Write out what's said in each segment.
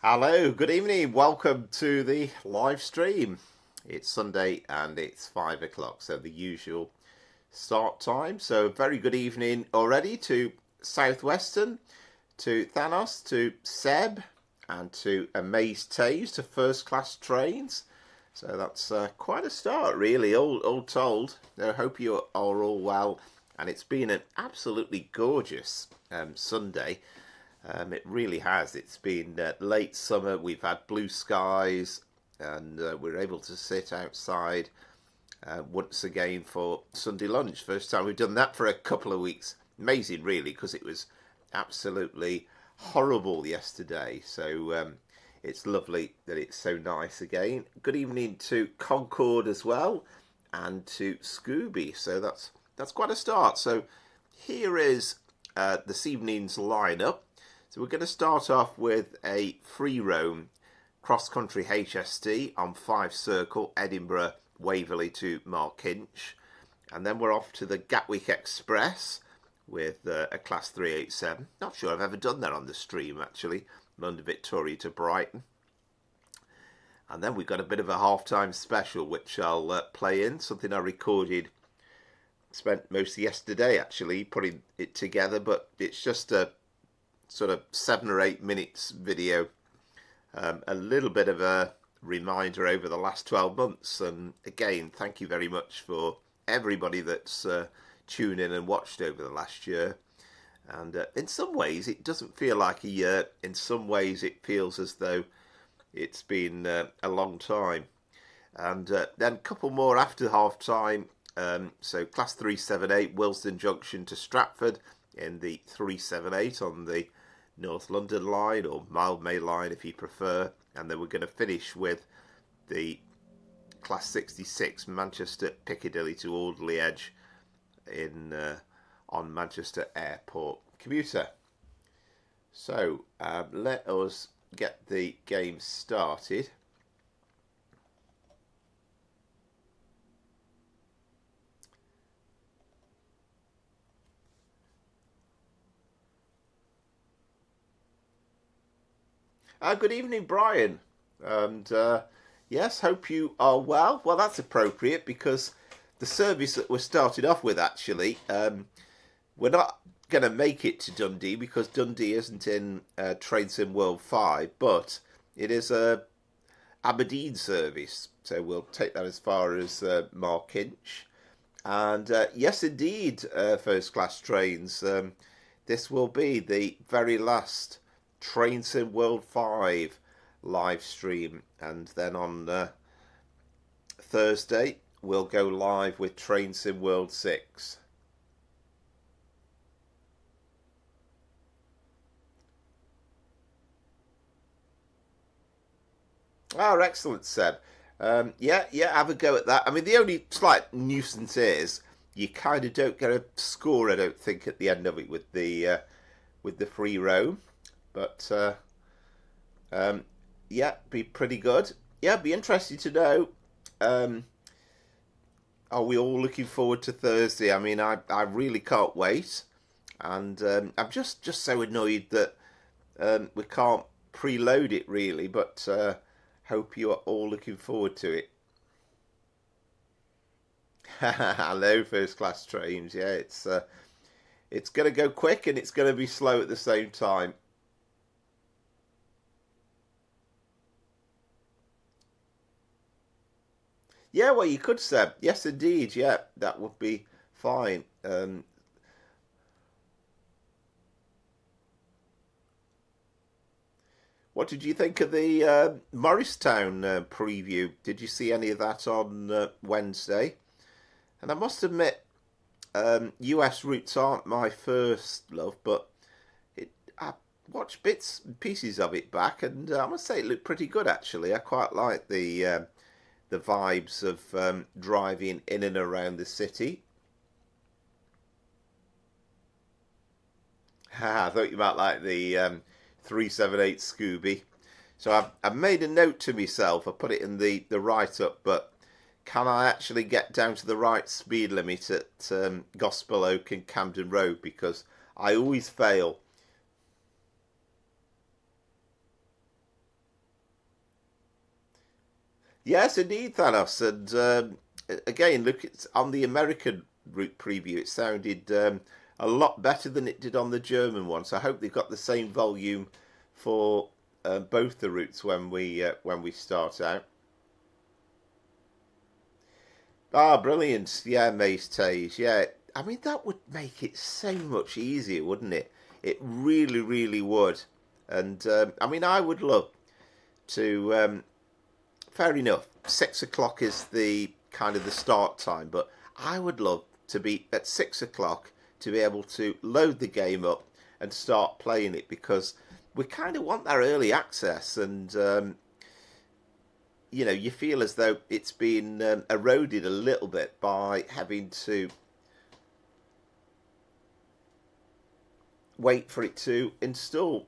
Hello, good evening. Welcome to the live stream. It's Sunday and it's 5 o'clock, so the usual start time. So, very good evening already to Southwestern, to Thanos, to Seb, and to Amaze Taves, to first class trains. So, that's quite a start, really, all told. I hope you are all well, and it's been an absolutely gorgeous Sunday. It really has. It's been late summer. We've had blue skies, and we're able to sit outside once again for Sunday lunch. First time we've done that for a couple of weeks. Amazing, really, because it was absolutely horrible yesterday. So it's lovely that it's so nice again. Good evening to Concord as well, and to Scooby. So that's quite a start. So here is this evening's lineup. So we're going to start off with a free roam Cross Country HST on 5 Circle, Edinburgh, Waverley to Markinch. And then we're off to the Gatwick Express with a Class 387. Not sure I've ever done that on the stream, actually. London Victoria to Brighton. And then we've got a bit of a half-time special, which I'll play in. Something I recorded, spent most of yesterday, actually, putting it together. But it's just a sort of 7 or 8 minutes video, a little bit of a reminder over the last 12 months. And again, thank you very much for everybody that's tuned in and watched over the last year. And in some ways it doesn't feel like a year. In some ways it feels as though it's been a long time. And then a couple more after half time. So Class 378 Willesden Junction to Stratford in the 378 on the North London line, or Mildmay line if you prefer. And then we're going to finish with the Class 66 Manchester Piccadilly to Alderley Edge on Manchester Airport Commuter. So let us get the game started. Good evening, Brian. And yes, hope you are well. Well, that's appropriate because the service that we're started off with, actually, we're not going to make it to Dundee because Dundee isn't in TrainSim World 5, but it is a Aberdeen service. So we'll take that as far as Markinch. And yes, indeed, first class trains. This will be the very last TrainSim World 5 live stream, and then on Thursday we'll go live with TrainSim World 6. Oh, excellent, Seb. Yeah, have a go at that. I mean, the only slight nuisance is you kind of don't get a score, I don't think, at the end of it with the free roam. But, yeah, be pretty good. Yeah, be interested to know, are we all looking forward to Thursday? I mean, I really can't wait. And I'm just so annoyed that we can't preload it, really. But hope you are all looking forward to it. Hello, first class trains. Yeah, it's going to go quick and it's going to be slow at the same time. Yeah, well, you could, Seb. Yes, indeed. Yeah, that would be fine. What did you think of the Morristown preview? Did you see any of that on Wednesday? And I must admit, US routes aren't my first love, but I watched bits and pieces of it back, and I must say it looked pretty good, actually. I quite like the vibes of driving in and around the city. I thought you might like the 378 Scooby. So I've made a note to myself. I put it in the write-up, but can I actually get down to the right speed limit at Gospel Oak and Camden Road? Because I always fail. Yes, indeed, Thanos. And again, look, it's on the American route preview. It sounded a lot better than it did on the German one. So I hope they've got the same volume for both the routes when we start out. Ah, brilliant! Yeah, Mace Tays. Yeah, I mean that would make it so much easier, wouldn't it? It really, really would. And I mean, I would love to. Fair enough. 6 o'clock is the kind of the start time, but I would love to be at 6 o'clock to be able to load the game up and start playing it, because we kind of want that early access, and you know, you feel as though it's been eroded a little bit by having to wait for it to install.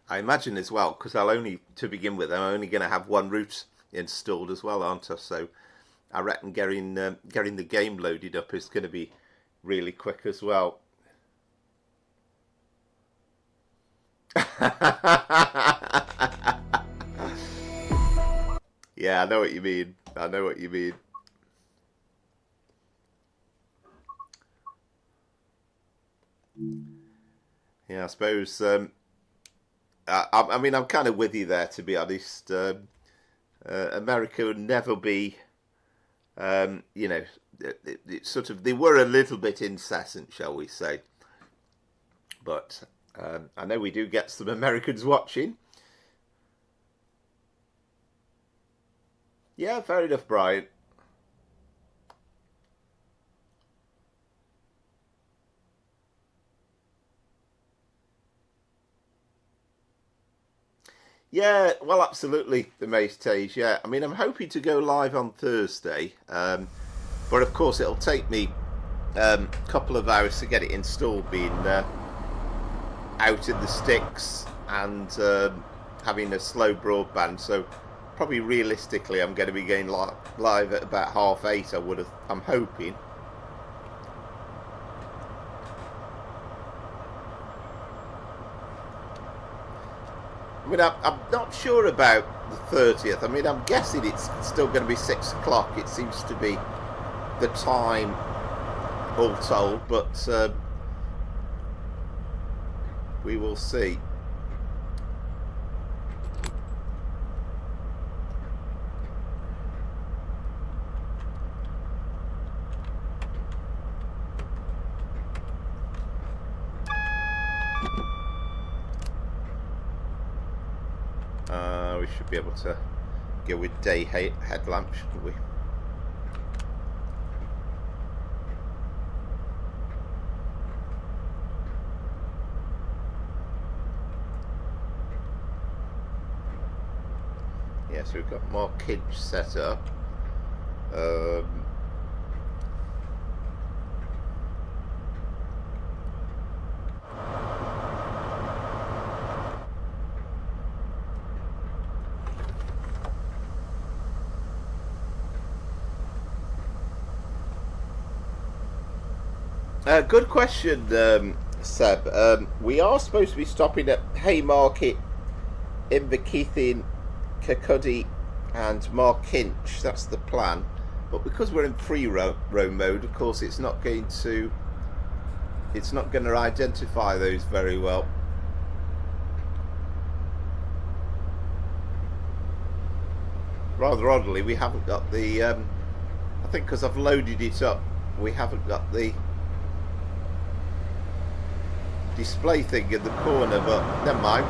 I imagine as well, because I'm only going to have one route installed as well, aren't I? So I reckon getting the game loaded up is going to be really quick as well. Yeah, I know what you mean. I know what you mean. Yeah, I suppose. I mean, I'm kind of with you there, to be honest. America would never be, you know, it sort of, they were a little bit incessant, shall we say. But I know we do get some Americans watching. Yeah, fair enough, Brian. Yeah, well, absolutely, the Mace Tage. Yeah, I mean, I'm hoping to go live on Thursday, but of course, it'll take me a couple of hours to get it installed, being out in the sticks and having a slow broadband. So, probably realistically, I'm going to be going live at about 8:30. I'm hoping. I mean, I'm not sure about the 30th. I mean, I'm guessing it's still going to be 6 o'clock. It seems to be the time, all told, but we will see. We should be able to go with day headlamp, shouldn't we? Yeah, so we've got Markinch set up. Good question, Seb. We are supposed to be stopping at Haymarket, Inverkeithing, Kirkcaldy and Markinch. That's the plan. But because we're in free roam mode, of course, it's not going to identify those very well. Rather oddly, we haven't got the. I think because I've loaded it up, we haven't got the display thing in the corner, but never mind.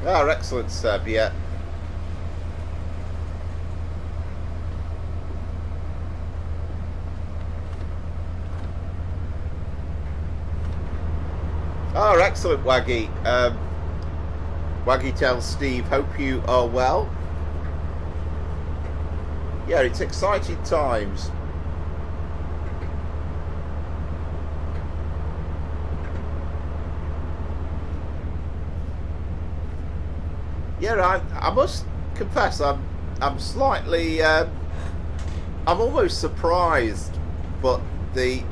Oh, excellent, Seb, yeah. Oh, excellent, Waggy. Waggy tells Steve, hope you are well. Yeah, it's exciting times. Yeah, I must confess, I'm slightly, I'm almost surprised, but I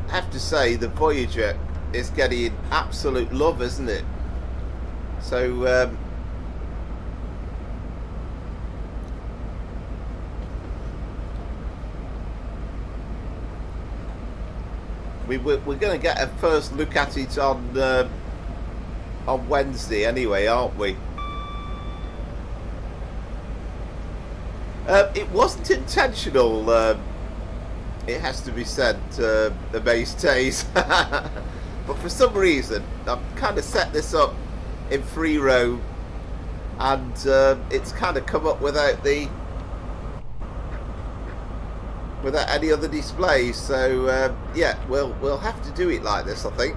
have to say, the Voyager is getting absolute love, isn't it? So, we're going to get a first look at it on Wednesday anyway, aren't we? It wasn't intentional, it has to be said, the base days. But for some reason, I've kind of set this up in free roam, and it's kind of come up without any other displays. So yeah, we'll have to do it like this, I think.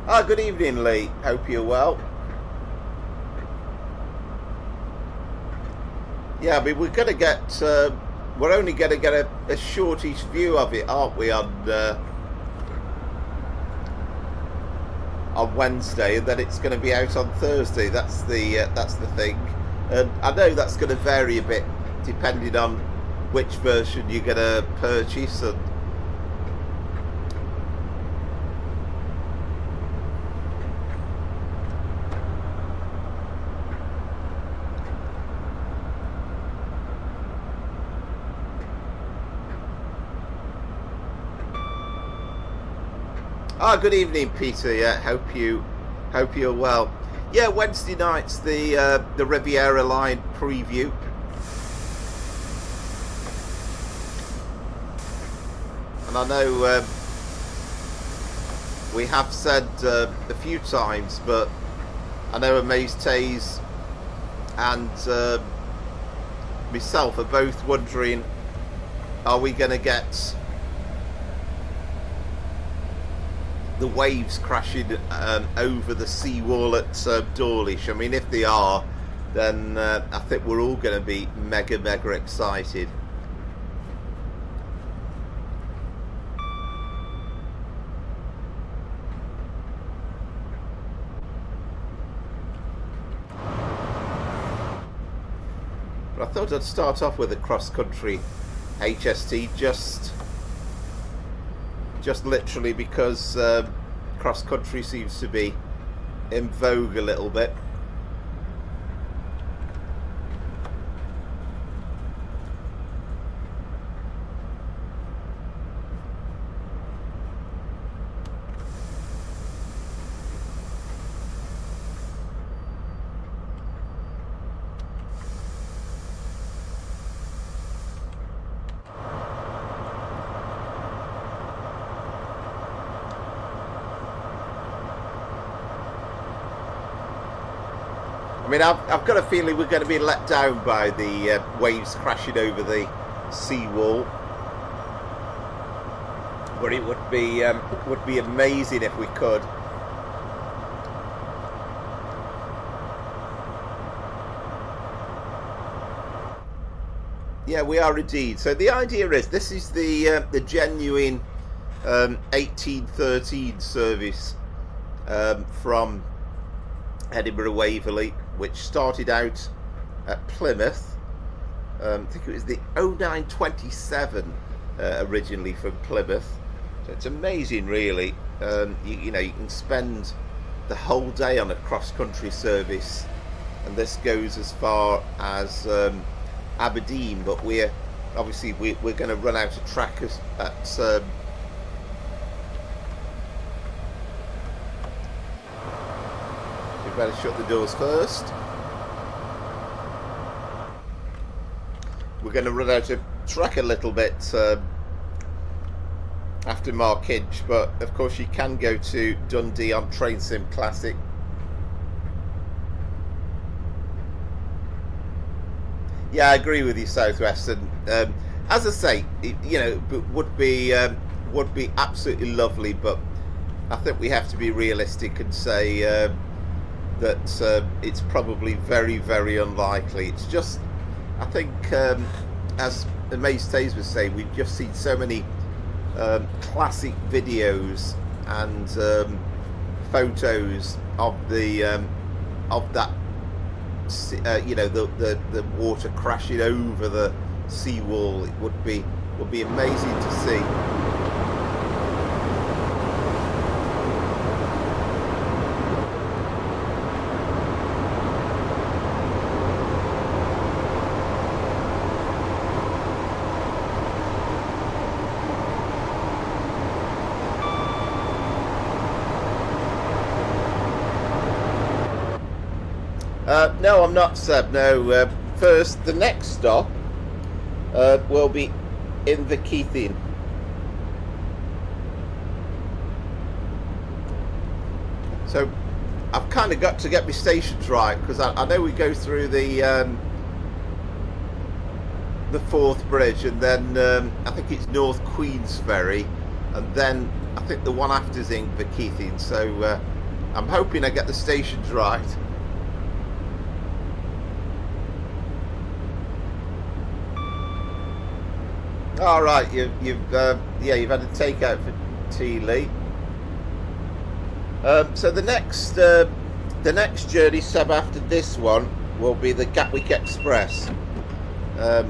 Ah, good evening, Lee. Hope you're well. Yeah, I mean, we're going to get, we're only going to get a shortish view of it, aren't we, on Wednesday, and then it's going to be out on Thursday. That's the thing, and I know that's going to vary a bit depending on which version you're going to purchase. And good evening, Peter. Yeah, hope you're well. Yeah, Wednesday night's the Riviera line preview. And I know we have said a few times, but I know Amaze Taze and myself are both wondering, are we going to get the waves crashing over the seawall at Dawlish? I mean, if they are, then I think we're all going to be mega excited. But I thought I'd start off with a Cross Country HST, just literally because cross country seems to be in vogue a little bit. I mean, I've got a feeling we're going to be let down by the waves crashing over the seawall. But it would be amazing if we could. Yeah, we are indeed. So the idea is, this is the genuine 1813 service from Edinburgh Waverley, which started out at Plymouth. I think it was the 0927 originally from Plymouth. So it's amazing, really. You know, you can spend the whole day on a cross-country service, and this goes as far as Aberdeen. But we're going to run out of track at better shut the doors first. We're going to run out of track a little bit after Markinch, but of course you can go to Dundee on Train Sim Classic. Yeah, I agree with you, Southwest, and as I say, you know, would be absolutely lovely, but I think we have to be realistic and say that it's probably very, very unlikely. It's just, I think, as May Stays was saying, we've just seen so many classic videos and photos of the of that, you know, the water crashing over the seawall. It would be amazing to see. No, I'm not, Seb. No. First, the next stop will be in Gatwick. So I've kind of got to get my stations right, because I know we go through the Forth Bridge, and then I think it's North Queensferry, and then I think the one after is in Gatwick. So I'm hoping I get the stations right. All right, you've had a takeout for T. Lee. So the next journey, Seb, after this one will be the Gatwick Express. So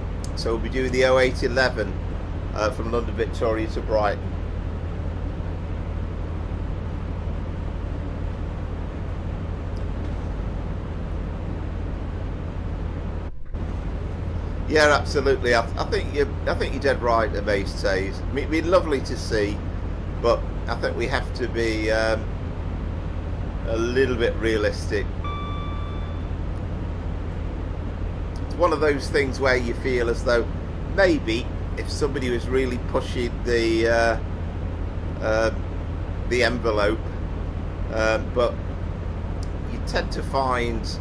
we'll be doing the 0811 from London Victoria to Brighton. Yeah, absolutely. I think you're dead right, May Stays. It'd be lovely to see, but I think we have to be a little bit realistic. It's one of those things where you feel as though maybe if somebody was really pushing the envelope, but you tend to find.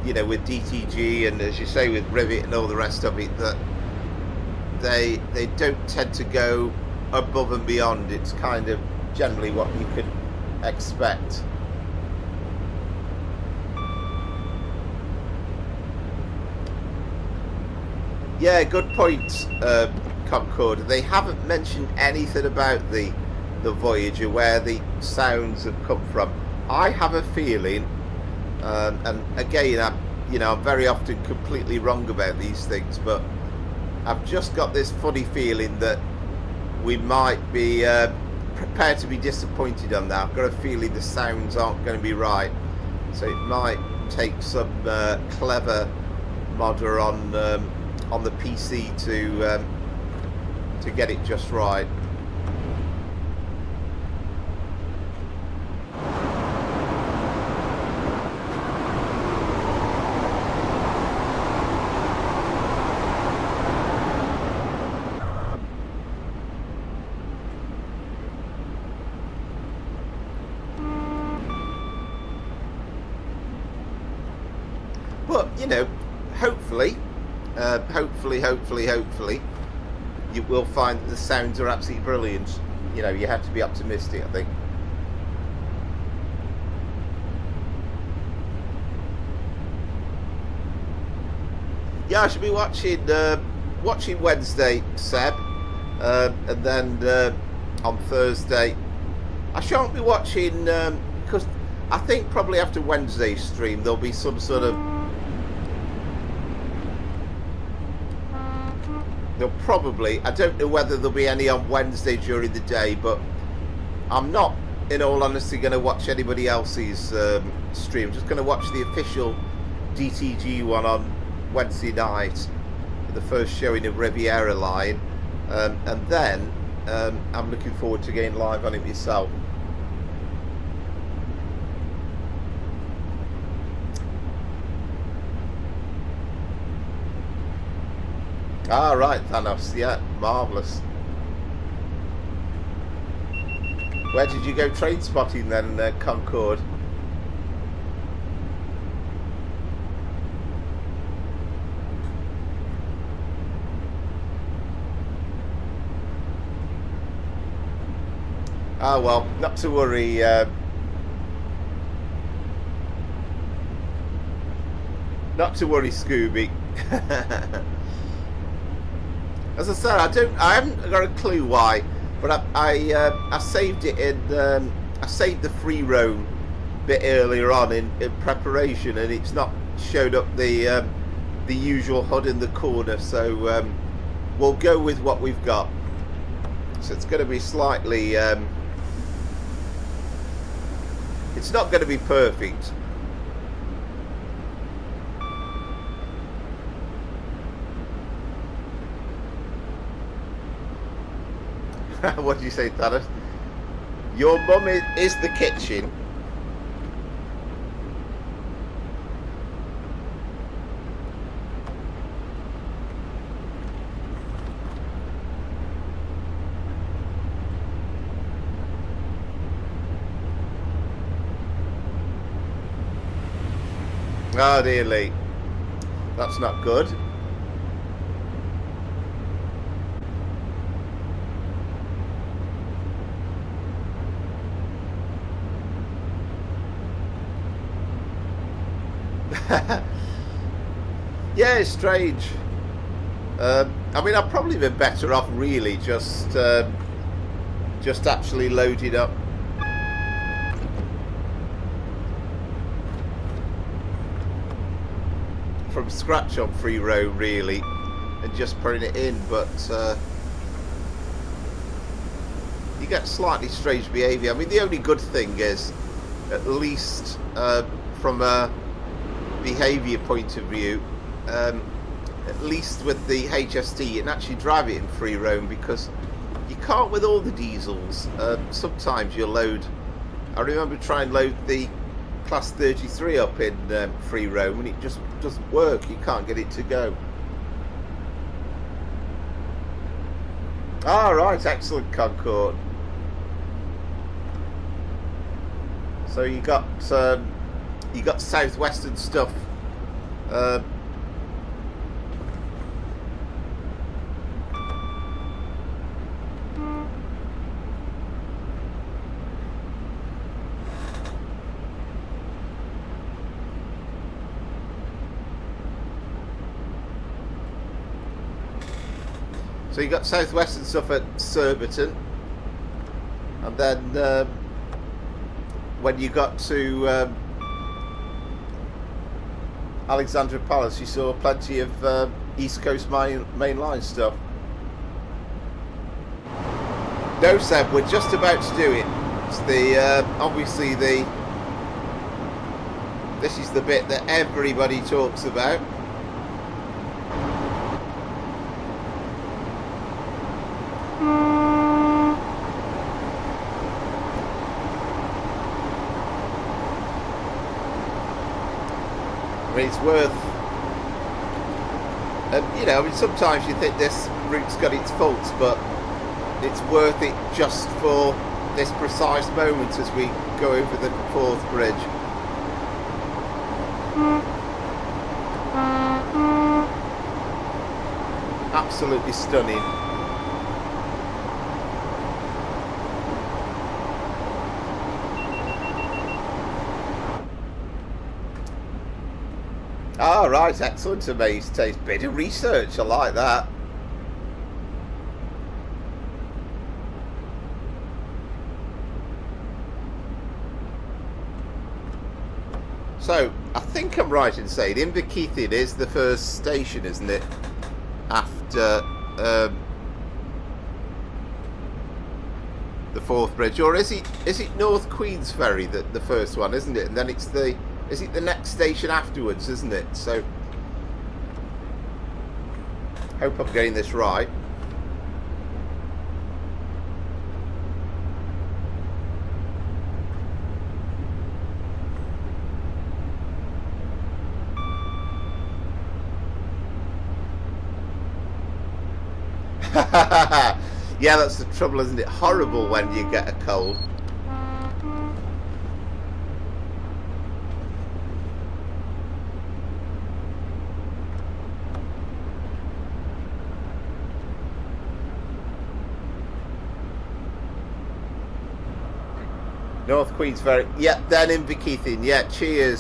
You know, with DTG and, as you say, with Rivet and all the rest of it, that they don't tend to go above and beyond. It's kind of generally what you could expect. Yeah, good point, Concorde. They haven't mentioned anything about the Voyager, where the sounds have come from. I have a feeling. And again, I'm very often completely wrong about these things, but I've just got this funny feeling that we might be prepared to be disappointed on that. I've got a feeling the sounds aren't going to be right, so it might take some clever modder on the PC to get it just right. But, you know, hopefully, you will find that the sounds are absolutely brilliant. You know, you have to be optimistic, I think. Yeah, I should be watching Wednesday, Seb, and then on Thursday I shan't be watching, because I think probably after Wednesday's stream there'll be some sort of, I don't know whether there'll be any on Wednesday during the day, but I'm not, in all honesty, going to watch anybody else's stream. I'm just going to watch the official DTG one on Wednesday night, the first showing of Riviera Line, and then I'm looking forward to getting live on it myself. Ah, right, Thanos, yeah, marvellous. Where did you go train spotting then, Concorde? Oh well, not to worry. Not to worry, Scooby. As I said, I haven't got a clue why, but I saved it in. I saved the free roam bit earlier on in preparation, and it's not showed up the usual HUD in the corner. So we'll go with what we've got. So it's going to be slightly. It's not going to be perfect. What did you say, Thanos? Your mum is the kitchen. Oh dear Lee, that's not good. Yeah, it's strange. I mean, I've probably been better off really just actually loading up from scratch on free roam really, and just putting it in, but you get slightly strange behaviour. I mean, the only good thing is, at least from a behaviour point of view, at least with the HST you can actually drive it in free roam, because you can't with all the diesels. Sometimes you'll load, I remember trying to load the Class 33 up in free roam and it just doesn't work. You can't get it to go. Ah, right, excellent, Concord. So you got southwestern stuff. So you got southwestern stuff at Surbiton, and then when you got to Alexandra Palace, you saw plenty of East Coast main line stuff. No, Seb, we're just about to do it. It's the obviously this is the bit that everybody talks about. I mean, it's worth, and you know, I mean, sometimes you think this route's got its faults, but it's worth it just for this precise moment as we go over the Forth Bridge. Absolutely stunning. Ah, right, excellent, amazing taste. Bit of research, I like that. So, I think I'm right in saying Inverkeithing is the first station, isn't it? After the Forth Bridge, or is it North Queensferry the first one, isn't it? And then it's the, is it the next station afterwards, isn't it? So, hope I'm getting this right. Yeah, that's the trouble, isn't it? Horrible when you get a cold. North Queensferry. Yeah, then Inverkeithing. Yeah, cheers,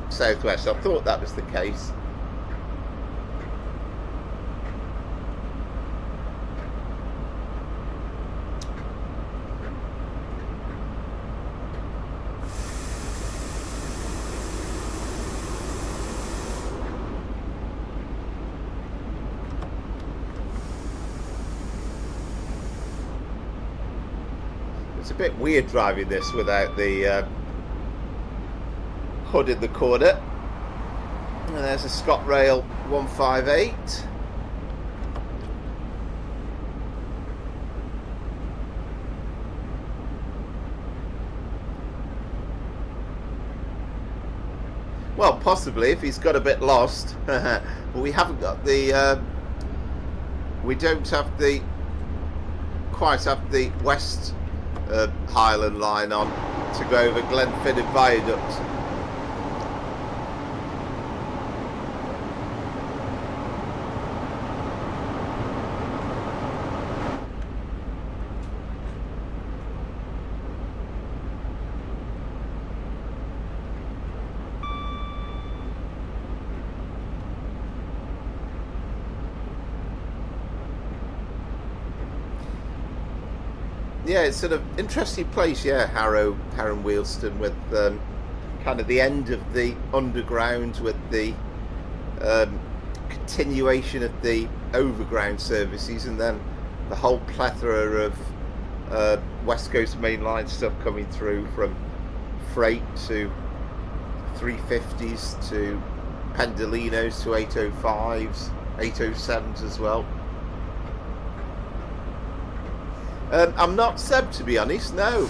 Southwest. I thought that was the case. It's a bit weird driving this without the hood in the corner. And there's a ScotRail 158. Well, possibly if he's got a bit lost. But we haven't got the we don't have the quite have the West Highland line on to go over Glenfinnan Viaduct. Yeah, it's sort of interesting place, yeah, Harrow and Willesden, with kind of the end of the underground, with the continuation of the overground services, and then the whole plethora of West Coast Main Line stuff coming through, from freight to 350s to Pendolinos to 805s, 807s as well. I'm not Seb, to be honest, no.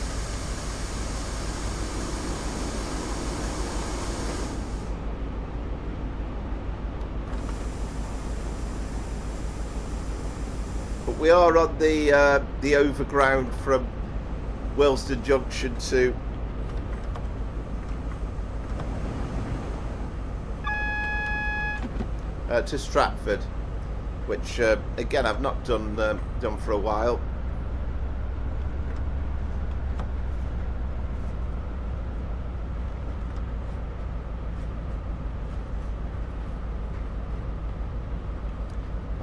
But we are on the overground from Willesden Junction to Stratford, which again I've not done for a while.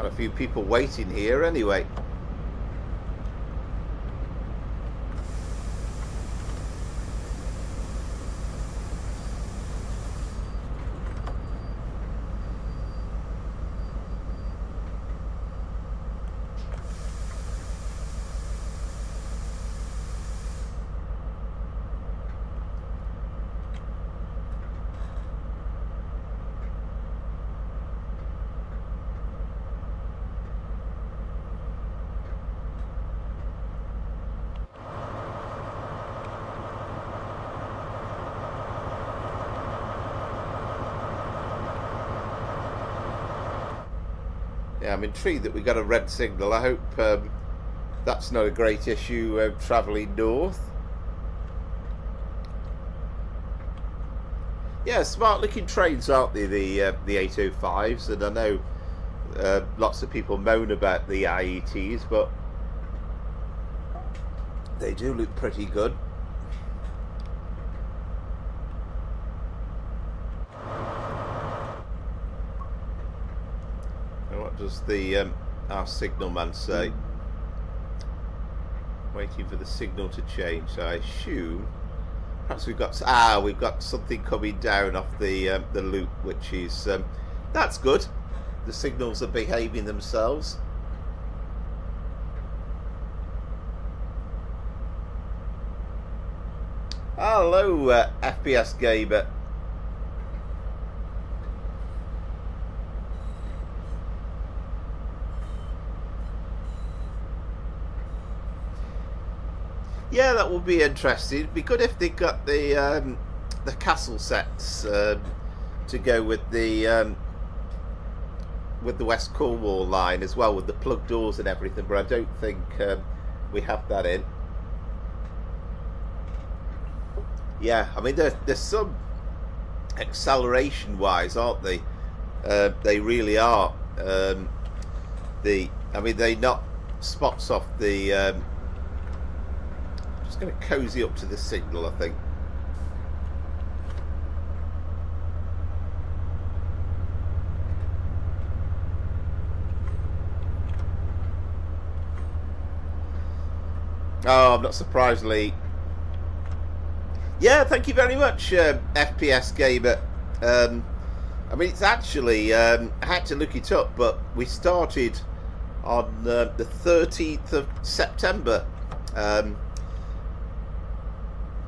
A few people waiting here anyway. Yeah, I'm intrigued that we got a red signal. I hope that's not a great issue travelling north. Yeah, smart looking trains, aren't they, the 805s? And I know lots of people moan about the IETs, but they do look pretty good. What does the our signalman say? Waiting for the signal to change. So I assume perhaps we've got something coming down off the loop, which is that's good. The signals are behaving themselves. Hello, FPS Gamer. Yeah, that would be interesting. It'd be good if they got the castle sets to go with the West Cornwall line as well, with the plug doors and everything. But I don't think we have that in. Yeah, I mean there's some acceleration wise, aren't they? They really are. I mean they knock spots off the. Just going to cozy up to the signal, I think. Oh, I'm not surprisingly. Yeah, thank you very much, FPS Gamer. I mean, it's actually, I had to look it up, but we started on the 13th of September.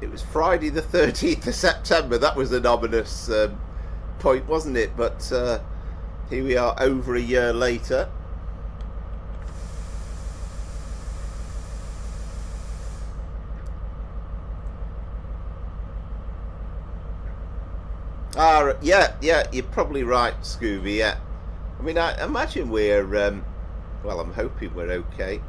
It was Friday the 13th of September. That was an ominous point, wasn't it? But here we are over a year later. Yeah, you're probably right, Scooby, yeah. I mean, I imagine we're, well, I'm hoping we're okay.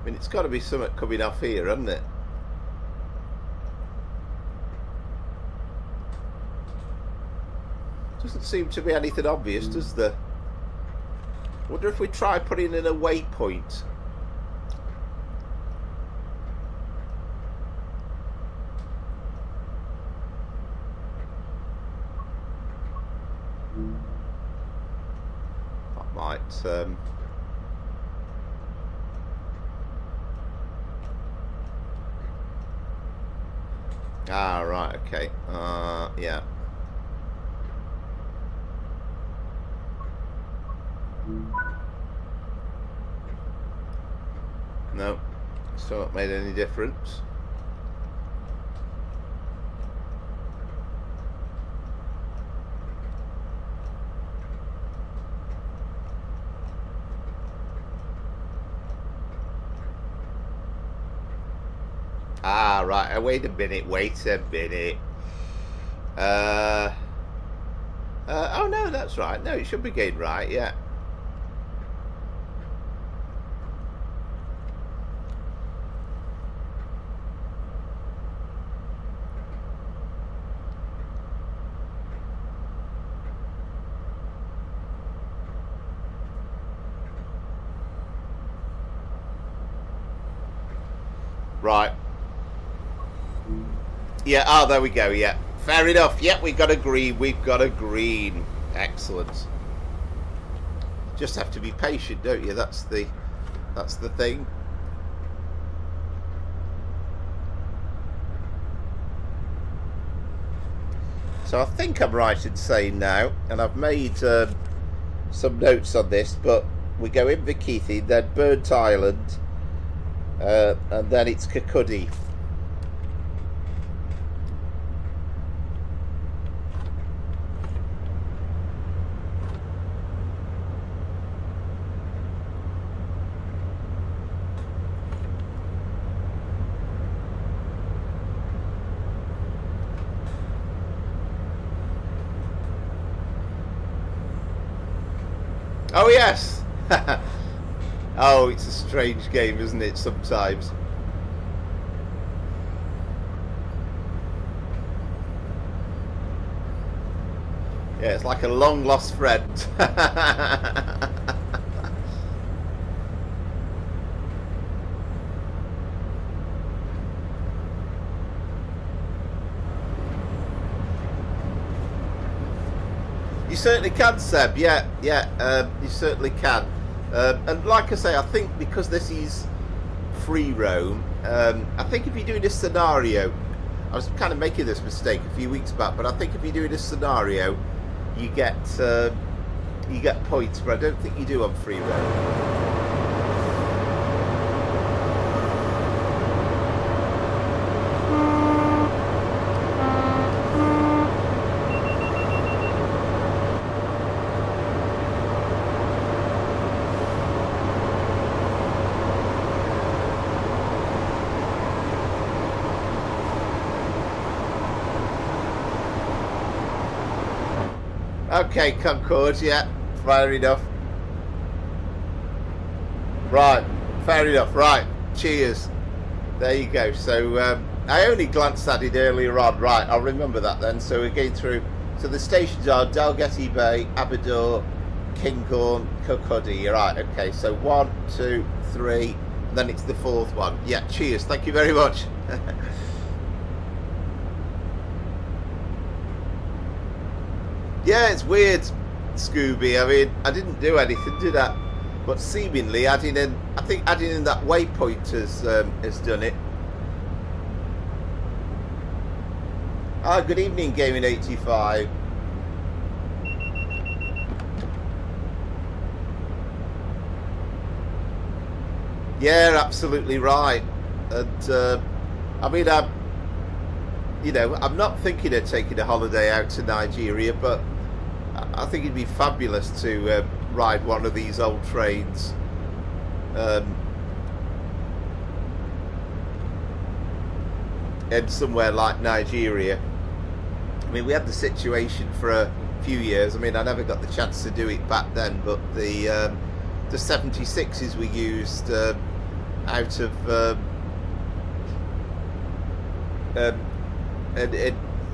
I mean, it's got to be something coming off here, hasn't it? Doesn't seem to be anything obvious, does there? Wonder if we try putting in a waypoint. That might. Ah, right. Okay. Yeah. No, still not made any difference. Ah, right. Wait a minute. Oh no, that's right. No, it should be going right. Yeah. Right. Yeah, oh, there we go, yeah. Fair enough. Yeah, we've got a green. We've got a green. Excellent. Just have to be patient, don't you? That's the thing. So I think I'm right in saying now, and I've made some notes on this, but we go Inverkeithing, then Burnt Island, and then it's Kirkcaldy. Oh yes. Oh, it's a strange game, isn't it, sometimes? Yeah, it's like a long lost friend. You certainly can, Seb. Yeah, you certainly can. And like I say, I think because this is free roam, I think if you're doing a scenario, I was kind of making this mistake a few weeks back, but I think if you're doing a scenario, you get points, but I don't think you do on free roam. Okay, Concord, yeah, fair enough. Right, fair enough, right, cheers. There you go. So, I only glanced at it earlier on. Right, I'll remember that then. So we're going through. So the stations are Dalgety Bay, Aberdour, Kinghorn, Kirkcaldy. Right, okay. So 1, 2, 3, and then it's the fourth one. Yeah, cheers. Thank you very much. Yeah, it's weird, Scooby. I mean, I didn't do anything, did I? But seemingly adding in, I think adding in that waypoint has done it. Ah, good evening, Gaming 85. Yeah, absolutely right. And I mean, I'm not thinking of taking a holiday out to Nigeria, but I think it'd be fabulous to ride one of these old trains. In somewhere like Nigeria. I mean, we had the situation for a few years. I mean, I never got the chance to do it back then, but the 76s we used out of the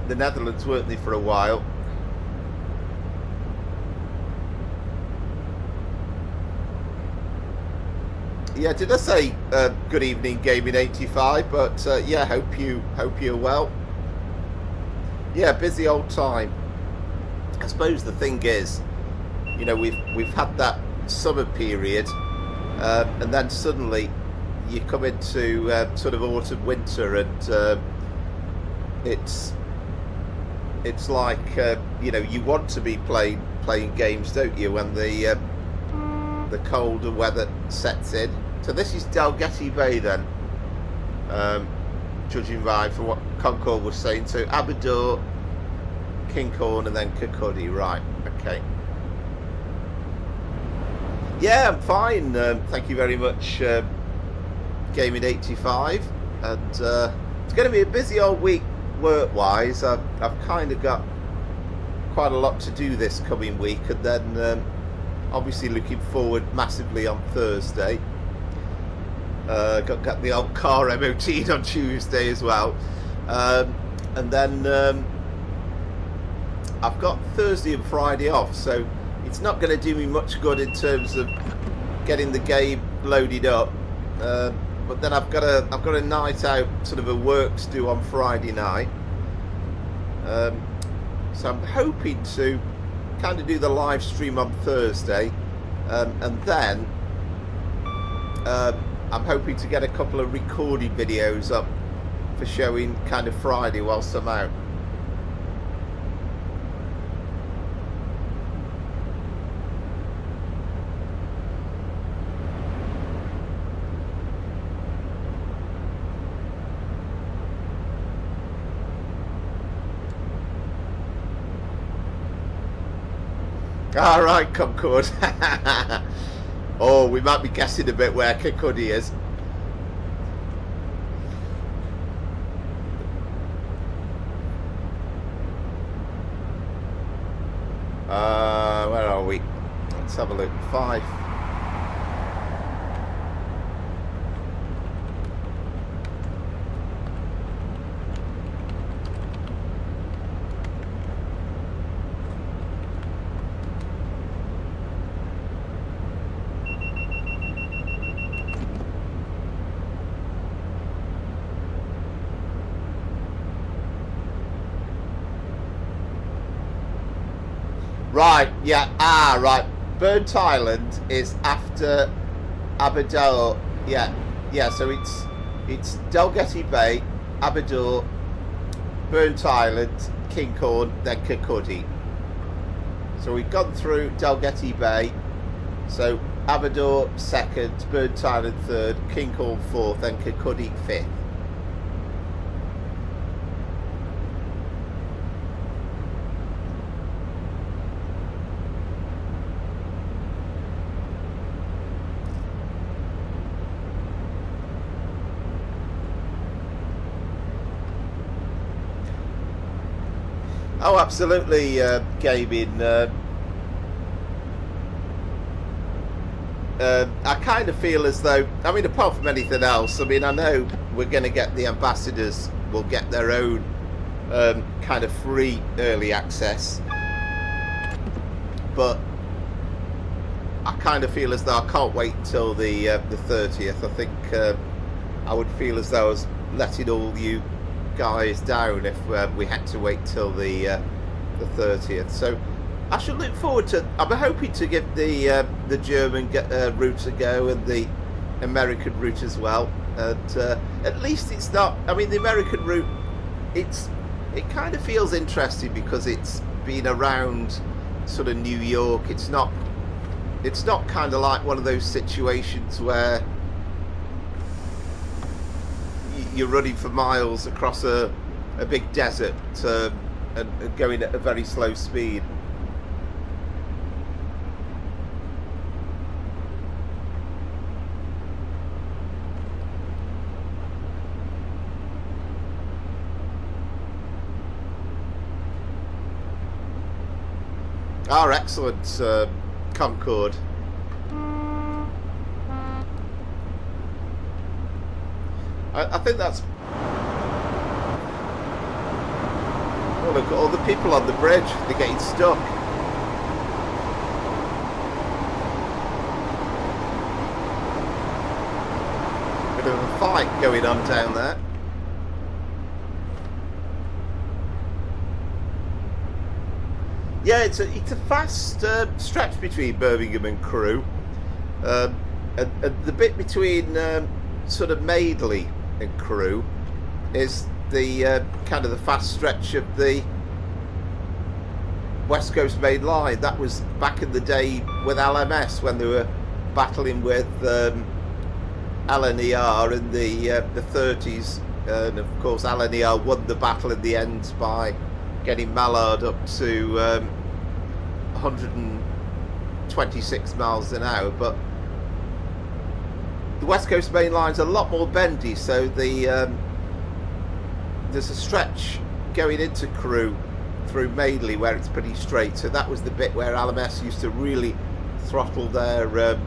Netherlands, weren't they, for a while? Yeah, did I say good evening, Gaming 85? But yeah, hope you're well. Yeah, busy old time. I suppose the thing is, we've had that summer period, and then suddenly you come into sort of autumn, winter, and it's like you want to be playing games, don't you, when the colder weather sets in. So this is Dalgety Bay then, judging by for what Concord was saying. So Aberdour, Kinghorn, and then Kirkcaldy. Right, okay. Yeah, I'm fine. Thank you very much, Gaming 85. And it's going to be a busy old week work-wise. I've kind of got quite a lot to do this coming week, and then obviously looking forward massively on Thursday. Got the old car MOT'd on Tuesday as well, and then I've got Thursday and Friday off, so it's not going to do me much good in terms of getting the game loaded up. But then I've got a night out, sort of a works do on Friday night. So I'm hoping to kind of do the live stream on Thursday, and then I'm hoping to get a couple of recorded videos up for showing kind of Friday whilst I'm out. All right, Concord. Oh, we might be guessing a bit where Kirkcaldy is. Where are we? Let's have a look. 5. Right, yeah, right. Burnt Island is after Aberdour. Yeah, so it's Dalgety Bay, Aberdour, Burnt Island, Kinghorn, then Kirkcaldy. So we've gone through Dalgety Bay, so Aberdour second, Burnt Island third, Kinghorn fourth, then Kirkcaldy fifth. Oh, absolutely, Gaming. I kind of feel as though, I mean, apart from anything else, I mean, I know we're going to get the ambassadors will get their own kind of free early access, but I kind of feel as though I can't wait until the 30th. I think I would feel as though I was letting all you guys down if we had to wait till the 30th. So I should look forward to. I'm hoping to give the German route a go and the American route as well. And at least it's not. I mean, the American route, it kind of feels interesting because it's been around sort of New York. It's not kind of like one of those situations where you're running for miles across a big desert and going at a very slow speed. Our excellent Concorde. I think that's. Oh, look at all the people on the bridge. They're getting stuck. Bit of a fight going on down there. Yeah, it's a fast stretch between Birmingham and Crewe, and the bit between sort of Madeley and Crewe is the kind of the fast stretch of the West Coast Main Line. That was back in the day with LMS when they were battling with LNER in the 30s, and of course LNER won the battle in the end by getting Mallard up to 126 miles an hour. But the West Coast Main Line's a lot more bendy, so there's a stretch going into Crewe through Madeley where it's pretty straight. So that was the bit where LMS used to really throttle their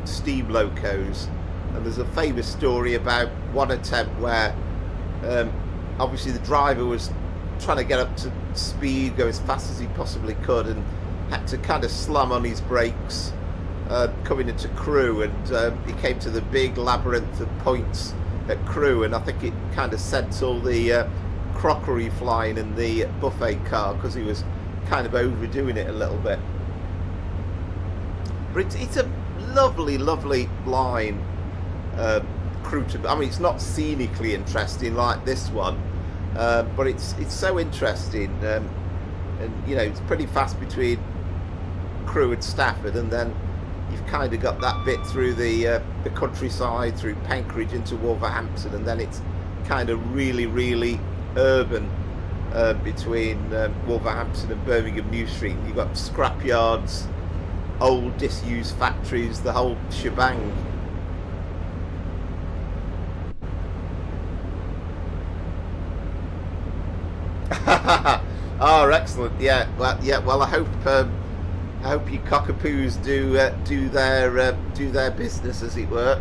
steam locos. And there's a famous story about one attempt where obviously the driver was trying to get up to speed, go as fast as he possibly could, and had to kind of slam on his brakes coming into Crewe, and he came to the big labyrinth of points at Crewe, and I think it kind of sent all the crockery flying in the buffet car because he was kind of overdoing it a little bit. But it's a lovely line, Crewe to. I mean, it's not scenically interesting like this one, but it's so interesting, and you know, it's pretty fast between Crewe and Stratford, and then you've kind of got that bit through the countryside, through Penkridge into Wolverhampton, and then it's kind of really urban between Wolverhampton and Birmingham New Street. You've got scrapyards, old disused factories, the whole shebang. Oh, excellent! Yeah, well, I hope you cockapoos do their business, as it were.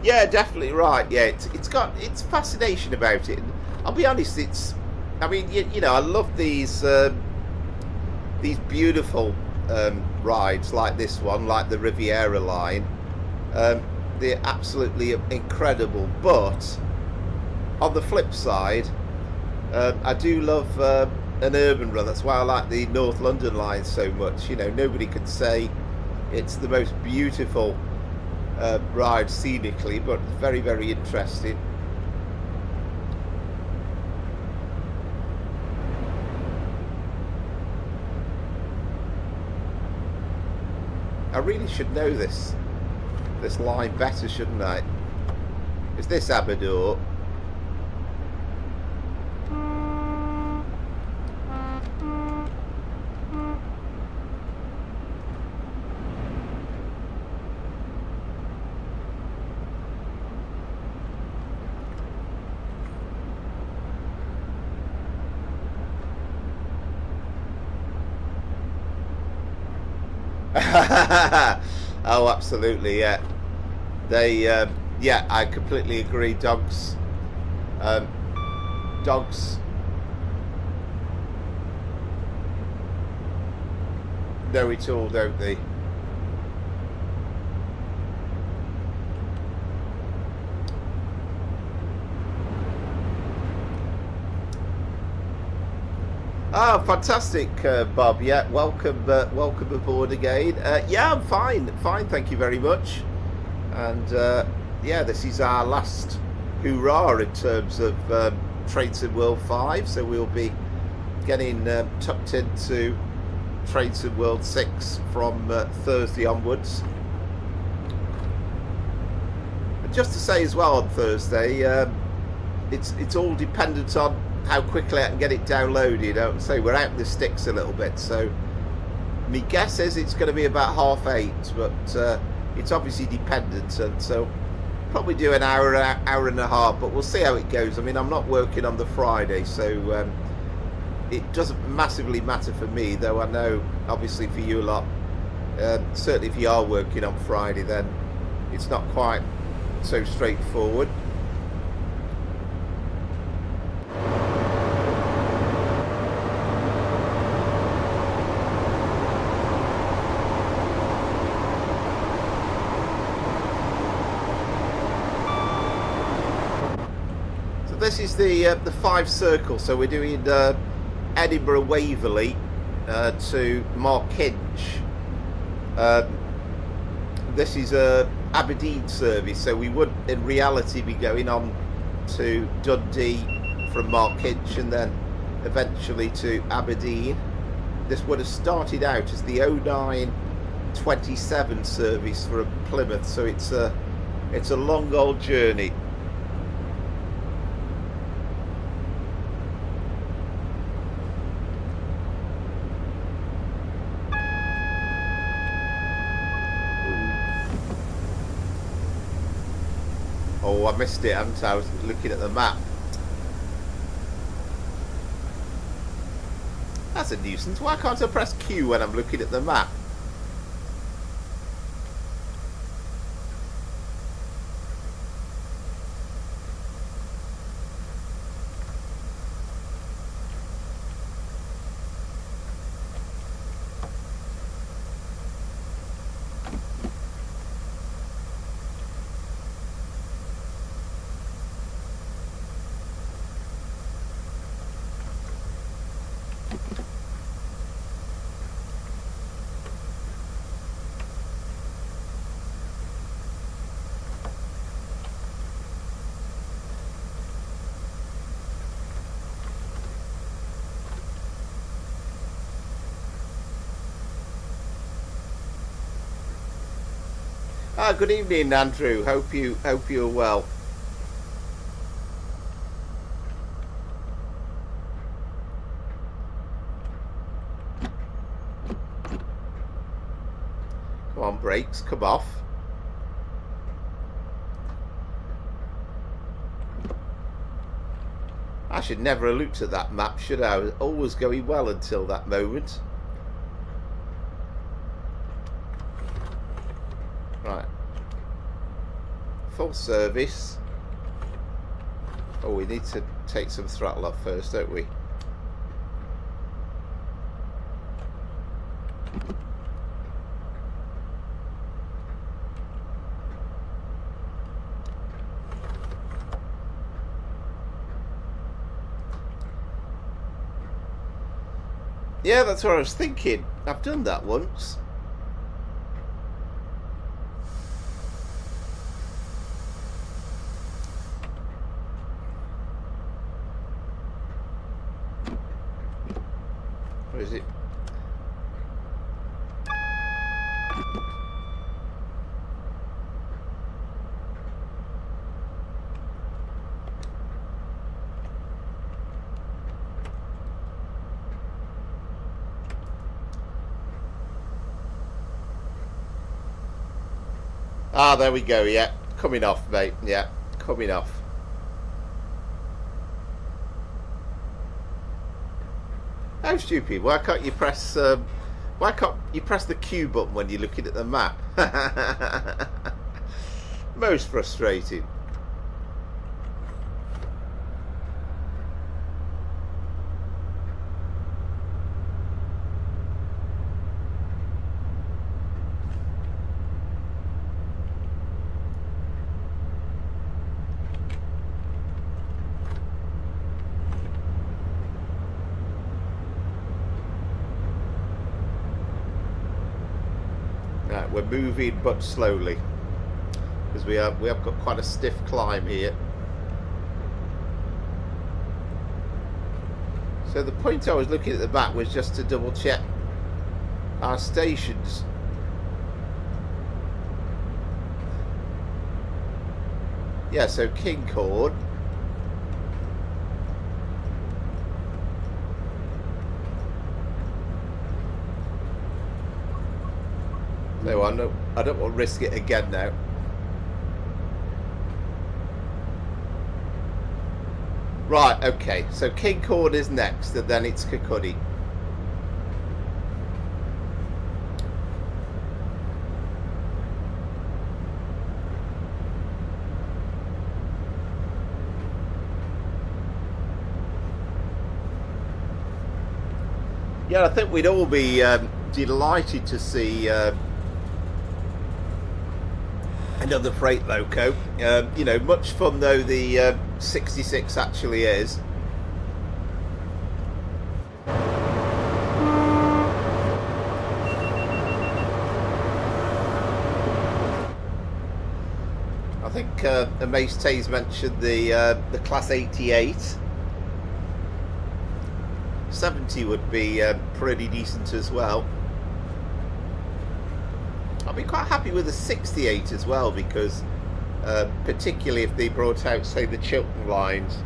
Yeah, definitely right. Yeah, it's got its fascination about it. And I'll be honest, I mean, you know, I love these beautiful rides like this one, like the Riviera line. They're absolutely incredible. But on the flip side, I do love an urban run. That's why I like the North London line so much. You know, nobody can say it's the most beautiful ride scenically, but it's very interesting. I really should know this line better, shouldn't I? Is this Aberdour? Oh, absolutely, yeah. They, yeah, I completely agree. Dogs know it all, don't they? Ah, fantastic, Bob. Yeah, welcome aboard again. Yeah, I'm fine, thank you very much. And yeah, this is our last hurrah in terms of Trains in World 5, so we'll be getting tucked into Trains in World 6 from Thursday onwards. And just to say as well, on Thursday, it's all dependent on how quickly I can get it downloaded. I would say we're out in the sticks a little bit, so my guess is it's going to be about 8:30, but it's obviously dependent, and so probably do an hour and a half, but we'll see how it goes. I mean, I'm not working on the Friday, so it doesn't massively matter for me, though I know obviously for you a lot, certainly if you are working on Friday, then it's not quite so straightforward. This is the 5 circle, so we're doing Edinburgh Waverley to Markinch. This is a Aberdeen service, so we would in reality be going on to Dundee from Markinch and then eventually to Aberdeen. This would have started out as the 0927 service for Plymouth, so it's a long old journey. Oh, I missed it, hadn't I? I was looking at the map. That's a nuisance. Why can't I press Q when I'm looking at the map? Ah, good evening, Andrew. Hope you're well. Come on, brakes, come off. I should never have looked at that map, should I? I was always going well until that moment. Right. Full service. Oh, we need to take some throttle off first, don't we? Yeah, that's what I was thinking. I've done that once. Where is it? Ah, there we go. Yeah, coming off, mate. Yeah, coming off. How stupid! Why can't you press? Why can't you press the Q button when you're looking at the map? Most frustrating. Right, we're moving but slowly because we have got quite a stiff climb here. So the point I was looking at the map was just to double check our stations. Yeah, so Kinghorn. No, I don't want to risk it again now. Right, okay, so Kinghorn is next, and then it's Kirkcaldy. Yeah, I think we'd all be delighted to see another freight loco. You know, much fun though the 66 actually is. I think Amaze Tays mentioned the Class 88. 70 would be pretty decent as well. I'd be quite happy with a 68 as well, because particularly if they brought out, say, the Chiltern lines.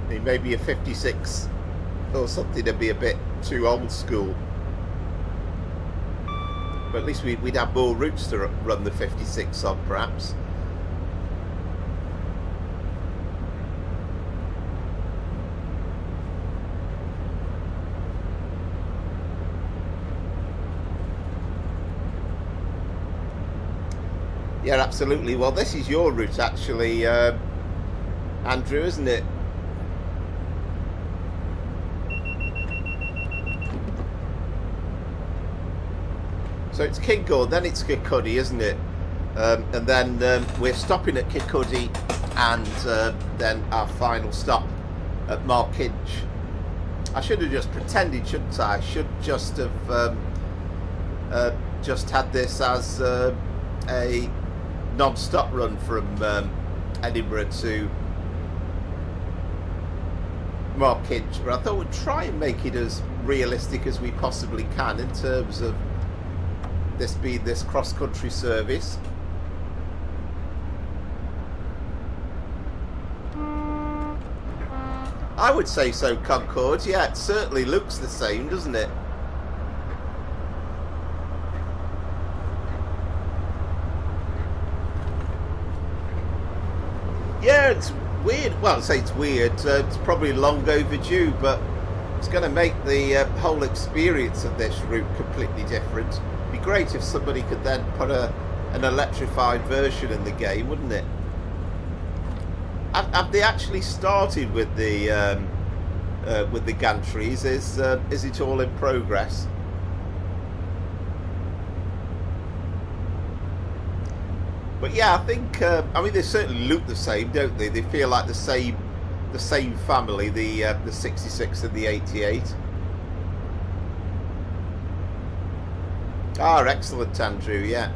Maybe a 56 or something would be a bit too old school. But at least we'd have more routes to run the 56 on, perhaps. Yeah, absolutely. Well, this is your route, actually, Andrew, isn't it? So it's Kinghorn, then it's Kirkcaldy, isn't it? And then we're stopping at Kirkcaldy, and then our final stop at Markinch. I should have just pretended, shouldn't I? I should just have just had this as a non-stop run from Edinburgh to Markinch, but I thought we'd try and make it as realistic as we possibly can in terms of this being this cross-country service. I would say so, Concord. Yeah, it certainly looks the same, doesn't it? Yeah, it's weird. Well, I'd say it's weird. It's probably long overdue, but it's going to make the whole experience of this route completely different. It'd be great if somebody could then put an electrified version in the game, wouldn't it? Have they actually started with the gantries? Is it all in progress? But yeah, I think I mean, they certainly look the same, don't they? They feel like the same family, the 66 and the 88. Ah, excellent, Andrew. Yeah.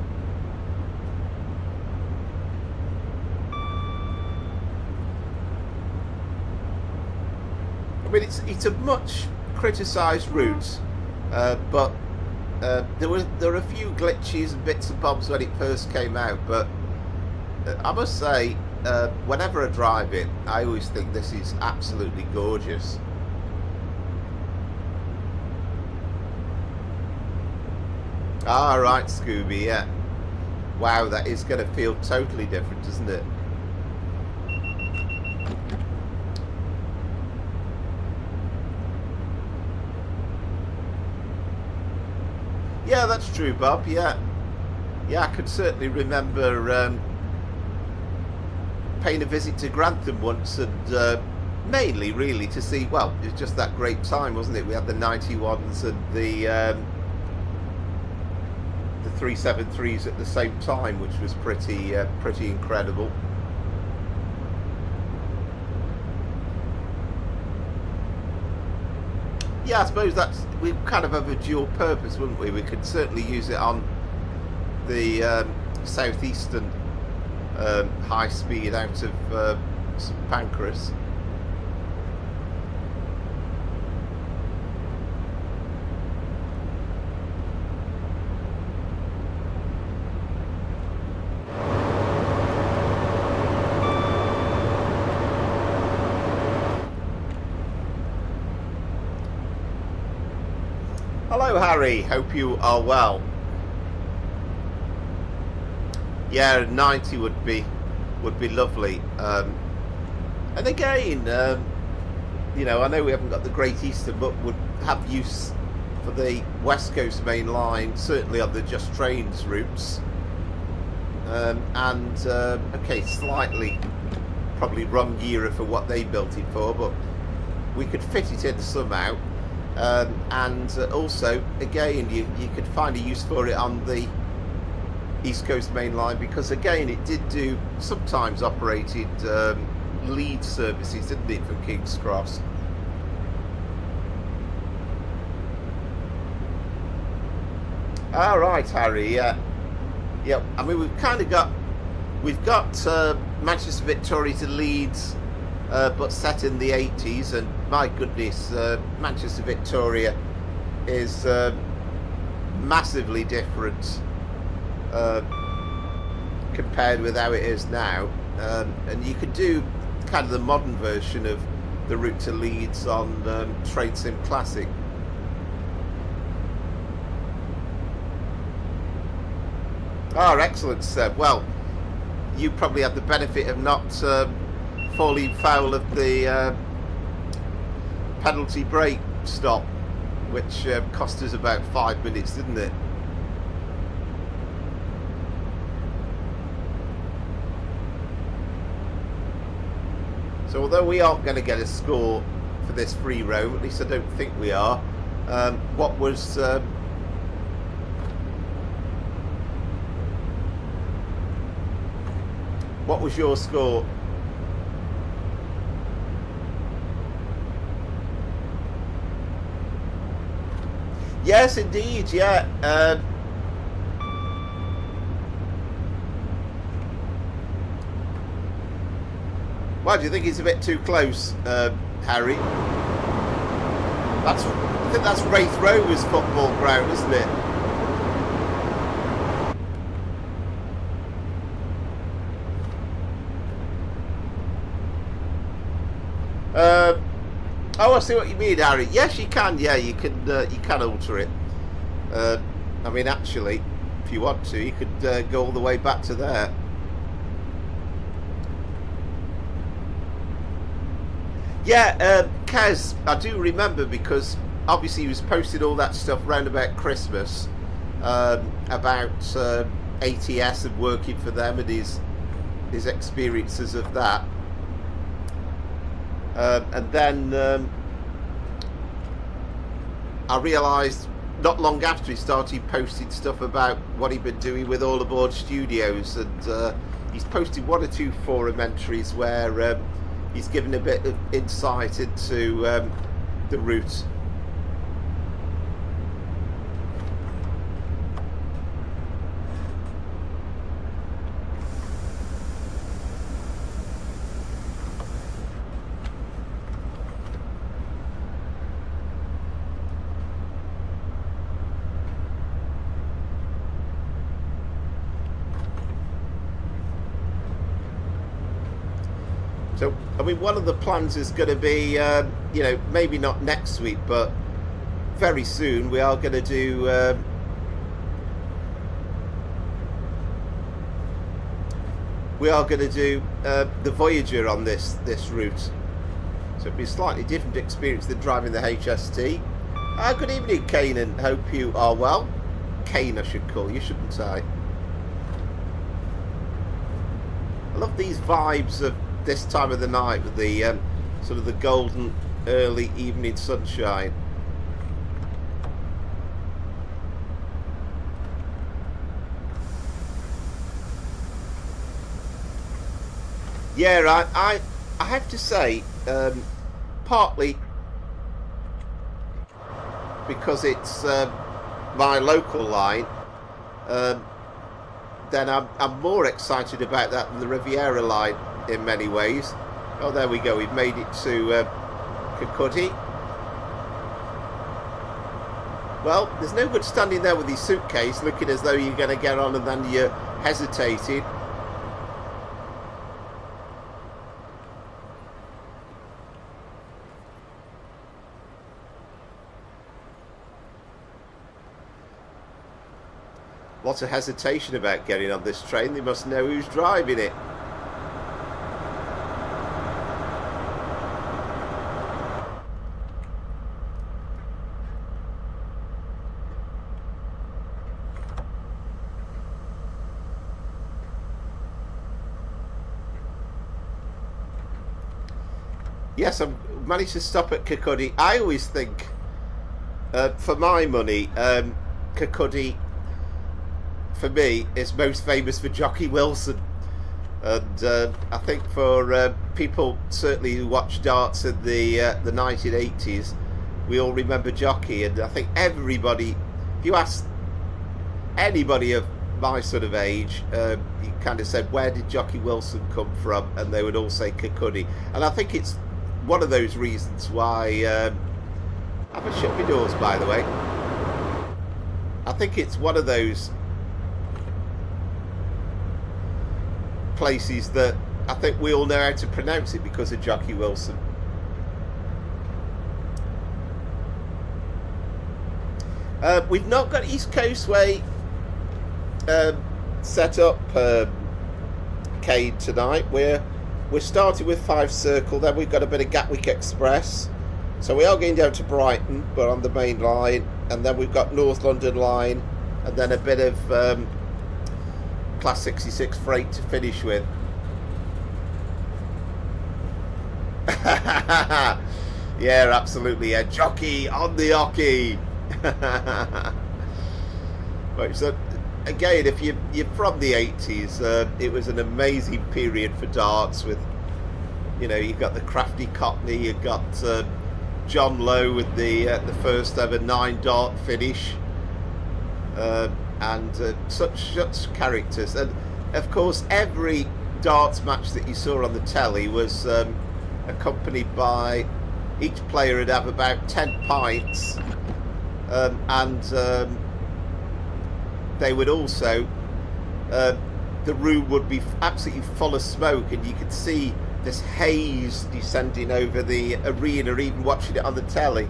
I mean, it's a much criticised route, but there are a few glitches and bits and bobs when it first came out. But I must say, whenever I drive it, I always think this is absolutely gorgeous. Ah, right, Scooby, yeah. Wow, that is going to feel totally different, isn't it? Yeah, that's true, Bob, yeah. Yeah, I can certainly remember paying a visit to Grantham once, and mainly really to see, well, it was just that great time, wasn't it? We had the 91s and the 373s at the same time, which was pretty incredible. Yeah, I suppose we kind of have a dual purpose, wouldn't we? We could certainly use it on the southeastern high speed out of St Pancras. Hello, Harry. Hope you are well. Yeah, 90 would be lovely. And again, you know, I know we haven't got the Great Eastern, but would have use for the West Coast main line, certainly on the Just Trains routes. Okay, slightly probably wrong era for what they built it for, but we could fit it in somehow. Also, again, you could find a use for it on the East Coast main line, because again, it did do sometimes operated Leeds services, didn't it, from King's Cross? All right, Harry. Yeah. I mean, we've got Manchester Victoria to Leeds, but set in the 80s, and my goodness, Manchester Victoria is massively different compared with how it is now, and you could do kind of the modern version of the route to Leeds on Trade Sim Classic. Oh, excellent, Seb. Well, you probably had the benefit of not falling foul of the penalty break stop, which cost us about 5 minutes, didn't it? So although we aren't going to get a score for this free roam, at least I don't think we are, what was your score? Yes, indeed, yeah. Why do you think he's a bit too close, Harry? I think that's Wraith Rovers football ground, isn't it? Oh, I see what you mean, Harry. Yes, you can. Yeah, you can alter it. I mean, actually, if you want to, you could go all the way back to there. Yeah, Kaz, I do remember, because obviously he was posting all that stuff round about Christmas about ATS and working for them and his experiences of that. And then I realised not long after he started posting stuff about what he'd been doing with All Aboard Studios, and he's posted 1 or 2 forum entries where he's given a bit of insight into the route. So, I mean, one of the plans is going to be, you know, maybe not next week, but very soon we are going to do we are going to do the Voyager on this route. So it'll be a slightly different experience than driving the HST. Good evening, Kane, and hope you are well. Kane, I should call you, shouldn't I? I love these vibes of this time of the night with the sort of the golden early evening sunshine. Yeah, I have to say, partly because it's my local line, then I'm more excited about that than the Riviera line in many ways. Oh, there we go. We've made it to Kirkcaldy. Well, there's no good standing there with your suitcase looking as though you're going to get on and then you're hesitating. Lots of hesitation about getting on this train. They must know who's driving it. Yes, I've managed to stop at Kirkcaldy. I always think, for my money, Kirkcaldy, for me, is most famous for Jockey Wilson. And I think for people certainly who watched darts in the 1980s, we all remember Jockey. And I think everybody, if you ask anybody of my sort of age, you kind of said, where did Jockey Wilson come from? And they would all say Kirkcaldy. And I think it's one of those reasons why I've shut my doors, by the way. I think it's one of those places that I think we all know how to pronounce it because of Jockey Wilson. We've not got East Coast Way set up, Cade, tonight. We're starting with Five Circle, then we've got a bit of Gatwick Express. So we are going down to Brighton, but on the main line, and then we've got North London line, and then a bit of Class 66 freight to finish with. Yeah, absolutely. Yeah, Jockey on the hockey. Right, so again, if you're from the 80s, it was an amazing period for darts. With, you know, you've got the crafty Cockney, you've got John Lowe with the first ever 9-dart finish. And such characters, and of course every darts match that you saw on the telly was accompanied by each player would have about 10 pints, and they would also the room would be absolutely full of smoke, and you could see this haze descending over the arena, even watching it on the telly.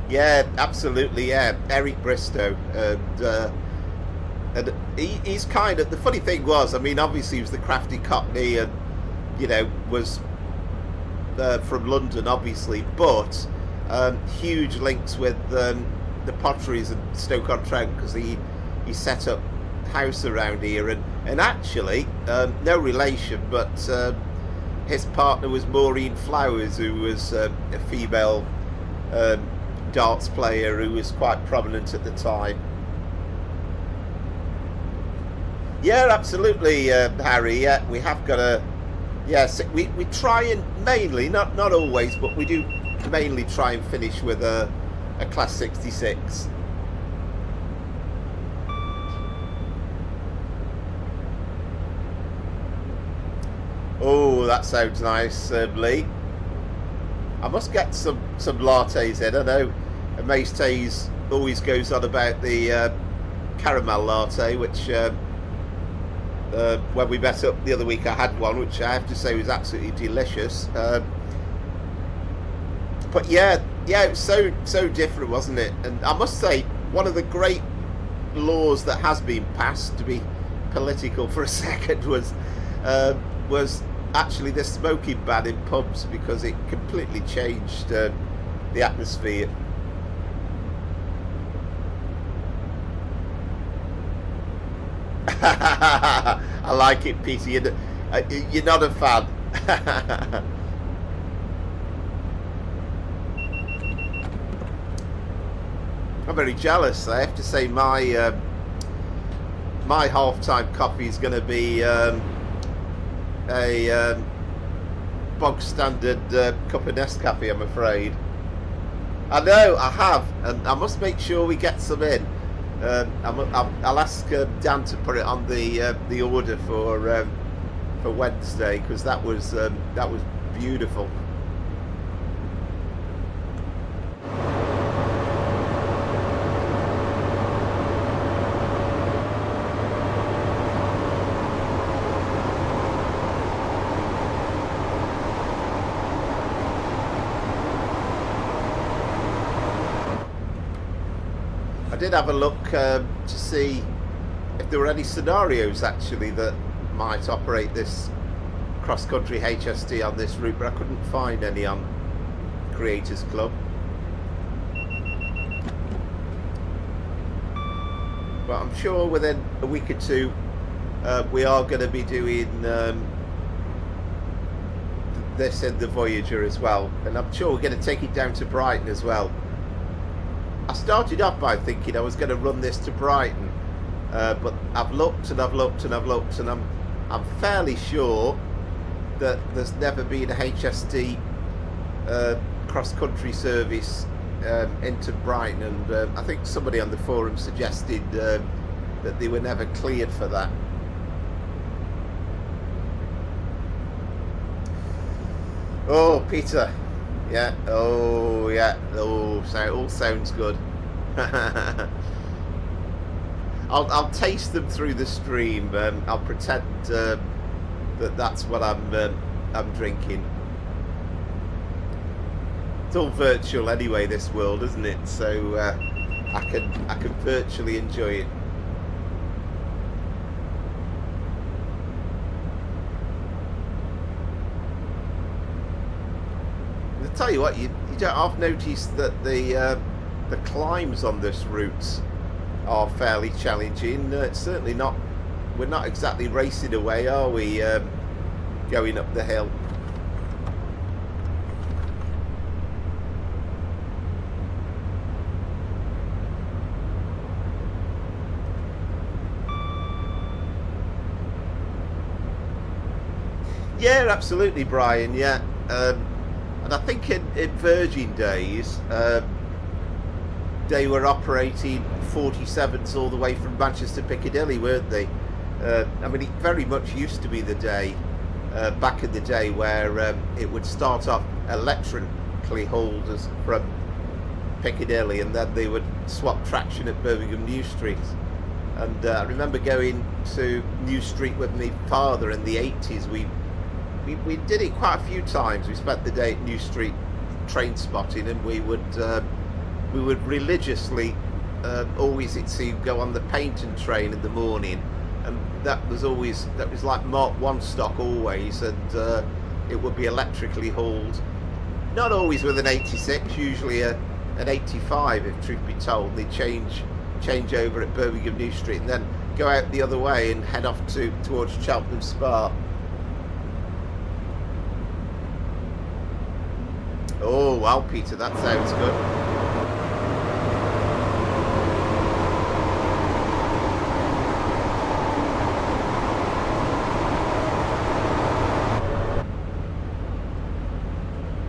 Yeah, absolutely. Yeah, Eric Bristow, and he's kind of, the funny thing was, I mean, obviously he was the crafty Cockney, and you know, was from London, obviously, but huge links with the Potteries and Stoke-on-Trent, because he set up house around here, and actually no relation, but his partner was Maureen Flowers, who was a female darts player who was quite prominent at the time. Yeah, absolutely, Harry. Yeah, we have got a. Yes, we try and mainly, not always, but we do mainly try and finish with a Class 66. Oh, that sounds nice, Lee. I must get some lattes in. I know Mace Tays always goes on about the caramel latte, which when we met up the other week I had one, which I have to say was absolutely delicious. But yeah, it was so different, wasn't it? And I must say, one of the great laws that has been passed, to be political for a second, was actually the smoking ban in pubs, because it completely changed the atmosphere. I like it, Peter. You're not a fan. I'm very jealous. I have to say, my half-time coffee is going to be a bog standard cup of Nescafe, I'm afraid. I know, I have, and I must make sure we get some in. I'll ask Dan to put it on the order for Wednesday, because that was beautiful. I did have a look to see if there were any scenarios actually that might operate this Cross Country HST on this route, but I couldn't find any on Creators Club. But I'm sure within a week or two we are going to be doing this in the Voyager as well, and I'm sure we're going to take it down to Brighton as well. I started off by thinking I was going to run this to Brighton, but I've looked and I've looked and I've looked, and I'm fairly sure that there's never been a HST cross-country service into Brighton, and I think somebody on the forum suggested that they were never cleared for that. Oh, Peter. Yeah, oh yeah, oh, so it all sounds good. I'll taste them through the stream. I'll pretend that that's what I'm drinking. It's all virtual anyway, this world, isn't it? So I can virtually enjoy it. I'll tell you what, you don't half notice that the climbs on this route are fairly challenging. It's certainly not. We're not exactly racing away, are we? Going up the hill. Yeah, absolutely, Brian. Yeah. And I think in Virgin days, they were operating 47s all the way from Manchester Piccadilly, weren't they? I mean, it very much used to be the day, back in the day, where it would start off electrically hauled as from Piccadilly, and then they would swap traction at Birmingham New Street. And I remember going to New Street with my father in the 80s. We did it quite a few times. We spent the day at New Street train spotting, and we would religiously always, it seemed, go on the Paynton train in the morning, and that was like Mark 1 stock always, and it would be electrically hauled, not always with an 86, usually an 85 if truth be told. They change over at Birmingham New Street and then go out the other way and head off towards Cheltenham Spa. Oh wow, Peter, that sounds good.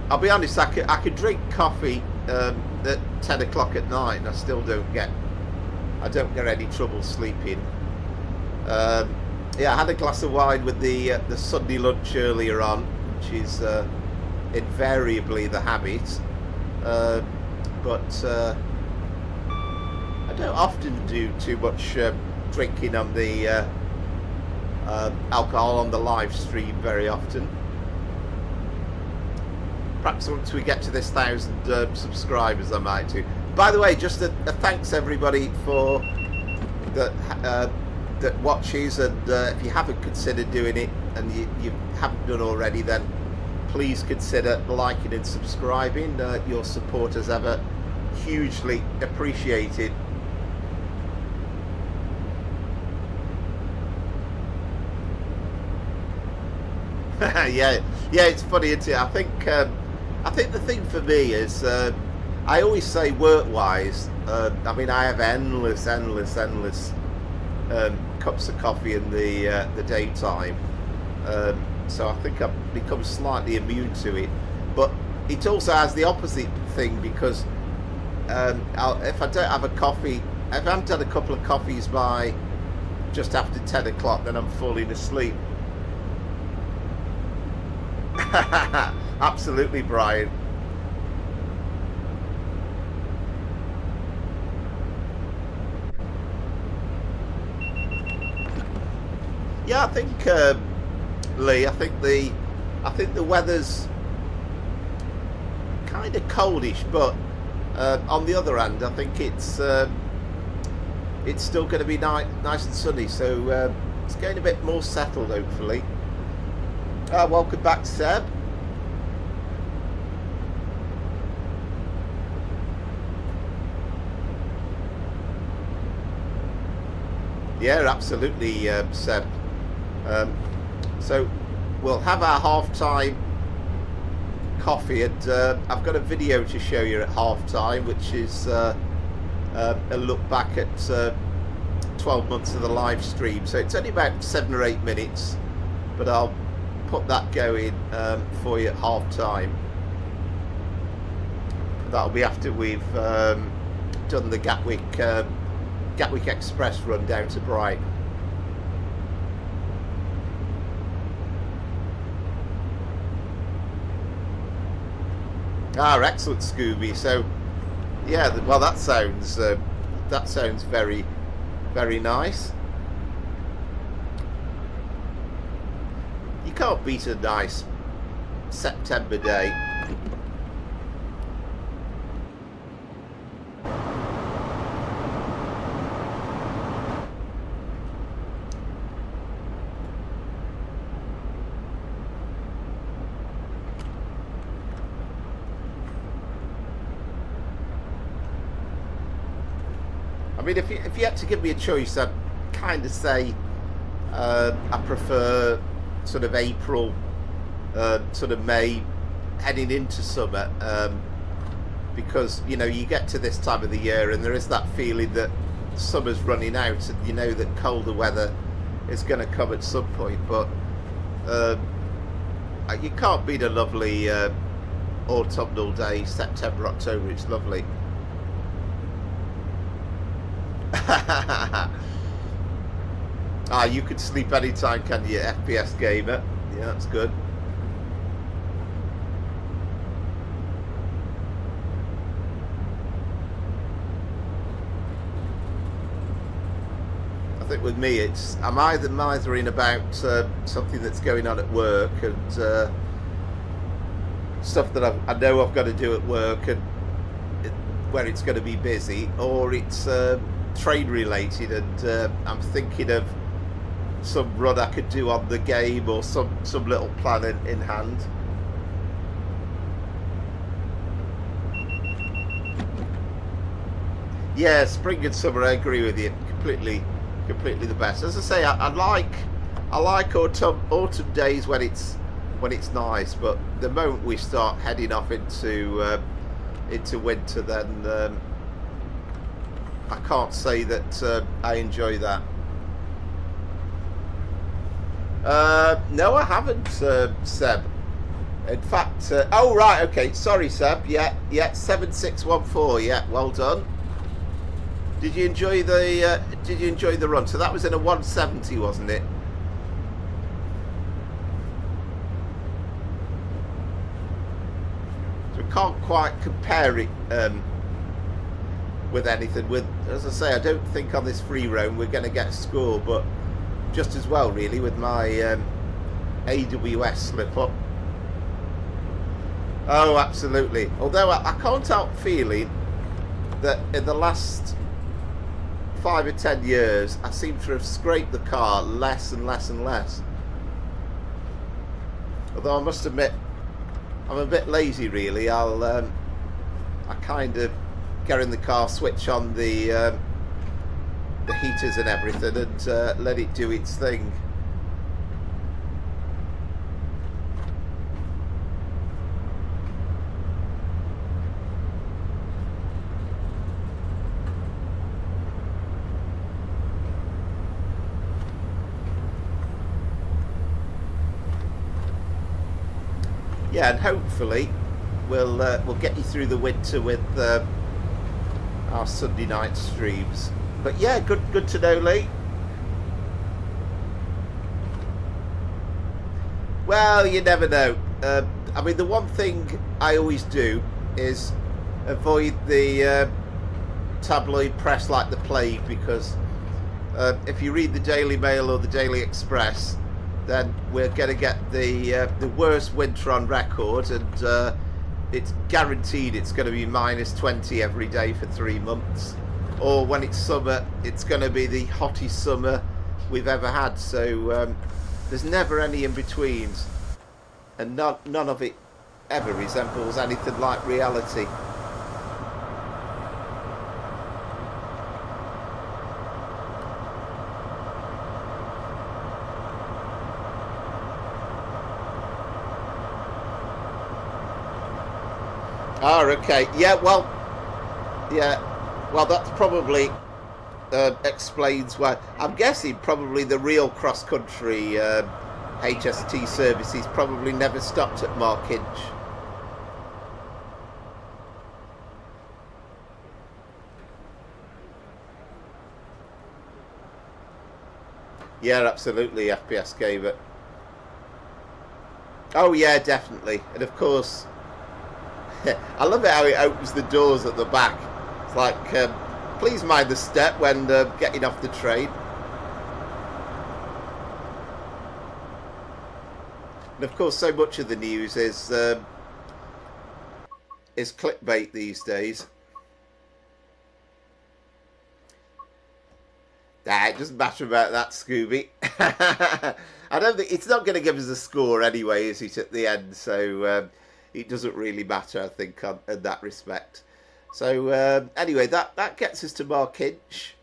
I'll be honest, I could drink coffee at 10 o'clock at night and I still don't get any trouble sleeping. Yeah, I had a glass of wine with the Sunday lunch earlier on, which is invariably the habit, but I don't often do too much drinking on the alcohol on the live stream very often. Perhaps once we get to this 1,000 subscribers I might do. By the way, just a thanks everybody for that that watches, and if you haven't considered doing it and you haven't done already, then please consider liking and subscribing. Your support is ever hugely appreciated. yeah, it's funny, isn't it? I think the thing for me is, I always say work-wise, I mean, I have endless cups of coffee in the daytime, so I think I've become slightly immune to it. But it also has the opposite thing, because if I don't have a coffee, if I haven't had a couple of coffees by just after 10 o'clock, then I'm falling asleep. Absolutely, Brian. Yeah, I think Lee, I think the weather's kind of coldish, but on the other hand, I think it's still going to be nice and sunny, so it's getting a bit more settled, hopefully. Welcome back, Seb. Yeah, absolutely, Seb. So we'll have our half-time coffee, and I've got a video to show you at half-time, which is a look back at 12 months of the live stream. So it's only about 7 or 8 minutes, but I'll put that going for you at half-time. That'll be after we've done the Gatwick Express run down to Brighton. Excellent, Scooby. So yeah, well, that sounds very, very nice. You can't beat a nice September day. I mean, if you had to give me a choice, I'd kind of say I prefer sort of April, sort of May, heading into summer, because, you know, you get to this time of the year and there is that feeling that summer's running out, and you know that colder weather is going to come at some point. But you can't beat a lovely autumnal day, September, October. It's lovely. You could sleep anytime, can you, FPS gamer? Yeah, that's good. I think with me, I'm either mithering about something that's going on at work, and stuff that I know I've got to do at work, and where it's going to be busy, or it's trade related, and I'm thinking of some run I could do on the game, or some little plan in hand. Yeah, spring and summer, I agree with you, completely the best. As I say, I like autumn days when it's nice, but the moment we start heading off into winter, then I can't say that I enjoy that. No, I haven't, Seb. In fact, oh right, okay, sorry, Seb. Yeah, 7614. Yeah, well done. Did you enjoy the run? So that was in a 170, wasn't it? So we can't quite compare it with anything. With, as I say, I don't think on this free roam we're going to get a score, but just as well, really, with my AWS slip up. Oh, absolutely. Although I can't help feeling that in the last 5 or 10 years, I seem to have scraped the car less and less and less. Although I must admit, I'm a bit lazy really. I kind of get in the car, switch on the heaters and everything, and let it do its thing. Yeah, and hopefully we'll get you through the winter with our Sunday night streams. But yeah, good to know, Lee. Well, you never know. I mean, the one thing I always do is avoid the tabloid press like the plague, because if you read the Daily Mail or the Daily Express, then we're going to get the worst winter on record, and it's guaranteed it's going to be -20 every day for 3 months. Or when it's summer, it's going to be the hottest summer we've ever had. So there's never any in-betweens, and none of it ever resembles anything like reality. Oh, okay. Yeah, well, that's probably explains why. I'm guessing probably the real cross country HST services probably never stopped at Markinch. Yeah, absolutely. FPS gave it. Oh yeah, definitely. And of course, I love it how it opens the doors at the back. It's like, please mind the step when getting off the train. And of course, so much of the news is clickbait these days. Nah, it doesn't matter about that, Scooby. I don't think it's not going to give us a score anyway, is it, at the end? So it doesn't really matter, I think, in that respect. So anyway, that gets us to Markinch,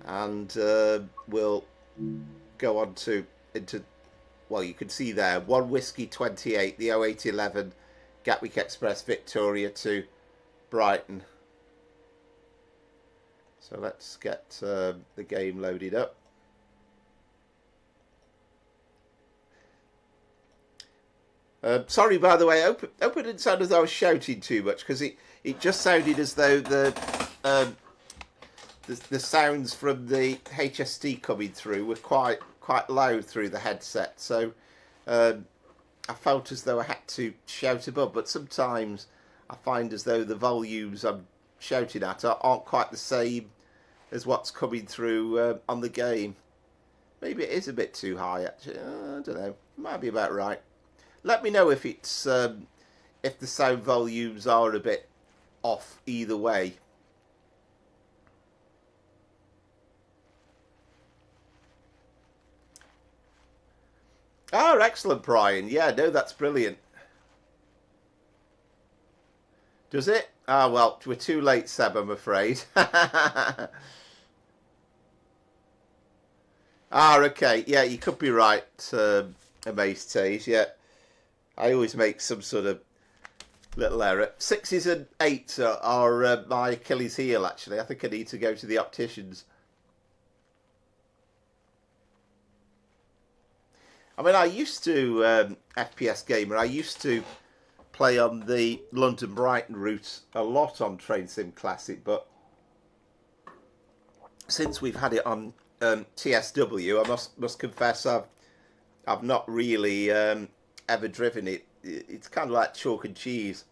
and we'll go on into. Well, you can see there, 1 Whiskey 28, the 0811 Gatwick Express Victoria to Brighton. So let's get the game loaded up. Sorry, by the way, I hope it didn't sound as though I was shouting too much, because it just sounded as though the sounds from the HST coming through were quite loud through the headset. So I felt as though I had to shout above, but sometimes I find as though the volumes I'm shouting at aren't quite the same as what's coming through on the game. Maybe it is a bit too high, actually. I don't know. It might be about right. Let me know if it's if the sound volumes are a bit off either way. Oh, excellent, Brian. Yeah, no, that's brilliant. Does it? Ah, well, we're too late, Seb, I'm afraid. Ah, okay. Yeah, you could be right, Amaze Taze. Yeah, I always make some sort of little error. 6s and 8s are my Achilles heel, actually. I think I need to go to the opticians. I mean, I used to, FPS Gamer, I used to play on the London Brighton route a lot on Train Sim Classic, but since we've had it on TSW, I must confess I've not really ever driven it. It's kind of like chalk and cheese.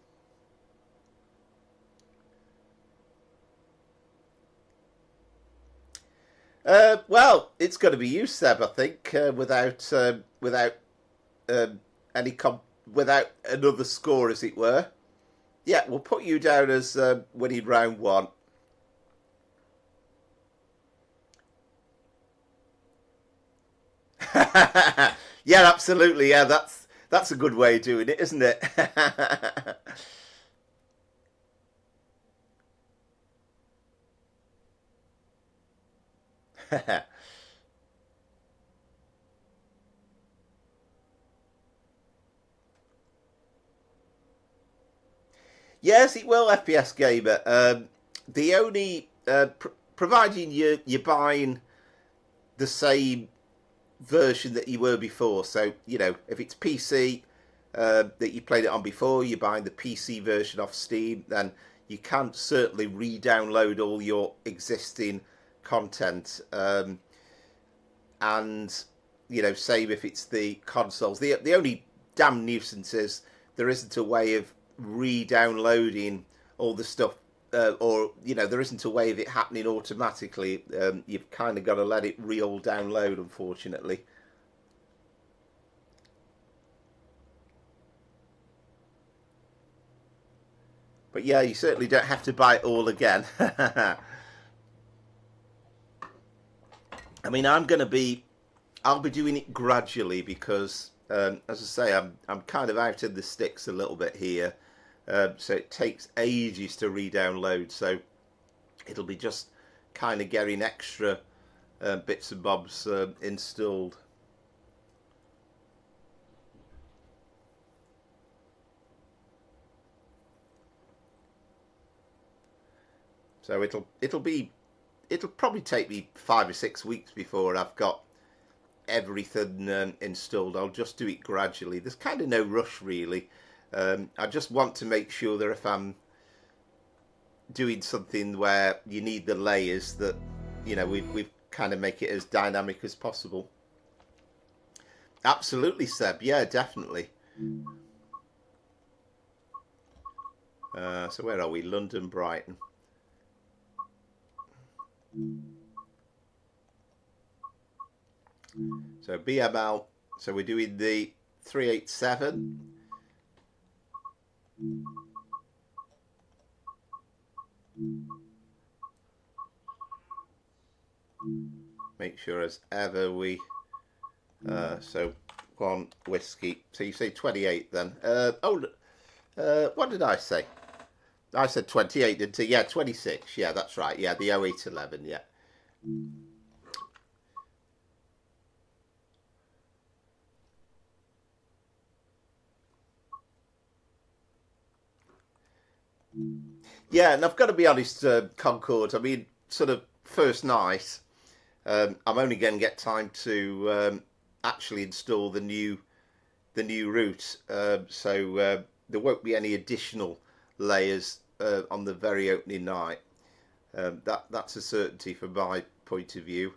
Well, it's going to be you, Seb, I think, without another score, as it were. Yeah, we'll put you down as winning round 1. Yeah, absolutely. Yeah, that's a good way of doing it, isn't it? Yes, it will, FPS Gamer. The only providing you're buying the same version that you were before. So if it's PC that you played it on before, you're buying the PC version off Steam, then you can certainly re-download all your existing content. And same if it's the consoles. The only damn nuisance is there isn't a way of re-downloading all the stuff, or there isn't a way of it happening automatically. You've kind of got to let it re-all download, unfortunately. But yeah, you certainly don't have to buy it all again. I mean, I'll be doing it gradually because, as I say, I'm kind of out of the sticks a little bit here. So it takes ages to re-download. So it'll be just kind of getting extra bits and bobs installed. So it'll probably take me 5 or 6 weeks before I've got everything installed. I'll just do it gradually. There's kind of no rush really. I just want to make sure that if I'm doing something where you need the layers, that we've kind of make it as dynamic as possible. Absolutely, Seb. Yeah, definitely. So where are we? London, Brighton. So BML, so we're doing the 387. Make sure as ever we, so 1 whiskey. So you say 28 then. What did I say? I said 28, didn't I? Yeah, 26. Yeah, that's right. Yeah, the 0811, yeah. Yeah, and I've got to be honest, Concord, I mean, sort of first night, I'm only going to get time to actually install the new route. So there won't be any additional layers on the very opening night. That's a certainty from my point of view.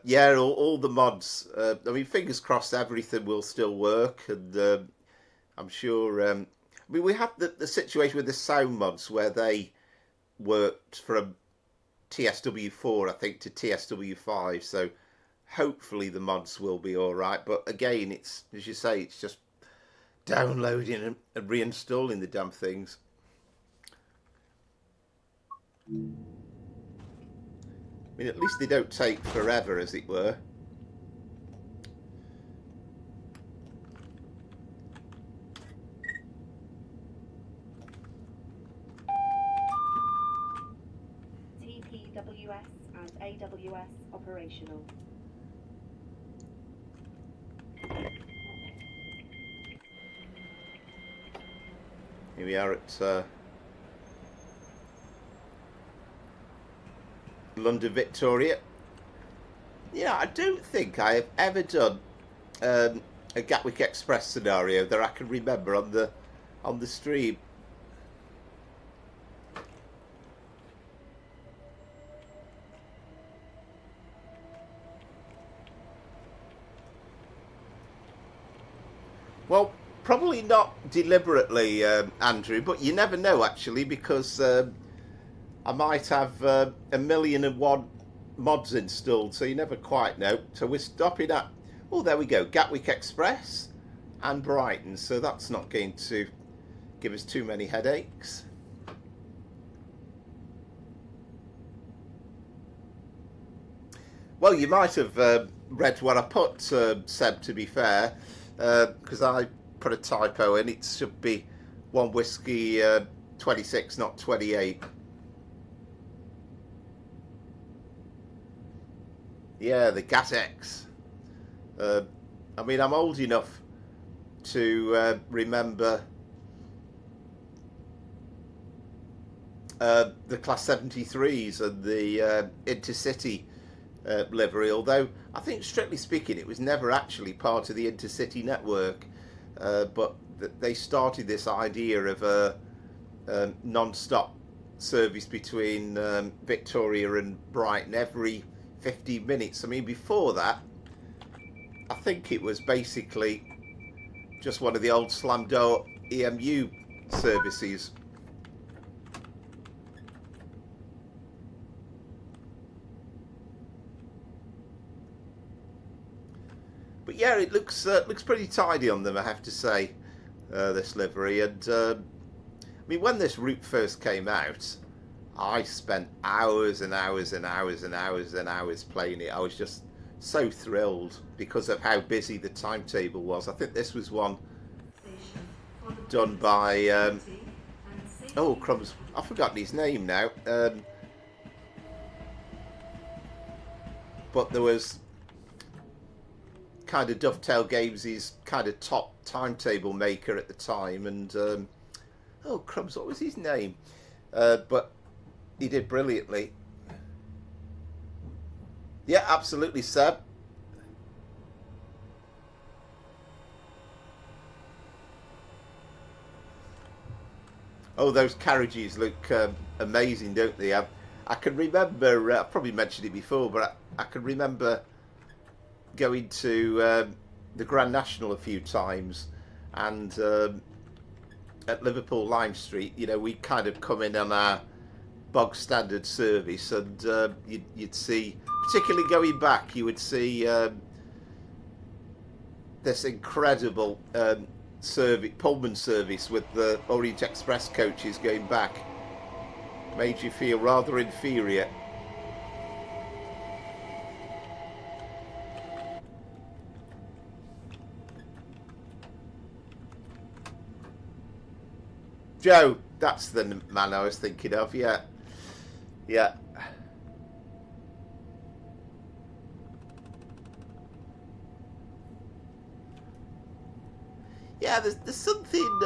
Yeah, all the mods. I mean, fingers crossed, everything will still work, and I'm sure. I mean, we had the situation with the sound mods where they worked from TSW4, I think, to TSW5. So hopefully the mods will be all right. But again, it's, as you say, it's just downloading and reinstalling the damn things. I mean, at least they don't take forever, as it were. TPWS and AWS operational. Here we are at London Victoria. Yeah, I don't think I have ever done a Gatwick Express scenario that I can remember on the stream. Well, probably not deliberately, Andrew, but you never know actually, because I might have a 1,000,001 mods installed, so you never quite know. So we're stopping at, oh, there we go, Gatwick Express and Brighton, so that's not going to give us too many headaches. Well, you might have read what I put, Seb, to be fair, because I put a typo in. It should be 1 whiskey 26, not 28. Yeah, the Gatx. I mean, I'm old enough to remember the Class 73s and the Intercity livery, although I think, strictly speaking, it was never actually part of the Intercity network, but they started this idea of a non-stop service between Victoria and Brighton every 15 minutes. I mean, before that, I think it was basically just one of the old slam door EMU services. But yeah, it looks pretty tidy on them, I have to say, this livery. And I mean, when this route first came out, I spent hours and hours and hours and hours and hours playing it. I was just so thrilled because of how busy the timetable was. I think this was one done by oh crumbs, I've forgotten his name now, but there was kind of Dovetail Games' kind of top timetable maker at the time, and oh crumbs, what was his name? But he did brilliantly. Yeah, absolutely, Seb. Oh, those carriages look amazing, don't they? I can remember, I've probably mentioned it before, but I can remember going to the Grand National a few times, and at Liverpool Lime Street, you know, we kind of come in on our bog standard service, and you'd see, particularly going back, you would see this incredible Pullman service with the Orient Express coaches going back. Made you feel rather inferior. Joe, that's the man I was thinking of. Yeah, yeah. Yeah, there's something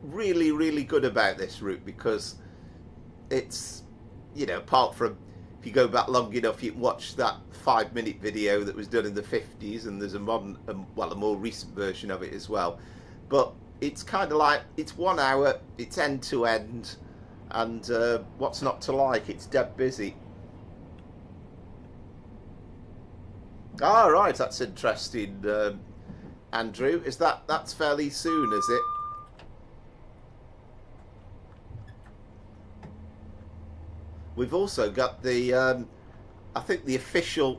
really, really good about this route, because it's, you know, apart from, if you go back long enough, you can watch that 5-minute video that was done in the 50s, and there's a modern, well, a more recent version of it as well. But it's kind of like, it's 1 hour, it's end to end, and what's not to like? It's dead busy. Ah, right, that's interesting. Andrew, is that's fairly soon, is it? We've also got the I think the official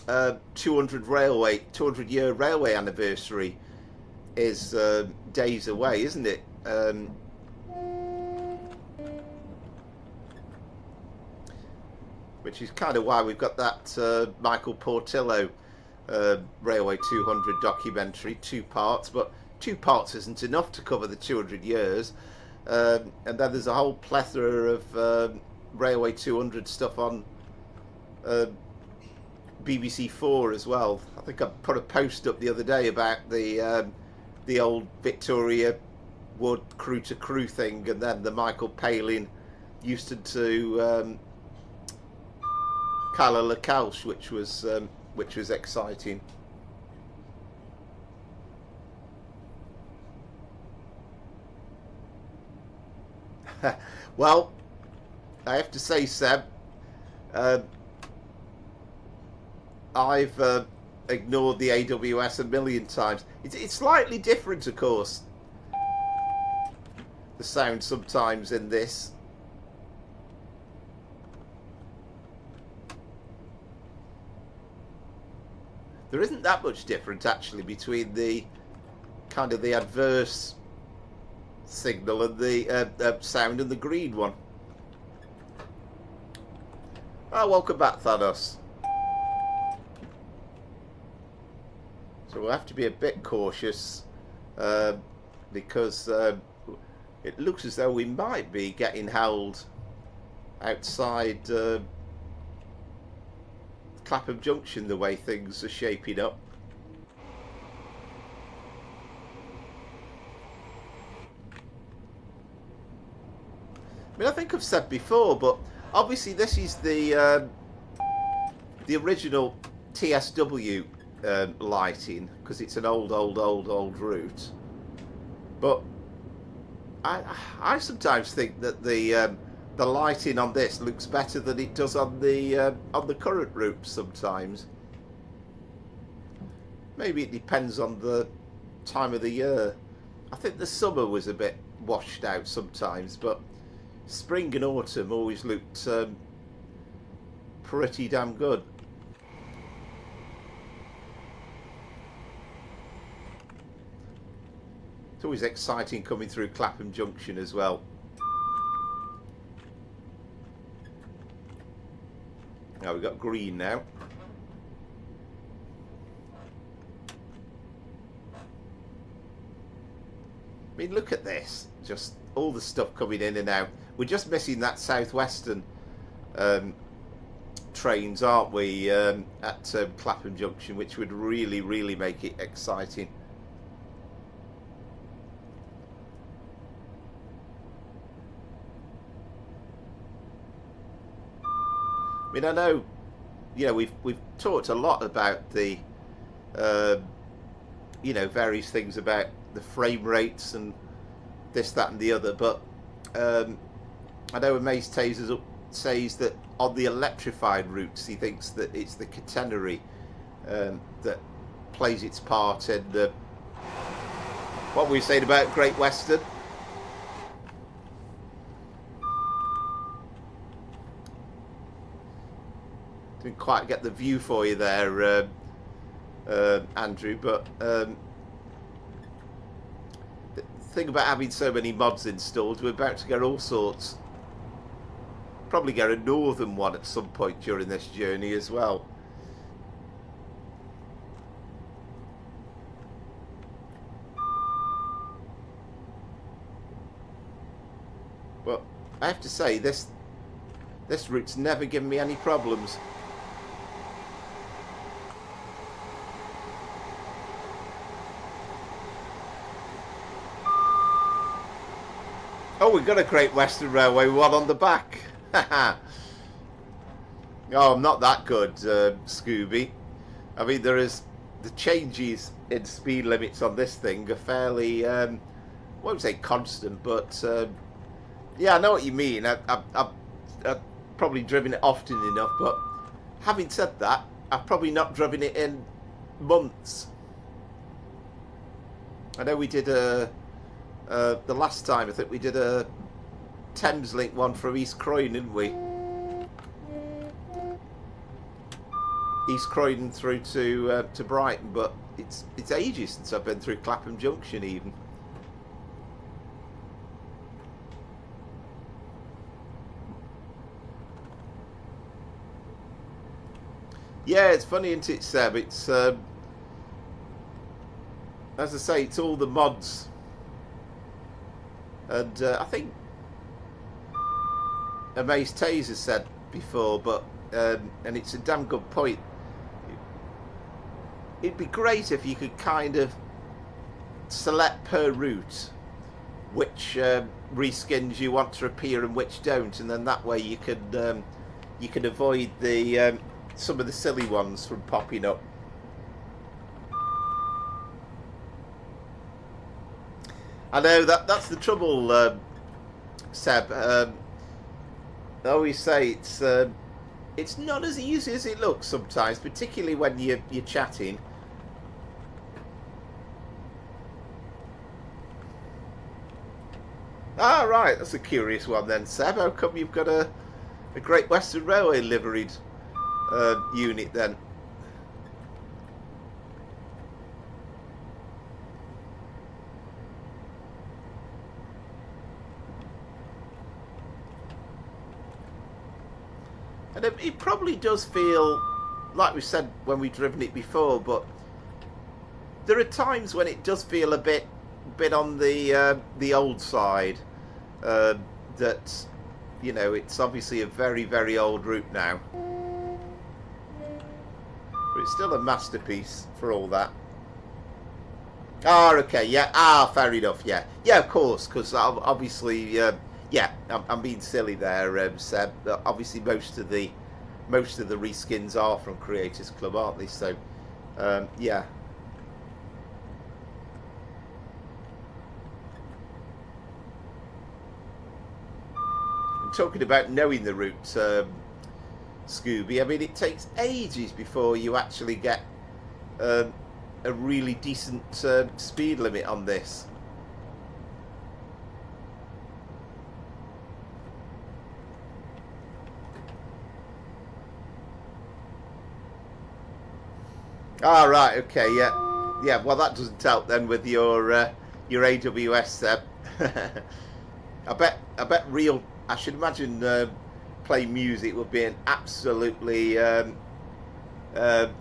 200-year railway anniversary is days away, isn't it? Which is kind of why we've got that Michael Portillo Railway 200 documentary, 2 parts, but 2 parts isn't enough to cover the 200 years, and then there's a whole plethora of Railway 200 stuff on BBC 4 as well. I think I put a post up the other day about the old Victoria Wood crew to crew thing, and then the Michael Palin Euston to Cala La Calche, which was exciting. Well, I have to say, Seb, I've ignored the AWS a million times. It's slightly different, of course, the sound sometimes in this. There isn't that much different, actually, between the kind of the adverse signal and the sound and the green one. Oh, welcome back, Thanos. So we'll have to be a bit cautious because it looks as though we might be getting held outside Clapham Junction the way things are shaping up. I mean, I think I've said before, but obviously this is the original TSW lighting because it's an old route. But I sometimes think that the lighting on this looks better than it does on the current route sometimes. Maybe it depends on the time of the year. I think the summer was a bit washed out sometimes, but spring and autumn always looked pretty damn good. It's always exciting coming through Clapham Junction as well. Now we've got green now. I mean, look at this. Just all the stuff coming in and out. We're just missing that southwestern trains, aren't we, at Clapham Junction, which would really make it exciting. I mean, I know, you know, we've talked a lot about the, you know, various things about the frame rates and this, that, and the other, but I know Mace Tasers says that on the electrified routes, he thinks that it's the catenary that plays its part in the what we were saying about Great Western. Didn't quite get the view for you there, Andrew, but the thing about having so many mods installed, we're about to get all sorts. Probably get a northern one at some point during this journey as well. Well, I have to say, this route's never given me any problems. Oh, we've got a Great Western Railway one on the back. Oh, I'm not that good, Scooby. I mean, there is the changes in speed limits on this thing are fairly, I won't say constant, but yeah, I know what you mean. I've probably driven it often enough, but having said that, I've probably not driven it in months. I know we did the last time, I think we did a Thameslink one from East Croydon, didn't we? East Croydon through to Brighton, but it's ages since I've been through Clapham Junction even. Yeah, it's funny, isn't it, Seb? It's as I say, it's all the mods. And I think Amaze Taser said before, but and it's a damn good point. It'd be great if you could kind of select per route which reskins you want to appear and which don't, and then that way you can avoid the some of the silly ones from popping up. I know that's the trouble, Seb. I always say it's not as easy as it looks sometimes, particularly when you're chatting. Ah, right, that's a curious one then, Seb. How come you've got a Great Western Railway liveried unit then? And it probably does feel, like we said when we've driven it before, but there are times when it does feel a bit on the old side. That, you know, it's obviously a very old route now, but it's still a masterpiece for all that. Ah, okay, yeah, fair enough, yeah, of course, because obviously, yeah, I'm being silly there, Seb. Obviously, most of the reskins are from Creators Club, aren't they? So, yeah. And talking about knowing the route, Scooby, I mean, it takes ages before you actually get a really decent speed limit on this. Ah, right, okay, yeah. Well, that doesn't help then with your AWS. I bet real. I should imagine playing music would be an absolutely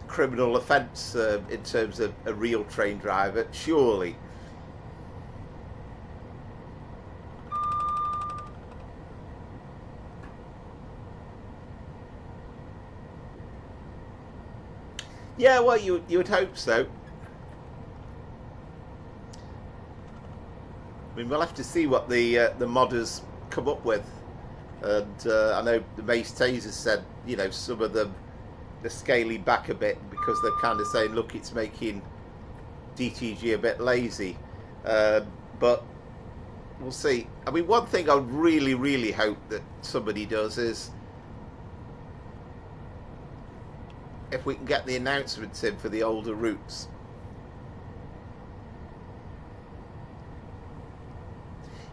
criminal offence in terms of a real train driver, surely. Yeah, well, you would hope so. I mean, we'll have to see what the modders come up with. And I know the Mace Taser said, you know, some of them they're scaling back a bit because they're kind of saying, look, it's making DTG a bit lazy. But we'll see. I mean, one thing I really hope that somebody does is, if we can get the announcements in for the older routes.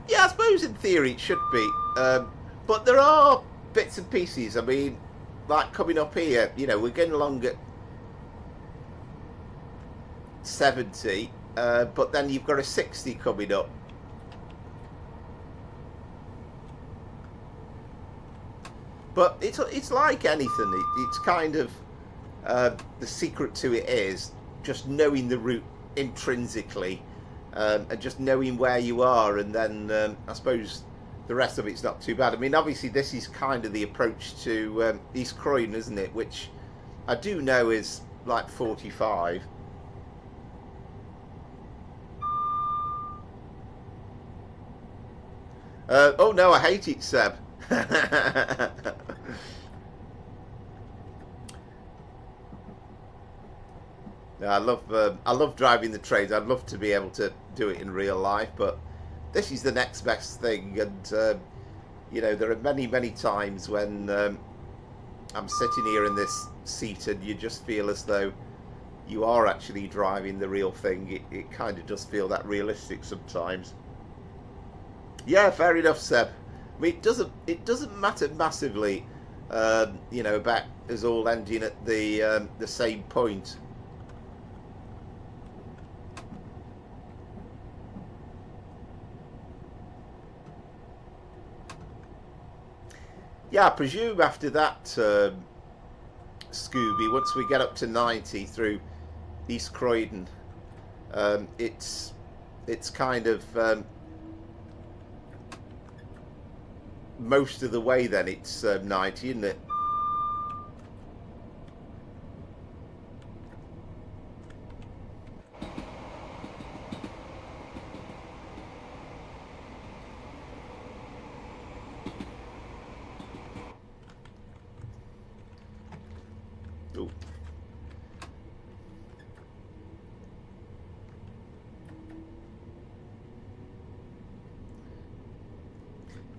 Yeah, I suppose in theory it should be. But there are bits and pieces. I mean, like coming up here, you know, we're getting along at 70, but then you've got a 60 coming up. But it's like anything. It's kind of the secret to it is just knowing the route intrinsically, and just knowing where you are, and then I suppose the rest of it's not too bad. I mean, obviously this is kind of the approach to East Croydon, isn't it? Which I do know is like 45. Oh no, I hate it, Seb. I love driving the trains. I'd love to be able to do it in real life, but this is the next best thing. And you know, there are many times when I'm sitting here in this seat, and you just feel as though you are actually driving the real thing. It kind of does feel that realistic sometimes. Yeah, fair enough, Seb. I mean, it doesn't matter massively, you know, about us all ending at the same point. Yeah, I presume after that, Scooby, once we get up to 90 through East Croydon, it's kind of most of the way. Then it's 90, isn't it?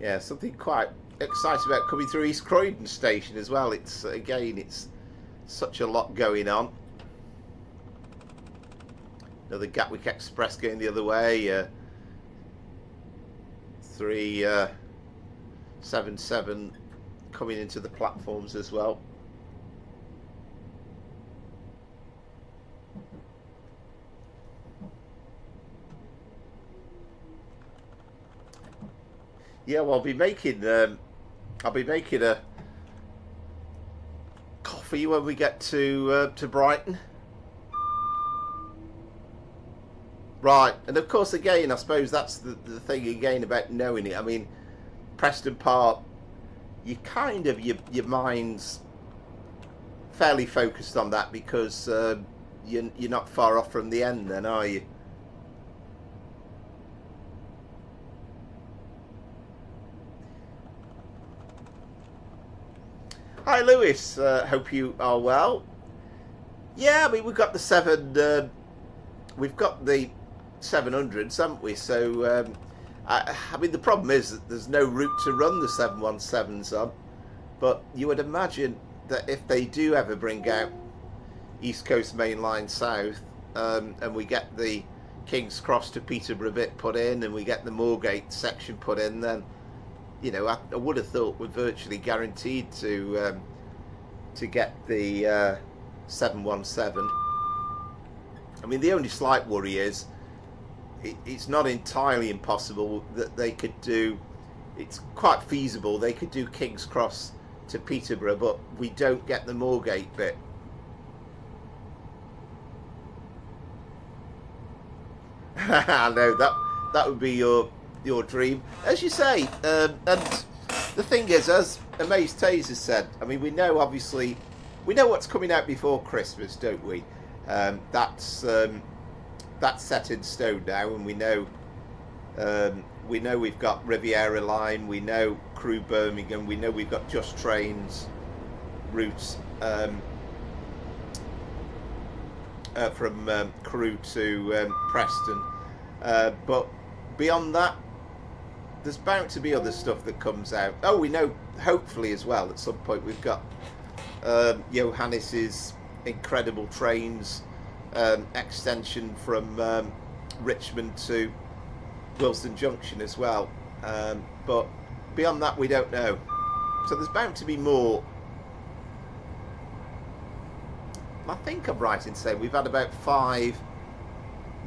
Yeah, something quite exciting about coming through East Croydon station as well. It's again, it's such a lot going on. Another Gatwick Express going the other way. 377 coming into the platforms as well. Yeah, well, I'll be making a for you when we get to Brighton? Right, and of course, again, I suppose that's the thing again about knowing it. I mean, Preston Park, you kind of your mind's fairly focused on that because you're not far off from the end, then, are you? Hi, Lewis. Hope you are well. Yeah, I mean we've got the 700s, haven't we? So I mean the problem is that there's no route to run the 717s on. But you would imagine that if they do ever bring out East Coast Main Line South, and we get the King's Cross to Peterborough bit put in, and we get the Moorgate section put in, then you know I would have thought we're virtually guaranteed to get the 717. I mean the only slight worry is it's not entirely impossible that they could do. It's quite feasible they could do King's Cross to Peterborough, but we don't get the Moorgate bit. I know that would be your dream, as you say. And the thing is, as Amaze Taser said, I mean, we know what's coming out before Christmas, don't we? That's set in stone now, and we know we've got Riviera Line, we know Crewe Birmingham, we know we've got Just Trains routes from Crewe to Preston, but beyond that there's bound to be other stuff that comes out. Oh, we know hopefully as well at some point we've got Johannes's incredible trains extension from Richmond to Willesden Junction as well, but beyond that we don't know. So there's bound to be more. I think I'm right in saying we've had about 5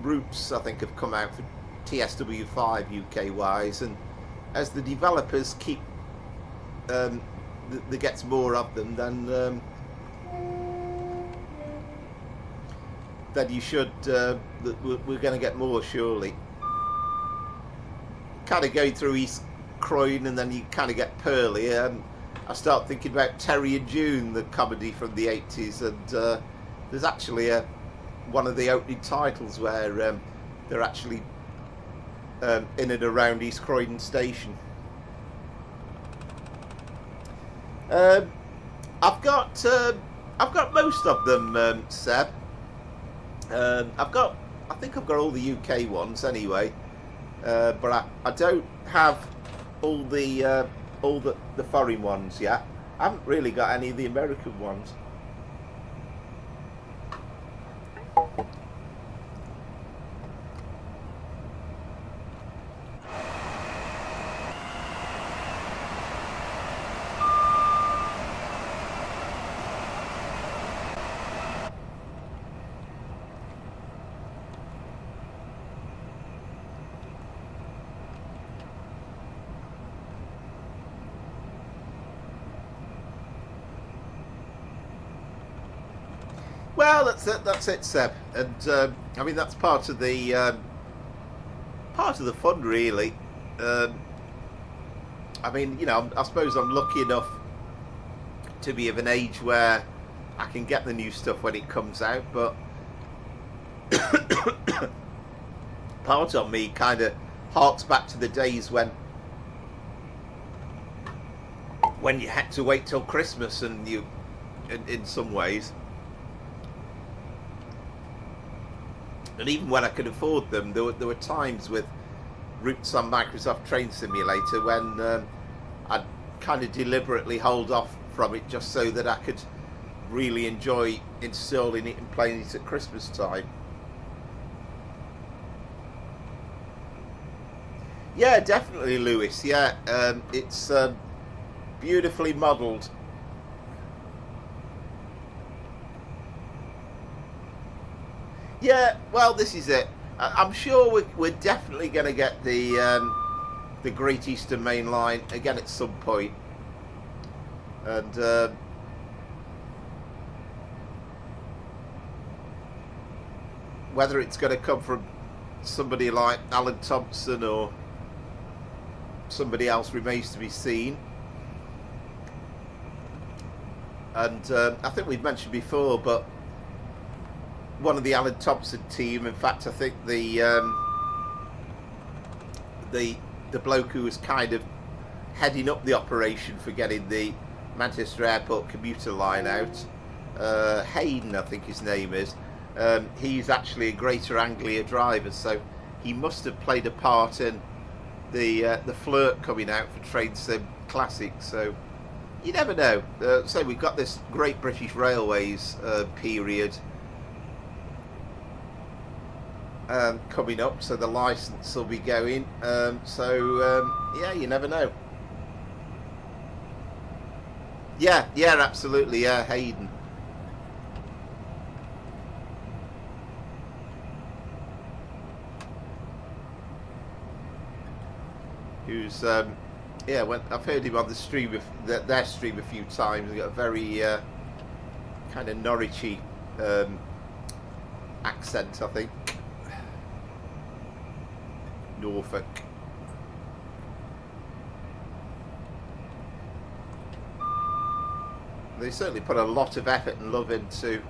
routes I think have come out for TSW5 UK wise, and as the developers keep there gets more of them, then you should we're going to get more surely. Kind of going through East Croydon and then you kind of get Purley. I start thinking about Terry and June, the comedy from the 80s, and there's actually one of the opening titles where they're actually in and around East Croydon Station. I've got most of them, Seb. I think I've got all the UK ones anyway, but I don't have all the foreign ones yet. I haven't really got any of the American ones. Well, that's it, Seb, and I mean that's part of the fun, really. I mean, you know, I suppose I'm lucky enough to be of an age where I can get the new stuff when it comes out, but part of me kind of harks back to the days when you had to wait till Christmas, and you, in some ways. And even when I could afford them, there were times with routes on Microsoft Train Simulator when I'd kind of deliberately hold off from it just so that I could really enjoy installing it and playing it at Christmas time. Yeah, definitely, Lewis. Yeah, it's beautifully modelled. Yeah, well, this is it. I'm sure we're definitely going to get the Great Eastern Main Line again at some point, and whether it's going to come from somebody like Alan Thompson or somebody else remains to be seen. And I think we've mentioned before, but one of the Alan Thompson team, in fact I think the bloke who was kind of heading up the operation for getting the Manchester Airport Commuter line out, Hayden I think his name is, he's actually a Greater Anglia driver, so he must have played a part in the flirt coming out for Train Sim Classic. So you never know. So we've got this Great British Railways period coming up, so the licence will be going, yeah, you never know. Yeah, absolutely, yeah, Hayden. Who's yeah, I've heard him on the stream, their stream a few times. He's got a very kind of Norwichy accent, I think. Norfolk. They certainly put a lot of effort and love into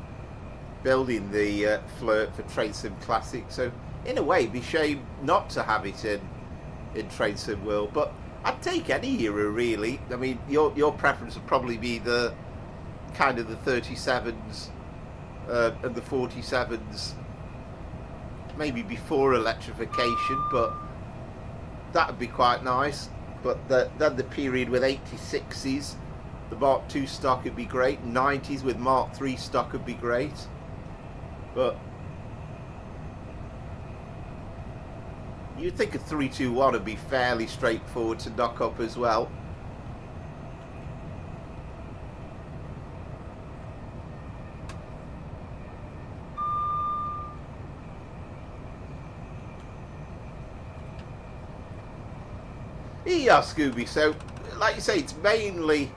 building the flirt for Train Sim Classic, so in a way it'd be a shame not to have it in Train Sim World, but I'd take any era really. I mean, your preference would probably be the kind of the 37s and the 47s, maybe before electrification, but that would be quite nice. But then the period with 86s, the Mark II stock would be great. 90s with Mark III stock would be great. But you'd think a 321 would be fairly straightforward to knock up as well. Yeah, Scooby, so like you say, it's mainly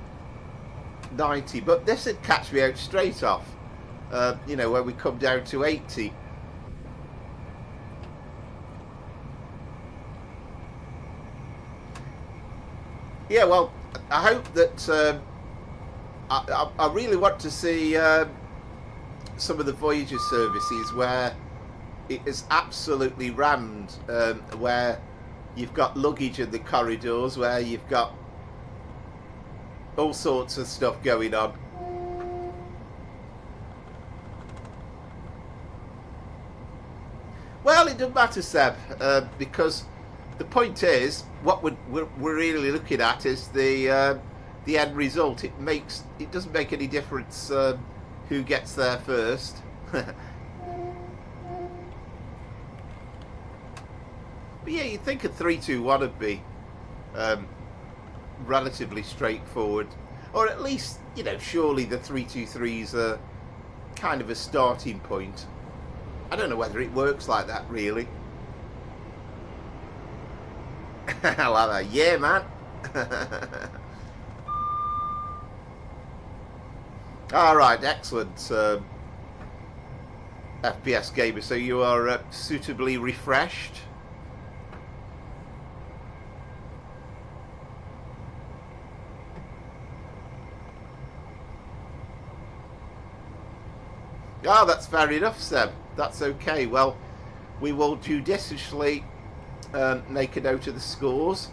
90, but this would catch me out straight off, you know, when we come down to 80. Yeah, well, I hope that I really want to see some of the Voyager services where it is absolutely rammed, where you've got luggage in the corridors, where you've got all sorts of stuff going on. Well, it doesn't matter, Seb, because the point is, what we're really looking at is the end result. It doesn't make any difference who gets there first. But yeah, you'd think a 321 would be relatively straightforward, or at least, you know, surely the 323s are kind of a starting point. I don't know whether it works like that really. I like that. Yeah, man. All right, excellent, FPS gamer. So you are suitably refreshed. Ah, that's fair enough, Seb. That's okay. Well, we will judiciously make a note of the scores.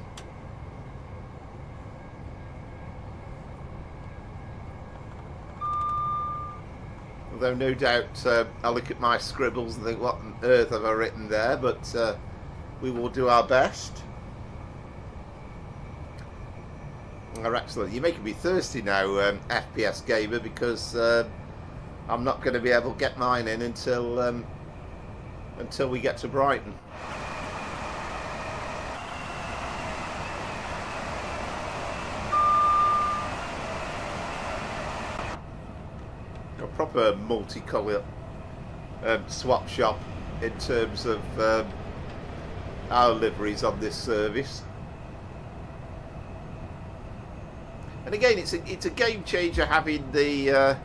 Although no doubt I'll look at my scribbles and think, what on earth have I written there? But we will do our best. Oh, excellent. You're making me thirsty now, FPS gamer, because I'm not going to be able to get mine in until we get to Brighton. A proper multicolour swap shop in terms of our liveries on this service. And again, it's a game changer having the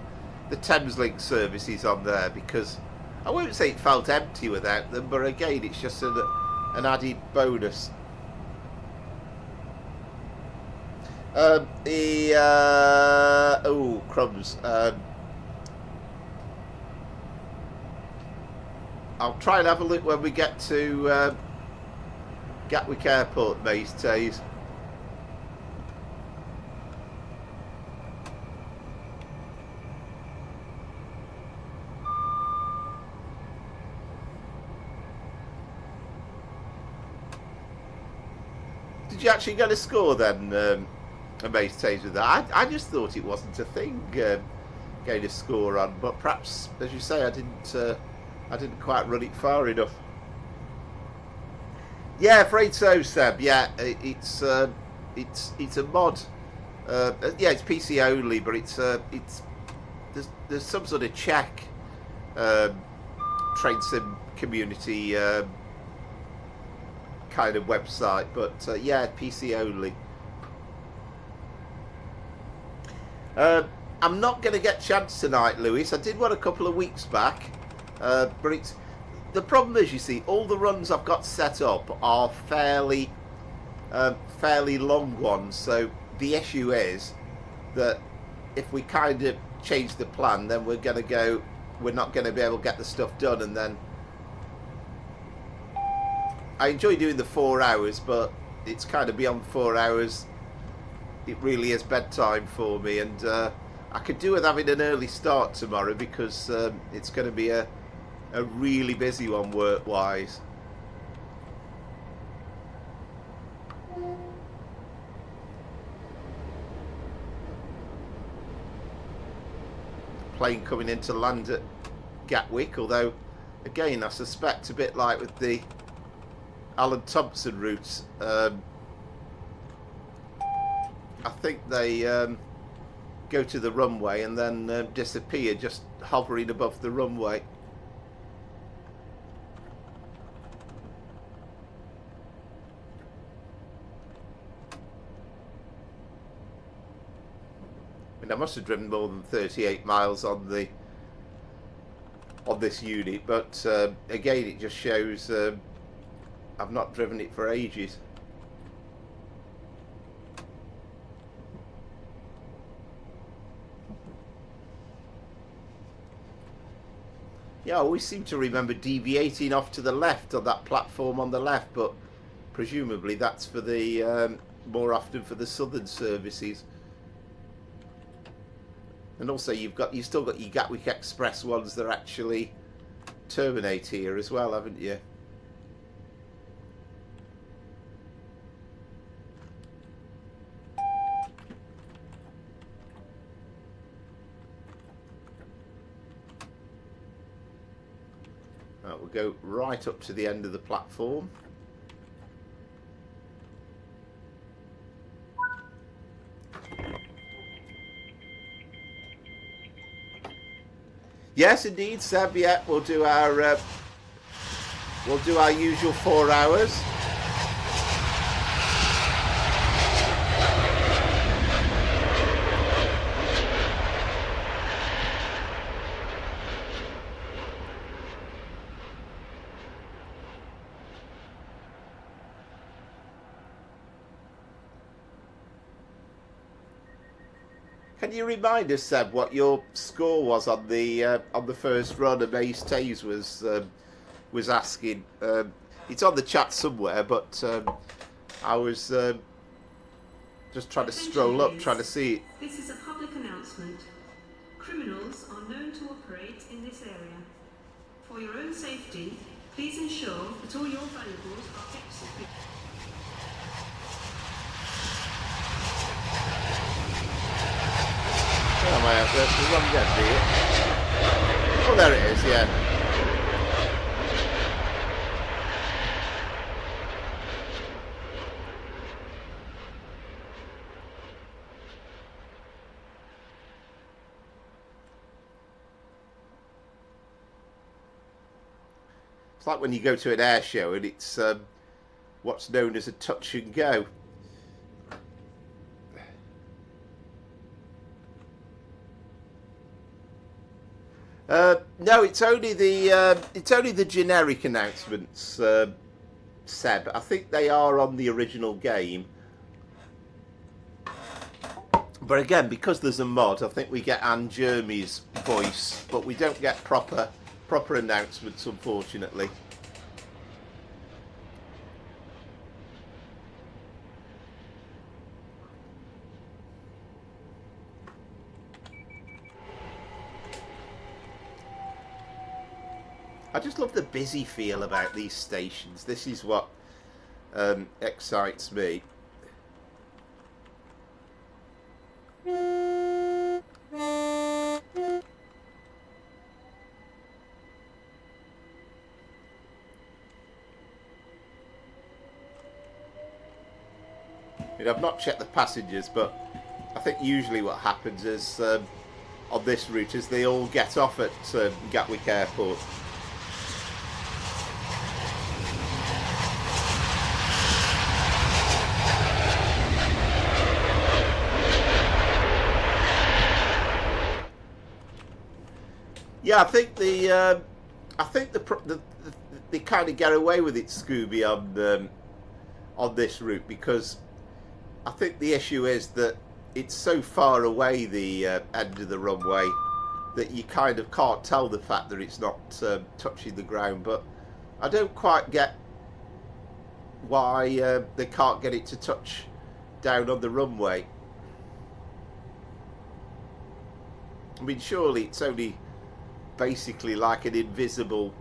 Thameslink services on there, because I won't say it felt empty without them, but again, it's just an added bonus. Oh, crumbs. I'll try and have a look when we get to Gatwick Airport, mateys. Did you actually get a score then, mateys, with that? I just thought it wasn't a thing, getting a score on, but perhaps, as you say, I didn't quite run it far enough. Yeah, afraid so, Seb. Yeah, it's a mod. Yeah, it's PC only, but there's some sort of Czech train sim community kind of website, but yeah, PC only. I'm not going to get a chance tonight, Lewis. I did one a couple of weeks back, but the problem is, you see, all the runs I've got set up are fairly long ones. So the issue is that if we kind of change the plan, then we're not going to be able to get the stuff done, and then I enjoy doing the 4 hours, but it's kind of beyond 4 hours. It really is bedtime for me, and I could do with having an early start tomorrow, because it's going to be a really busy one work-wise. Plane coming into land at Gatwick, although again I suspect a bit like with the Alan Thompson routes, I think they go to the runway and then disappear, just hovering above the runway. I mean, I must have driven more than 38 miles on this unit, but again, it just shows I've not driven it for ages. Yeah, I always seem to remember deviating off to the left on that platform on the left, but presumably that's for the more often for the southern services. And also you've still got your Gatwick Express ones that actually terminate here as well, haven't you? Right, we'll go right up to the end of the platform. Yes, indeed, Seb. Yeah, we'll do our usual 4 hours. Can you remind us, Seb, what your score was on the first run? Amaze Taze was asking. It's on the chat somewhere, but I was just trying to stroll up, trying to see it. This is a public announcement. Criminals are known to operate in this area. For your own safety, please ensure that all your valuables are kept secure. Where am I up there? There's one dead, do you? Oh, there it is, yeah. It's like when you go to an air show and it's what's known as a touch and go. No, it's only the generic announcements, Seb. I think they are on the original game. But again, because there's a mod, I think we get Anne Jeremy's voice, but we don't get proper announcements, unfortunately. I just love the busy feel about these stations. This is what excites me. I've not checked the passengers, but I think usually what happens is on this route is they all get off at Gatwick Airport. Yeah, I think they kind of get away with it, Scooby, on this route, because I think the issue is that it's so far away, the end of the runway, that you kind of can't tell the fact that it's not touching the ground. But I don't quite get why they can't get it to touch down on the runway. I mean, surely it's only basically like an invisible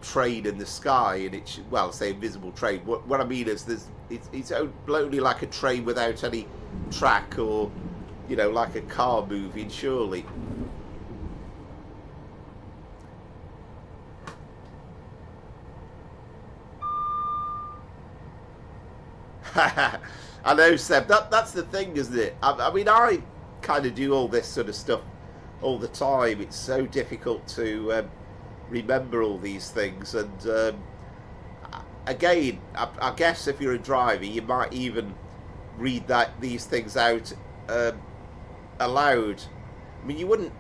train in the sky, and it's, well, say invisible train. What I mean is it's only like a train without any track, or, you know, like a car moving, surely. I know, Seb, that's the thing, isn't it? I mean, I kind of do all this sort of stuff all the time. It's so difficult to remember all these things, and again, I guess if you're a driver, you might even read these things out aloud. I mean, you wouldn't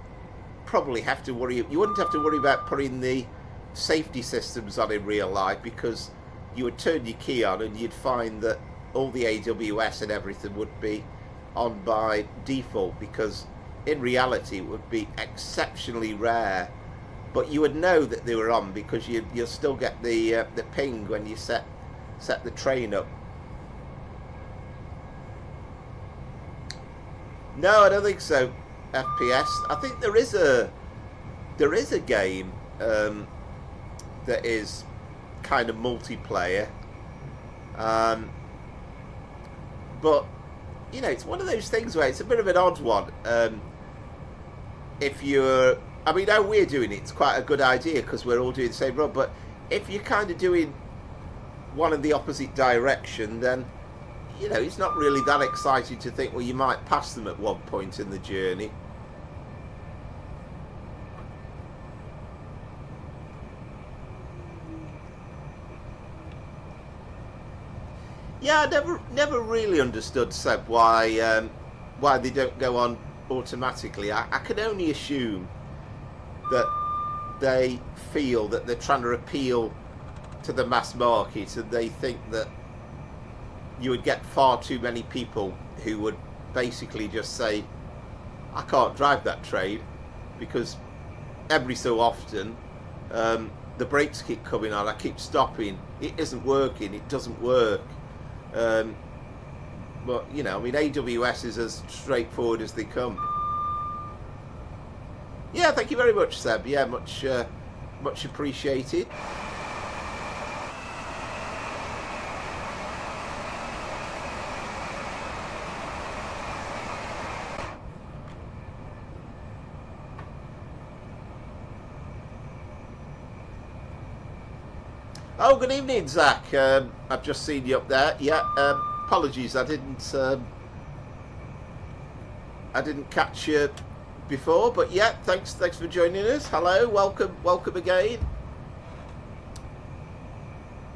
have to worry about putting the safety systems on in real life, because you would turn your key on and you'd find that all the AWS and everything would be on by default, because in reality it would be exceptionally rare, but you would know that they were on, because you'll still get the ping when you set the train up. No, I don't think so. FPS. I think there is a game that is kind of multiplayer, but you know, it's one of those things where it's a bit of an odd one. If you're, I mean, how we're doing it's quite a good idea because we're all doing the same run, but if you're kind of doing one in the opposite direction, then, you know, it's not really that exciting to think, well, you might pass them at one point in the journey. Yeah, I never really understood, Seb, why they don't go on automatically. I can only assume that they feel that they're trying to appeal to the mass market, and they think that you would get far too many people who would basically just say, I can't drive that train, because every so often the brakes keep coming on, I keep stopping, it isn't working, it doesn't work. But, you know, I mean, AWS is as straightforward as they come. Yeah, thank you very much, Seb. Yeah, much appreciated. Oh, good evening, Zach. I've just seen you up there. Yeah, apologies, I didn't catch you before, but yeah, thanks for joining us. Hello, welcome again.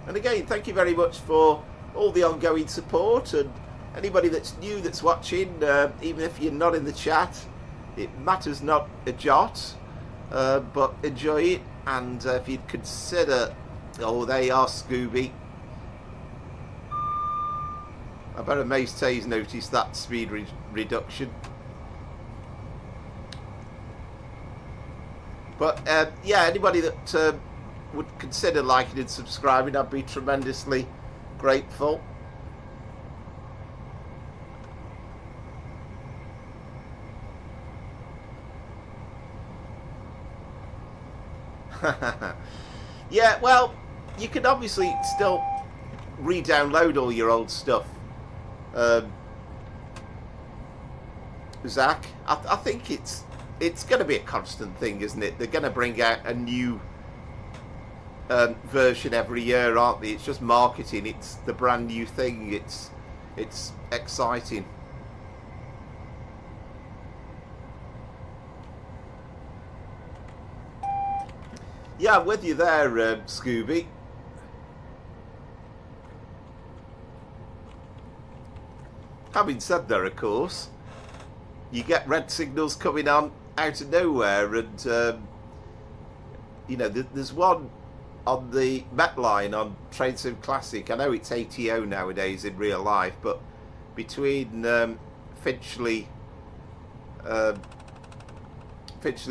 And again, thank you very much for all the ongoing support, and anybody that's new that's watching, even if you're not in the chat, it matters not a jot. but enjoy it. And if you'd consider, oh, there you are, Scooby. I bet amazed Tay's noticed that speed reduction. But yeah, anybody that would consider liking and subscribing, I'd be tremendously grateful. Yeah, well, you can obviously still re-download all your old stuff. Zach, I think it's going to be a constant thing, isn't it? They're going to bring out a new version every year, aren't they? It's just marketing. It's the brand new thing. It's exciting. Yeah, I'm with you there, Scooby. Having said that, of course, you get red signals coming on out of nowhere, and you know, there's one on the Met line on Train Sim Classic. I know it's ATO nowadays in real life, but between Finchley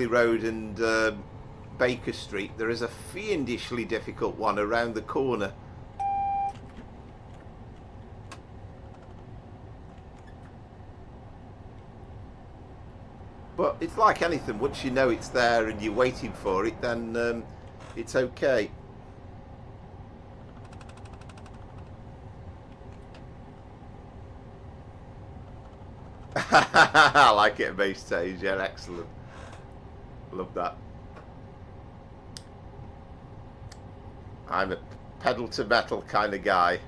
Road and Baker Street, there is a fiendishly difficult one around the corner. But it's like anything, once you know it's there and you're waiting for it, then it's okay. I like it, base stage, yeah, excellent. Love that. I'm a pedal to metal kind of guy.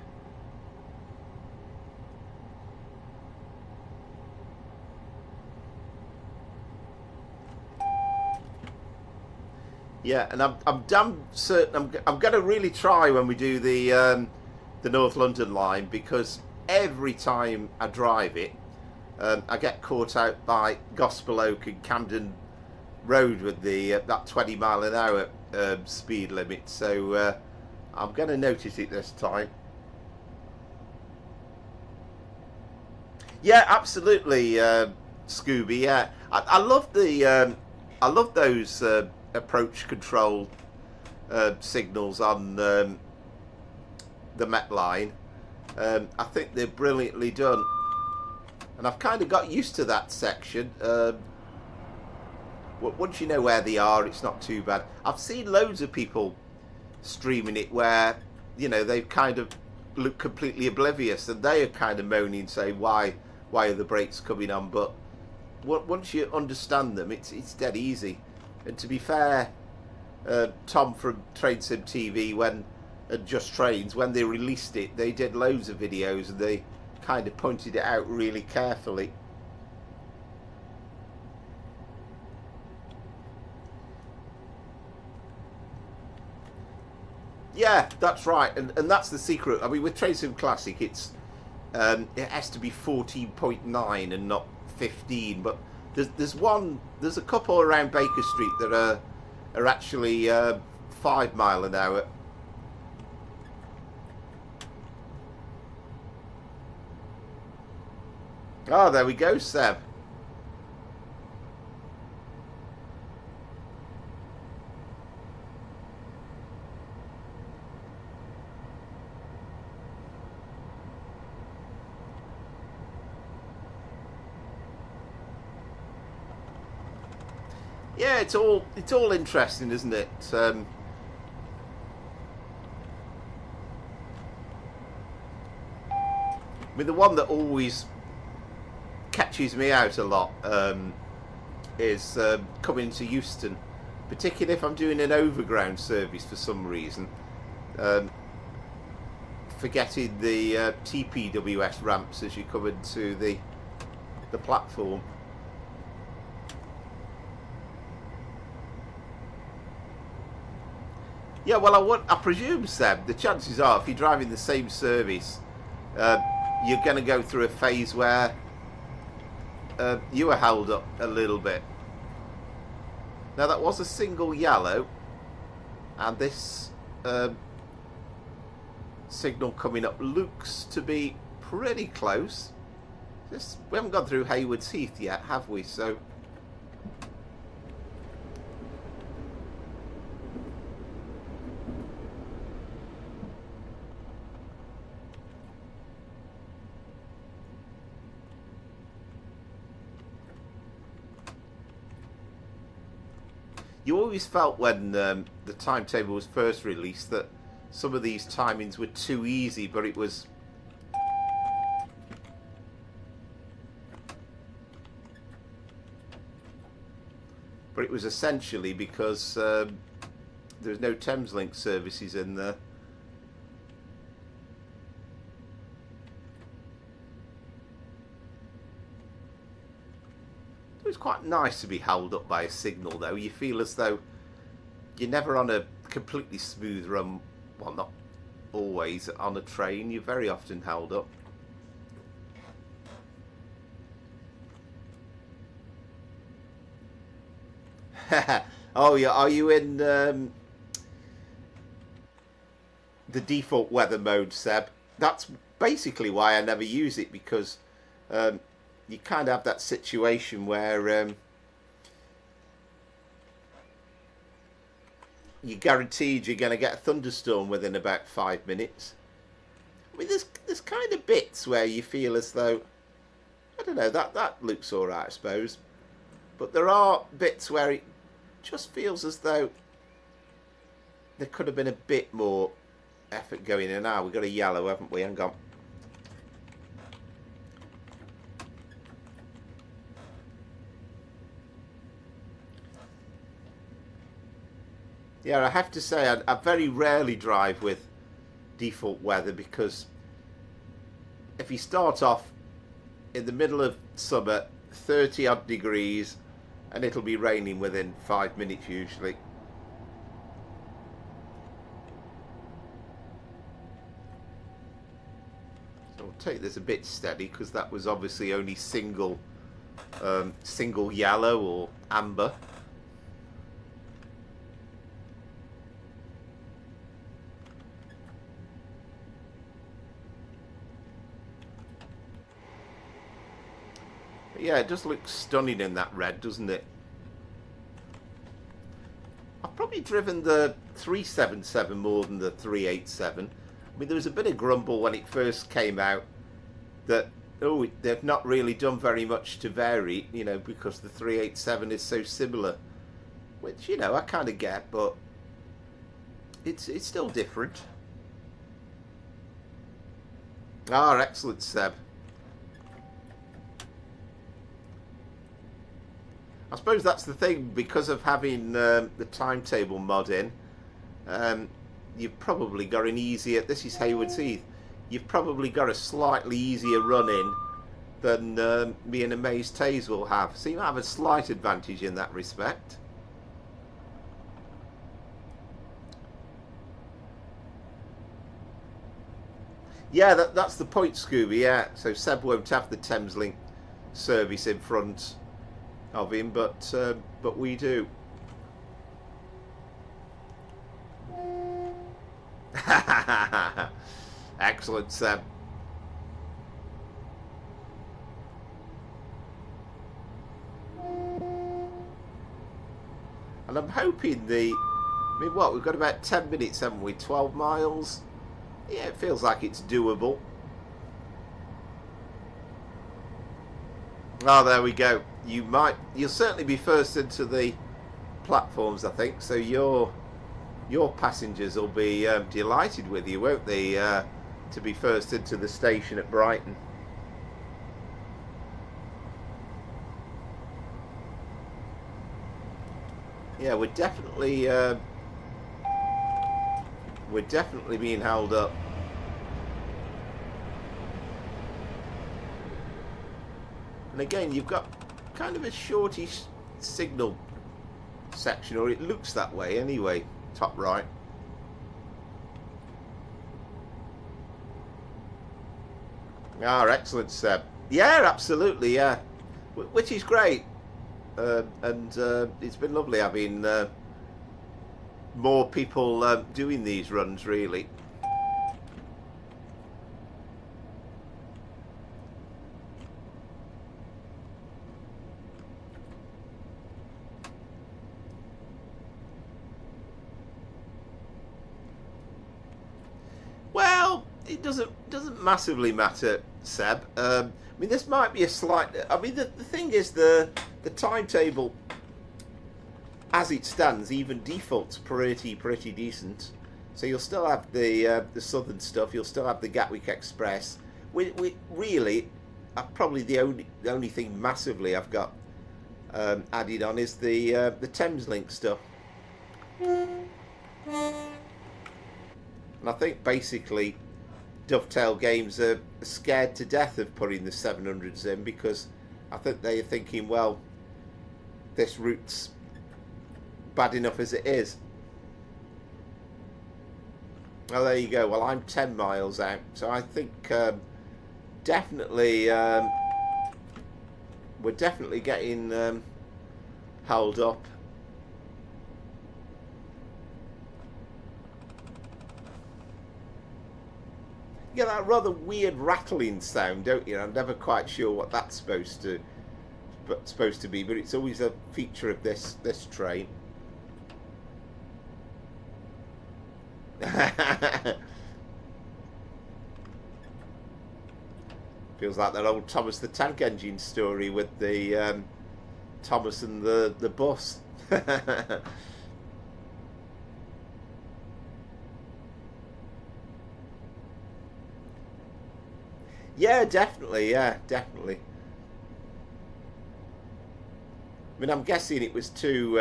Yeah, and I'm damn certain I'm going to really try when we do the North London line, because every time I drive it, I get caught out by Gospel Oak and Camden Road with the that 20 mile an hour speed limit. So I'm going to notice it this time. Yeah, absolutely, Scooby. Yeah, I love the I love those approach control signals on the Met line. I think they're brilliantly done, and I've kind of got used to that section. Once you know where they are, it's not too bad. I've seen loads of people streaming it where, you know, they've kind of looked completely oblivious, and they are kind of moaning, saying why are the brakes coming on? But once you understand them, it's dead easy. And to be fair, Tom from Train Sim TV and Just Trains, when they released it, they did loads of videos and they kind of pointed it out really carefully. Yeah, that's right, and that's the secret. I mean, with Train Sim Classic, it has to be 14.9 and not 15. But there's a couple around Baker Street that are actually 5 mile an hour. Oh, there we go, Seb. Yeah, it's all interesting, isn't it? I mean, the one that always catches me out a lot is coming to Euston, particularly if I'm doing an overground service for some reason, forgetting the TPWS ramps as you come into the platform. Yeah, well, I presume, Seb, the chances are if you're driving the same service, you're going to go through a phase where you are held up a little bit. Now that was a single yellow, and this signal coming up looks to be pretty close. We haven't gone through Haywards Heath yet, have we? So you always felt when the timetable was first released that some of these timings were too easy, but it was essentially because there was no Thameslink services in there. It was quite nice to be held up by a signal, though. You feel as though you're never on a completely smooth run. Well, not always on a train. You're very often held up. Oh yeah, are you in the default weather mode, Seb? That's basically why I never use it, because you kind of have that situation where you're guaranteed you're going to get a thunderstorm within about 5 minutes. I mean, there's kind of bits where you feel as though, I don't know, that looks all right, I suppose. But there are bits where it just feels as though there could have been a bit more effort going in. Now we've got a yellow, haven't we? Hang on. Yeah, I have to say I very rarely drive with default weather, because if you start off in the middle of summer, 30 odd degrees, and it'll be raining within 5 minutes usually. So we'll take this a bit steady, because that was obviously only single yellow or amber. Yeah, it does look stunning in that red, doesn't it? I've probably driven the 377 more than the 387. I mean, there was a bit of grumble when it first came out that, oh, they've not really done very much to vary, you know, because the 387 is so similar. Which, you know, I kind of get, but it's still different. Ah, excellent, Seb. I suppose that's the thing, because of having the timetable mod in, you've probably got an easier, this is Haywards Heath, you've probably got a slightly easier run in than me and Amaze Tays will have. So you have a slight advantage in that respect. Yeah, that's the point, Scooby, yeah. So Seb won't have the Thameslink service in front of him, but we do. Excellent, Seb. And I'm hoping I mean, what, we've got about 10 minutes, haven't we? 12 miles? Yeah, it feels like it's doable. Oh, there we go. You'll certainly be first into the platforms, I think. So your passengers will be delighted with you, won't they? To be first into the station at Brighton. Yeah, we're definitely being held up. And again, you've got kind of a shortish signal section, or it looks that way anyway, top right. Ah, excellent, Seb. Yeah, absolutely, yeah. Which is great. and it's been lovely having more people doing these runs, really. Well, it doesn't massively matter, Seb. I mean, this might be a slight. I mean, the thing is, the timetable, as it stands, even defaults pretty decent. So you'll still have the southern stuff. You'll still have the Gatwick Express. We really, probably the only thing massively I've got added on is the Thameslink stuff. And I think basically Dovetail Games are scared to death of putting the 700s in, because I think they're thinking, well, this route's bad enough as it is. Well, there you go. Well, I'm 10 miles out, so I think definitely we're definitely getting held up. You get that rather weird rattling sound, don't you? I'm never quite sure what that's supposed to be, but it's always a feature of this train. Feels like that old Thomas the Tank Engine story with the Thomas and the bus. Yeah, definitely. Yeah, definitely. I mean, I'm guessing it was too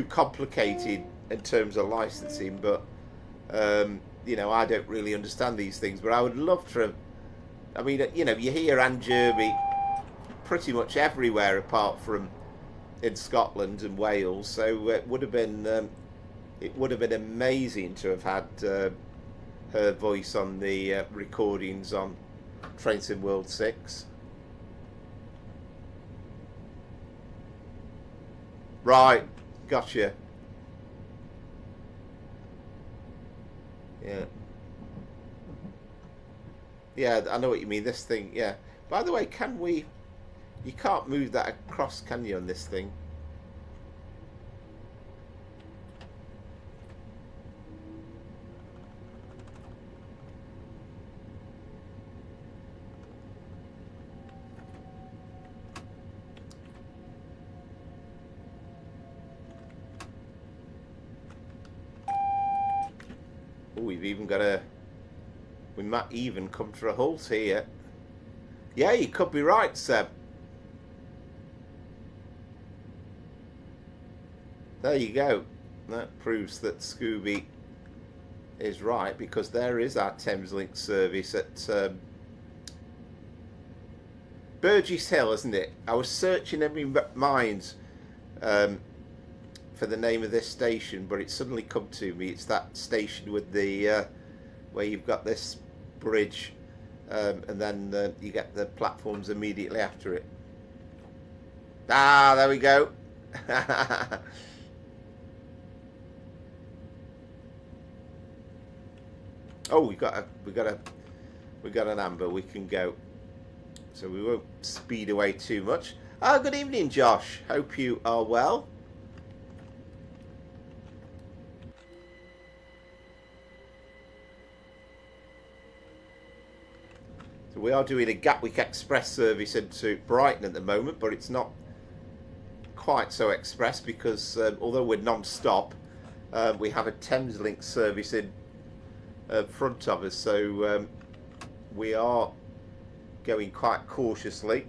complicated in terms of licensing, but you know, I don't really understand these things. But I would love to. I mean, you know, you hear Anne Jerby pretty much everywhere apart from in Scotland and Wales, so it would have been amazing to have had her voice on the recordings on Train Sim World 6. Right, gotcha. Yeah. Yeah, I know what you mean. This thing, yeah. By the way, can we... You can't move that across, can you, on this thing? Oh, we've even got a... We might even come to a halt here. Yeah, you could be right, Seb. There you go. That proves that Scooby is right, because there is our Thameslink service at Burgess Hill, isn't it? I was searching in my mind for the name of this station, but it suddenly come to me. It's that station with the where you've got this bridge, and then you get the platforms immediately after it. Ah, there we go. Oh, we got an amber. We can go, so we won't speed away too much. Ah, good evening, Josh. Hope you are well. So we are doing a Gatwick Express service into Brighton at the moment, but it's not quite so express because although we're non-stop, we have a Thameslink service in front of us, so we are going quite cautiously.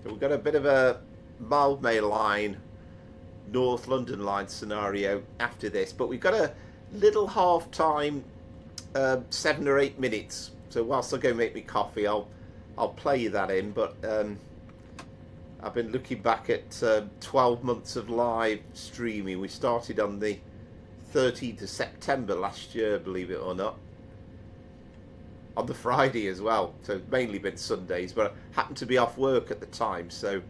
So we've got a bit of a Mildmay line, North London line scenario after this, but we've got a little half time, 7 or 8 minutes. So whilst I go make me coffee, I'll play that in. But I've been looking back at 12 months of live streaming. We started on the 13th of September last year, believe it or not. On the Friday as well, so it's mainly been Sundays, but I happened to be off work at the time, so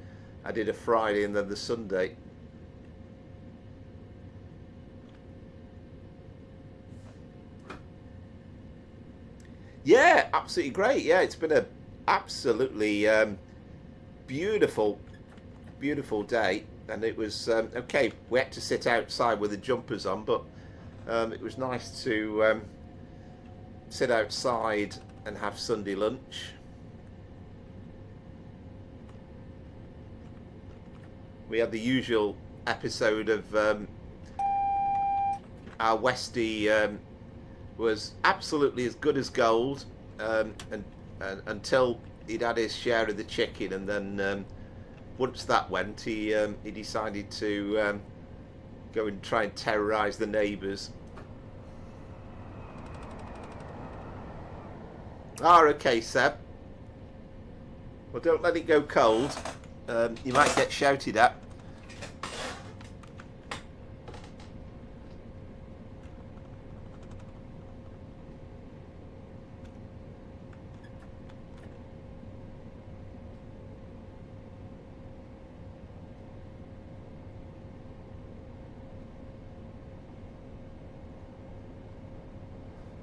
I did a Friday and then the Sunday. Yeah, absolutely great. Yeah, it's been a absolutely beautiful day, and it was okay. We had to sit outside with the jumpers on, but it was nice to sit outside and have Sunday lunch. We had the usual episode of our Westie was absolutely as good as gold, and until he'd had his share of the chicken, and then once that went, he decided to go and try and terrorise the neighbours. Ah, okay, Seb. Well, don't let it go cold. You might get shouted at.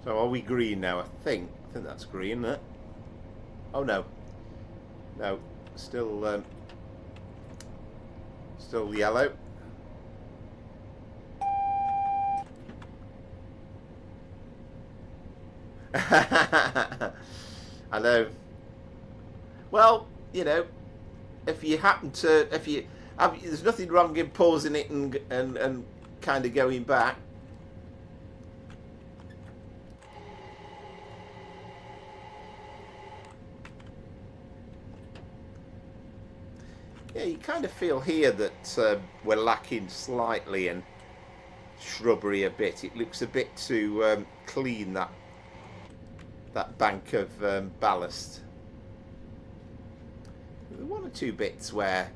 So are we green now? I think that's green, isn't it? Oh no, still yellow. I know. Well, you know, if you happen to, there's nothing wrong in pausing it and kind of going back. Yeah, you kind of feel here that we're lacking slightly in shrubbery a bit. It looks a bit too clean, that bank of ballast. There are one or two bits where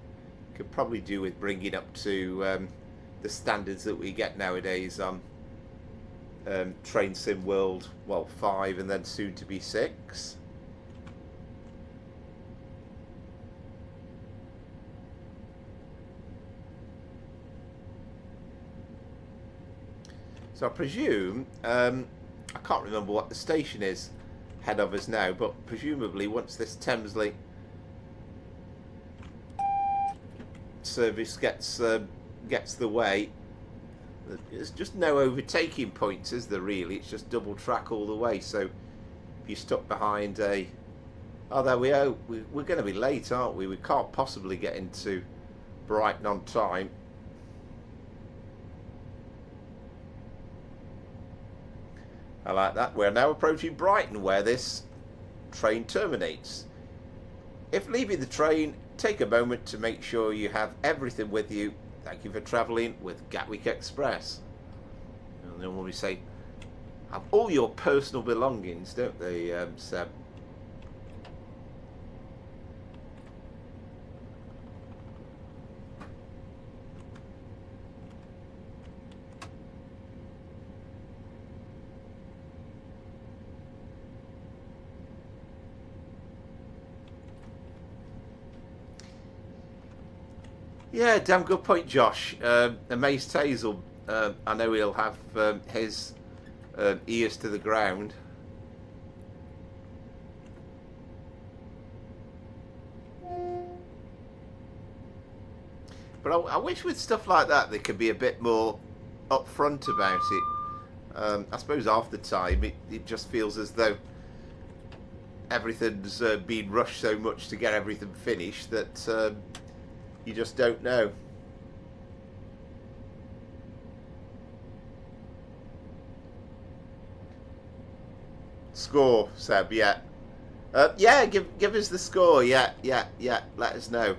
could probably do with bringing up to the standards that we get nowadays on Train Sim World, well, 5 and then soon to be 6. So I presume, I can't remember what the station is ahead of us now, but presumably once this Thamesley service gets the way, there's just no overtaking points, is there really? It's just double track all the way. So if you're stuck behind a... Oh, there we go. We're going to be late, aren't we? We can't possibly get into Brighton on time. I like that. We're now approaching Brighton, where this train terminates. If leaving the train, take a moment to make sure you have everything with you. Thank you for travelling with Gatwick Express. And they normally say, have all your personal belongings, don't they, Seb? Yeah, damn good point, Josh. Amazed Hazel, I know he'll have his ears to the ground. But I wish with stuff like that they could be a bit more upfront about it. I suppose half the time it just feels as though everything's been rushed so much to get everything finished that you just don't know. Score, Seb, yeah. Yeah, give us the score, yeah, let us know.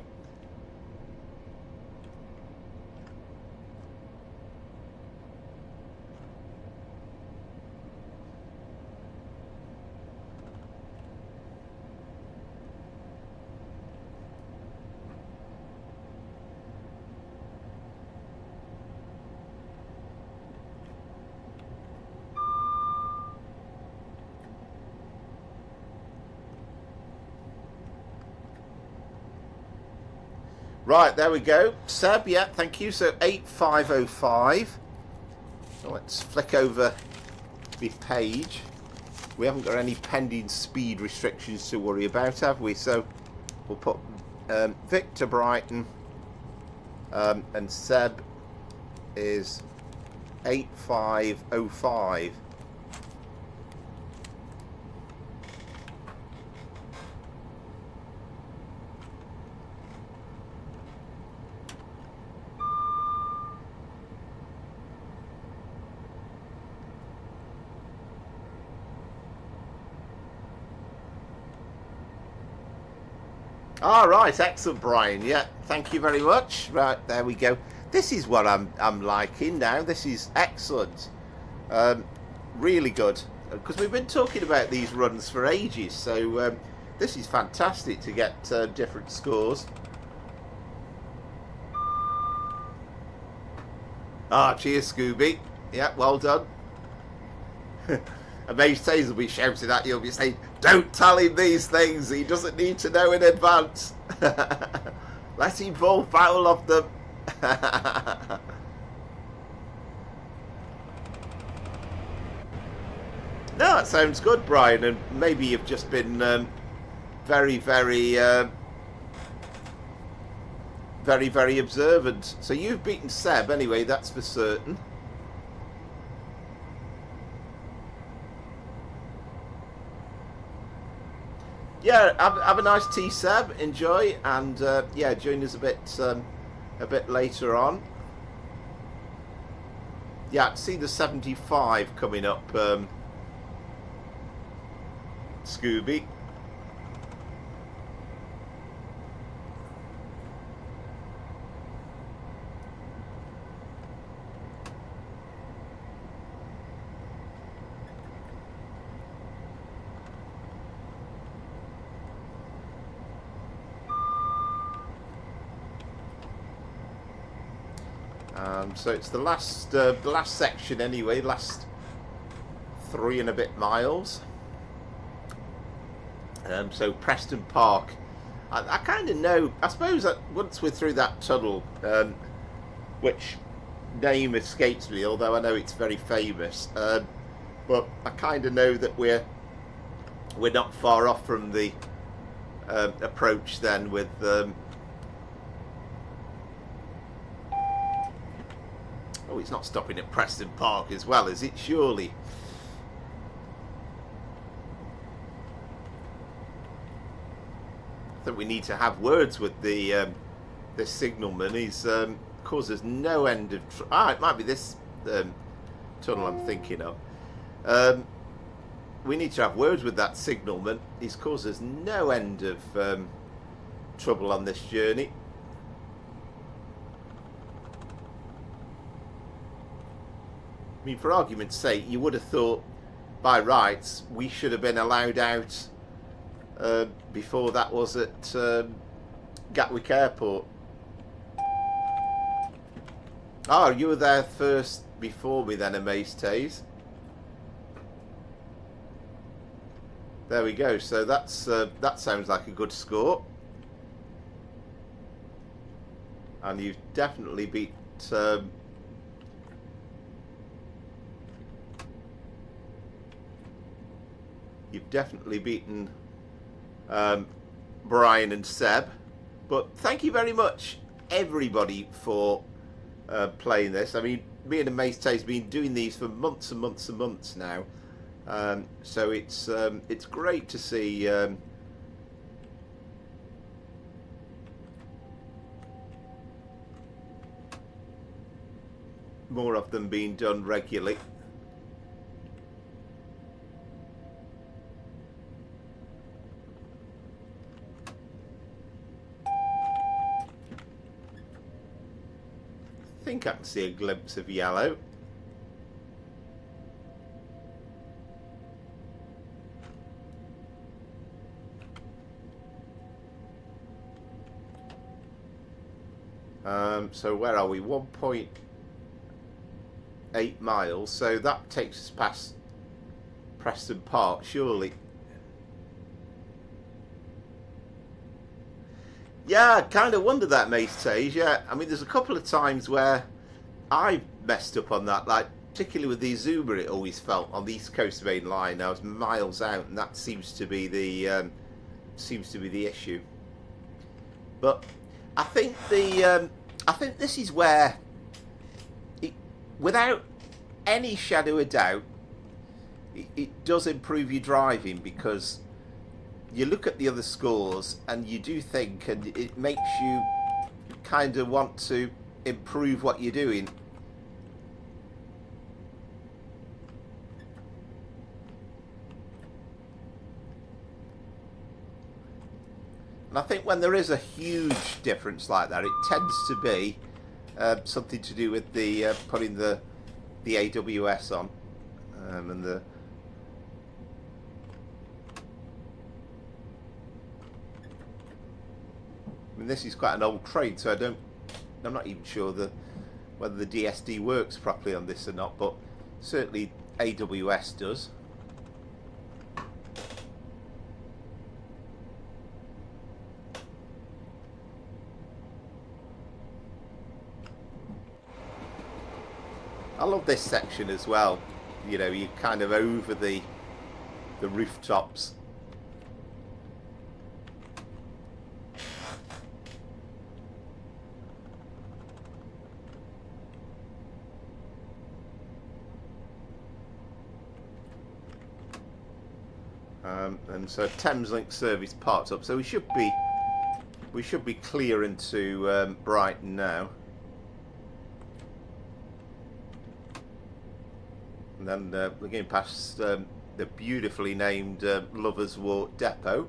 Right, there we go. Seb, yeah, thank you. So 8505. So let's flick over the page. We haven't got any pending speed restrictions to worry about, have we? So we'll put Victor Brighton, and Seb is 8505. All right, excellent, Brian. Yeah, thank you very much. Right, there we go. This is what I'm liking now. This is excellent. Really good, because we've been talking about these runs for ages. So this is fantastic to get different scores. Ah, cheers, Scooby. Yeah, well done. Amazed Taze will be shouting at you. He'll be saying, "Don't tell him these things. He doesn't need to know in advance. Let him fall foul of them." No, that sounds good, Brian. And maybe you've just been very, very observant. So you've beaten Seb anyway, that's for certain. Yeah, have a nice tea, Seb. Enjoy, and yeah, join us a bit later on. Yeah, I see the 75 coming up, Scooby. So it's the last section anyway, last 3 and a bit miles. So Preston Park, I kind of know, I suppose that once we're through that tunnel, which name escapes me, although I know it's very famous, but I kind of know that we're not far off from the approach then with oh, it's not stopping at Preston Park as well, is it? Surely. I think we need to have words with the signalman. He's causes no end of... it might be this tunnel I'm thinking of. We need to have words with that signalman. He's caused us no end of trouble on this journey. I mean, for argument's sake, you would have thought, by rights, we should have been allowed out before that was at Gatwick Airport. Oh, you were there first before me then, Amazed Taze. There we go. So that's that sounds like a good score. And you've definitely beat... You've definitely beaten Brian and Seb. But thank you very much, everybody, for playing this. I mean, me and Amazed Taze have been doing these for months and months and months now. So it's great to see more of them being done regularly. I think I can see a glimpse of yellow. So where are we? 1.8 miles. So that takes us past Preston Park, surely. Yeah, I kind of wondered that, Mace. Yeah, I mean, there's a couple of times where I messed up on that, like particularly with the Zoomer. It always felt on the East Coast Main Line, I was miles out, and that seems to be the issue. But I think this is where, without any shadow of doubt, it does improve your driving, because you look at the other scores and you do think, and it makes you kind of want to improve what you're doing. And I think when there is a huge difference like that, it tends to be something to do with the putting the AWS on, and the I mean, this is quite an old train, so I'm not even sure whether the DSD works properly on this or not, but certainly AWS does. I love this section as well. You know, you're kind of over the rooftops. And so Thameslink service parked up, so we should be clear into Brighton now. And then we're going past the beautifully named Lovers Walk Depot.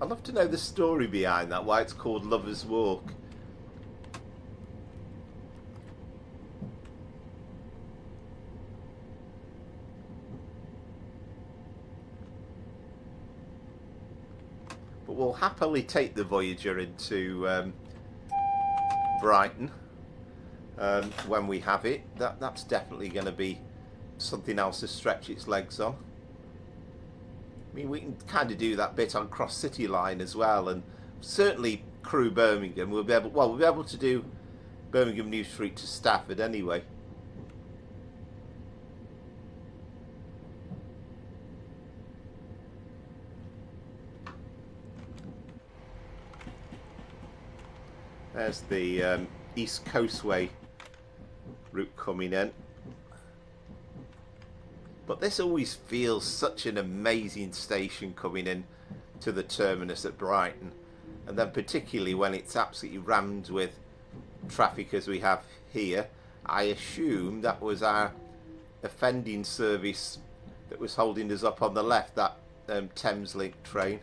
I'd love to know the story behind that, why it's called Lovers Walk. But we'll happily take the Voyager into Brighton when we have it. That's definitely going to be something else to stretch its legs on. I mean, we can kind of do that bit on Cross City Line as well, and certainly Crewe Birmingham. We'll be able to do Birmingham New Street to Stratford anyway. There's the East Coastway route coming in. But this always feels such an amazing station coming in to the terminus at Brighton. And then particularly when it's absolutely rammed with traffic as we have here. I assume that was our offending service that was holding us up on the left, that Thameslink train.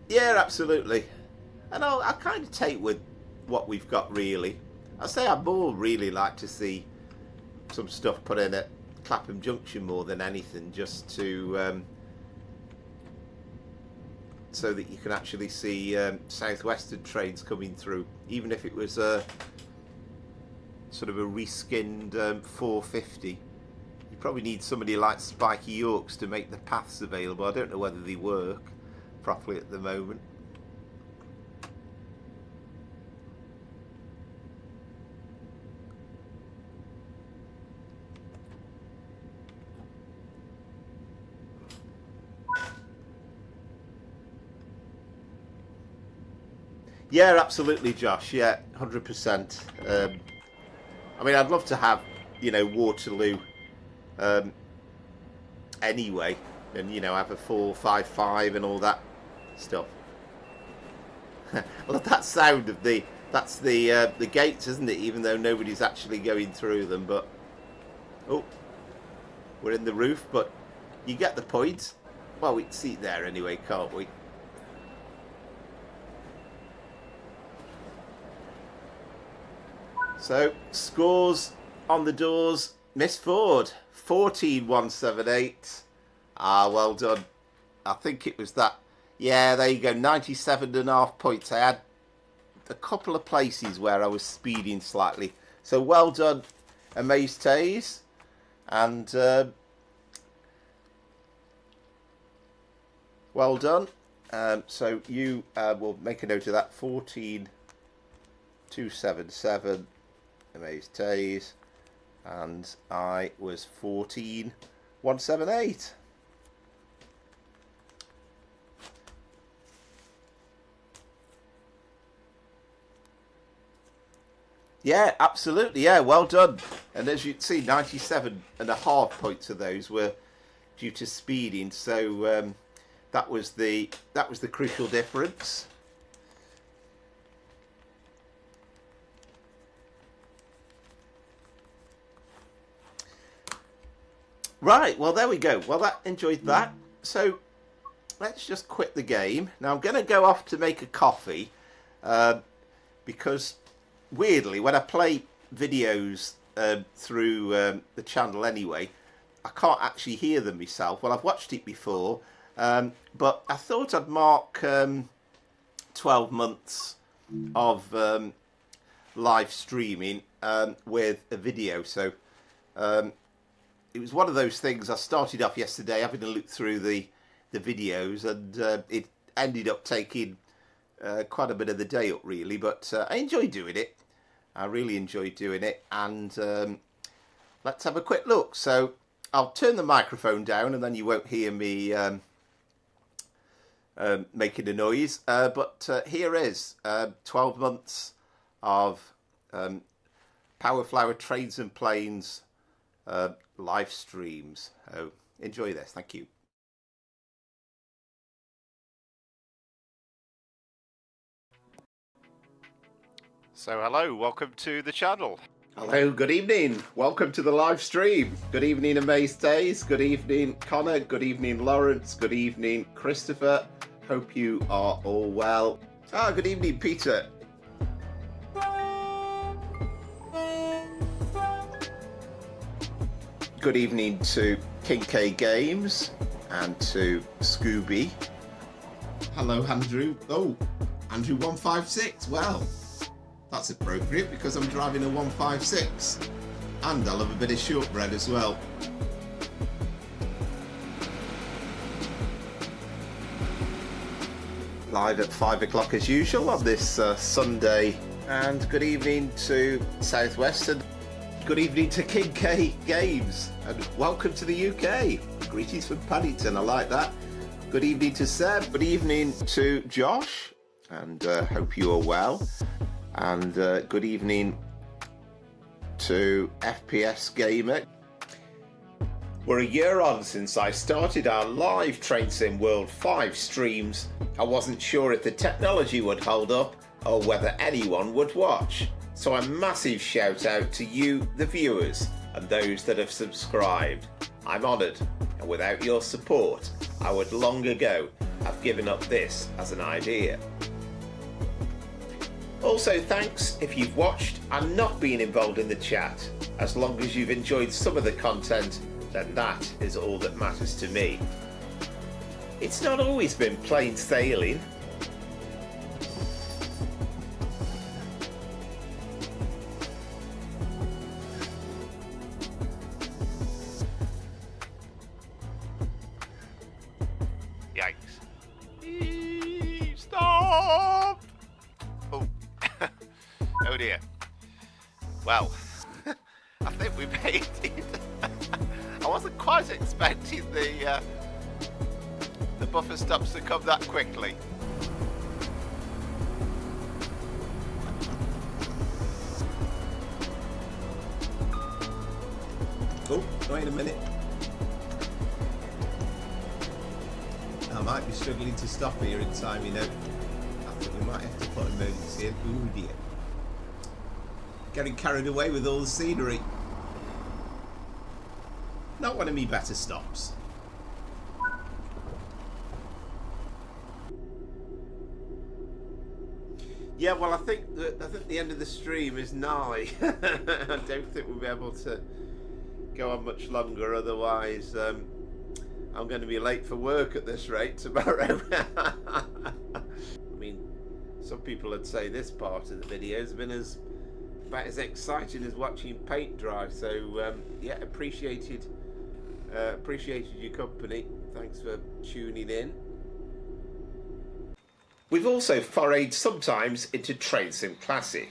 Yeah, absolutely. And I kind of take with what we've got, really. I say I'd more really like to see some stuff put in at Clapham Junction more than anything, just to so that you can actually see southwestern trains coming through, even if it was a sort of a reskinned 450. You probably need somebody like Spiky Yorks to make the paths available. I don't know whether they work properly at the moment. Yeah, absolutely, Josh. Yeah, 100%. I mean, I'd love to have, you know, Waterloo anyway, and, you know, have a 455 and all that stuff. I love that sound of that's the gates, isn't it? Even though nobody's actually going through them, but oh, we're in the roof, but you get the point. Well, we can see it there anyway, can't we? So, scores on the doors. Miss Ford, 14,178. Ah, well done. I think it was that. Yeah, there you go, 97.5 points. I had a couple of places where I was speeding slightly. So, well done, Amaze Taze. And well done. So you will make a note of that. 14277 Amazed Days, and I was 14178. Yeah, absolutely. Yeah, well done. And as you can see, 97.5 points of those were due to speeding. So that was the crucial difference. Right. Well, there we go. Well, enjoyed that. So let's just quit the game. Now I'm going to go off to make a coffee because weirdly, when I play videos through the channel anyway, I can't actually hear them myself. Well, I've watched it before, but I thought I'd mark 12 months of live streaming with a video. So it was one of those things. I started off yesterday having a look through the videos, and it ended up taking quite a bit of the day up, really. But I enjoyed doing it. I really enjoyed doing it, and let's have a quick look. So I'll turn the microphone down and then you won't hear me making a noise, but here is 12 months of Power Flower Trains and Planes live streams. So enjoy this. Thank you. So hello, welcome to the channel. Hello, good evening. Welcome to the live stream. Good evening, Amazed Days. Good evening, Connor. Good evening, Lawrence. Good evening, Christopher. Hope you are all well. Good evening, Peter. Good evening to King K Games and to Scooby. Hello, Andrew. Oh, Andrew 156. Well, that's appropriate because I'm driving a 156, and I love a bit of shortbread as well. Live at 5 o'clock as usual on this Sunday. And good evening to Southwest, and good evening to King K Games, and welcome to the UK. Greetings from Paddington, I like that. Good evening to Seb, good evening to Josh, and hope you are well. And good evening to FPS Gamer. We're a year on since I started our live Train Sim World 5 streams. I wasn't sure if the technology would hold up or whether anyone would watch. So a massive shout out to you, the viewers, and those that have subscribed. I'm honoured, and without your support, I would long ago have given up this as an idea. Also, thanks if you've watched and not been involved in the chat. As long as you've enjoyed some of the content, then that is all that matters to me. It's not always been plain sailing. Yikes. Stop! Oh. Oh dear. Well, I think we made it. I wasn't quite expecting the buffer stops to come that quickly. Oh, wait a minute. I might be struggling to stop here in time, you know. I think we might have to put emergency in. Ooh dear. Getting carried away with all the scenery. Not one of me better stops. Yeah, well, I think the end of the stream is nigh. I don't think we'll be able to go on much longer. Otherwise, I'm going to be late for work at this rate tomorrow. I mean, some people would say this part of the video has been as about as exciting as watching paint dry. So yeah, appreciated your company. Thanks for tuning in. We've also forayed sometimes into Train Sim Classic.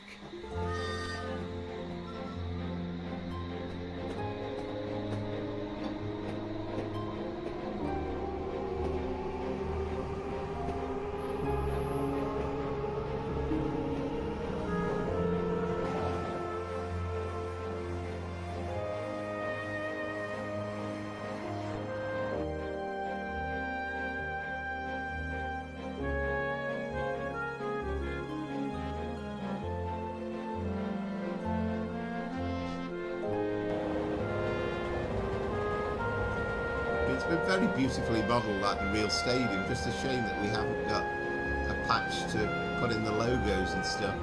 It's been very beautifully modelled like the real stadium, just a shame that we haven't got a patch to put in the logos and stuff.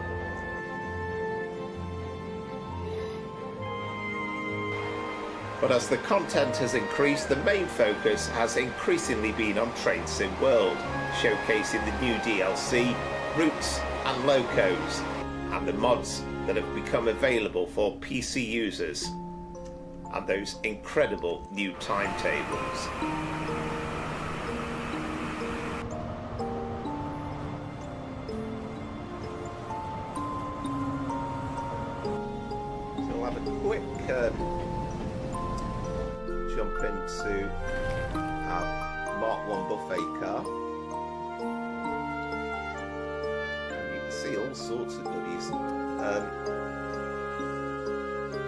But as the content has increased, the main focus has increasingly been on Train Sim World, showcasing the new DLC, routes and locos, and the mods that have become available for PC users, and those incredible new timetables. So we'll have a quick jump into our Mark 1 buffet car. And you can see all sorts of goodies.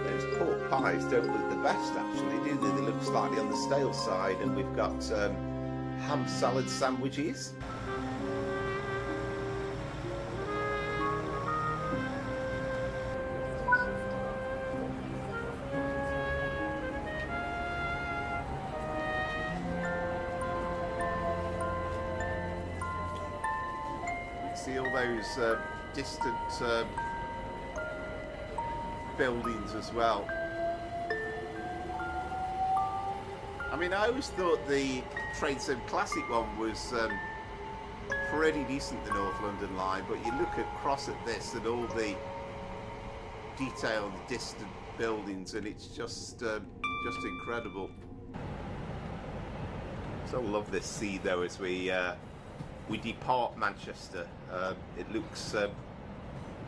Those pork pies don't look the best actually, do they? They look slightly on the stale side, and we've got ham salad sandwiches. See all those distant buildings as well. I mean, I always thought the Train Sim Classic one was pretty decent, the North London line, but you look across at this and all the detail on the distant buildings, and it's just incredible. So I love this scene though as we depart Manchester. It looks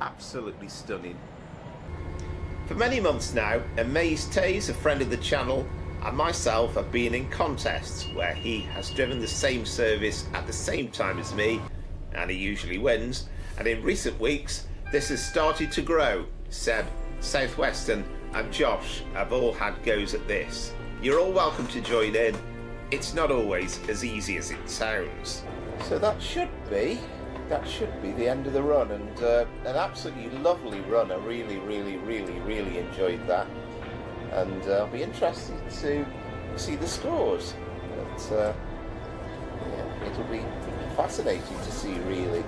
absolutely stunning. For many months now, Amaze Taze, a friend of the channel, and myself have been in contests where he has driven the same service at the same time as me, and he usually wins. And in recent weeks, this has started to grow. Seb, Southwestern, and Josh have all had goes at this. You're all welcome to join in. It's not always as easy as it sounds. So that should be the end of the run, and an absolutely lovely run. I really enjoyed that, and I'll be interested to see the scores. But yeah, it'll be fascinating to see, really.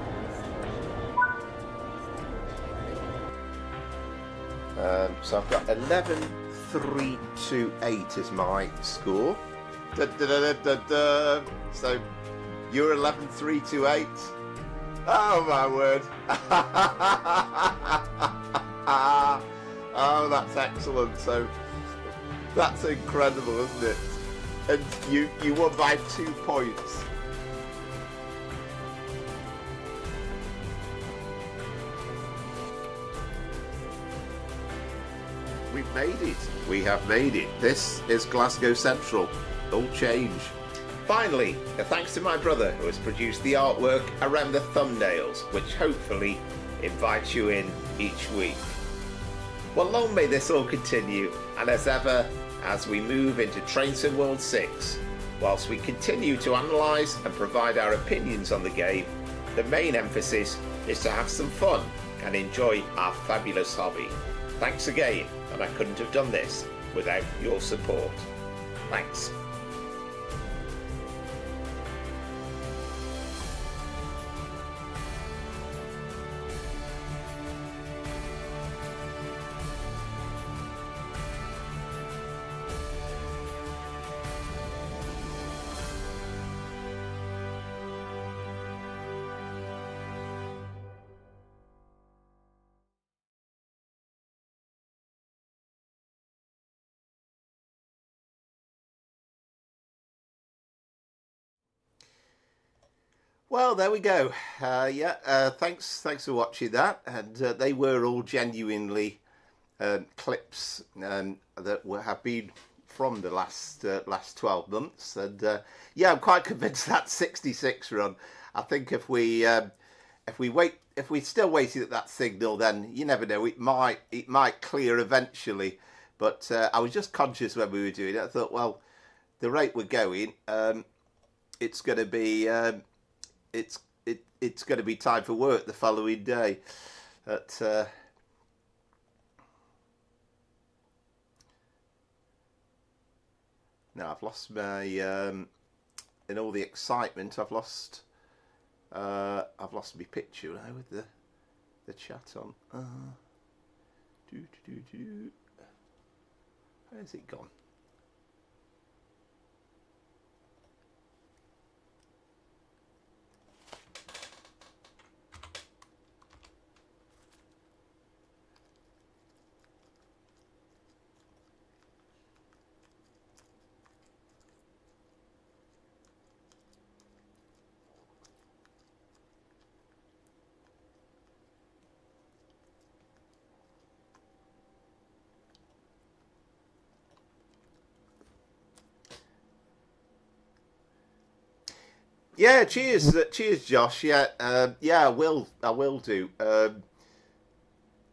So I've got 11,328 as my score. So you're 11,328. Oh my word. Oh, that's excellent. So that's incredible, isn't it? And you won by 2 points. We've made it. We have made it. This is Glasgow Central. All change. Finally, a thanks to my brother who has produced the artwork around the thumbnails, which hopefully invites you in each week. Well, long may this all continue, and as ever, as we move into Train Sim World 6, whilst we continue to analyse and provide our opinions on the game, the main emphasis is to have some fun and enjoy our fabulous hobby. Thanks again, and I couldn't have done this without your support. Thanks. Well, there we go. Thanks for watching that. And they were all genuinely clips that have been from the last 12 months. And I'm quite convinced that 66 run. I think if we still waited at that signal, then you never know. It might clear eventually. But I was just conscious when we were doing it. I thought, well, the rate we're going, it's going to be it's going to be time for work the following day. But now I've lost my in all the excitement. I've lost my picture now with the chat on. Where's it gone? Yeah, cheers, Josh. Yeah, I will do.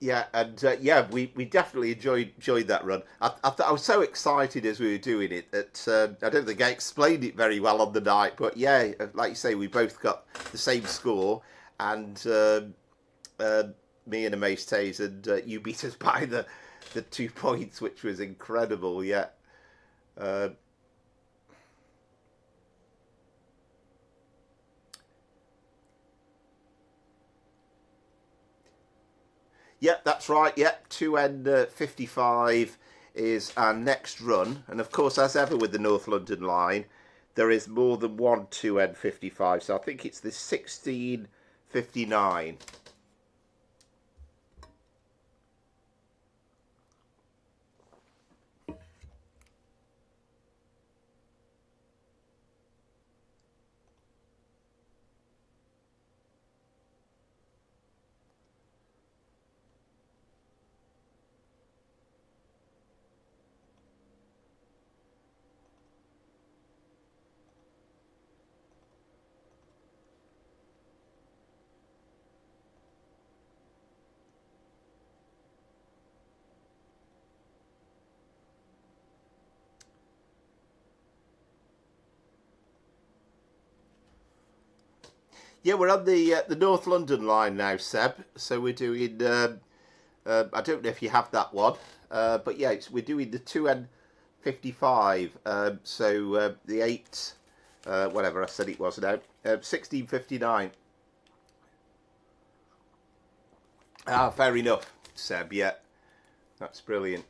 We definitely enjoyed that run. I was so excited as we were doing it that I don't think I explained it very well on the night. But yeah, like you say, we both got the same score, and me and Amaze Tays, and you beat us by the 2 points, which was incredible. Yeah. Yep, that's right. Yep, 2N55 is our next run. And of course, as ever with the North London line, there is more than one 2N55. So I think it's the 1659. Yeah, we're on the North London line now, Seb. So we're doing. I don't know if you have that one, but yeah, we're doing the 2N55. The 8, whatever I said it was now, 1659. Ah, fair enough, Seb. Yeah, that's brilliant.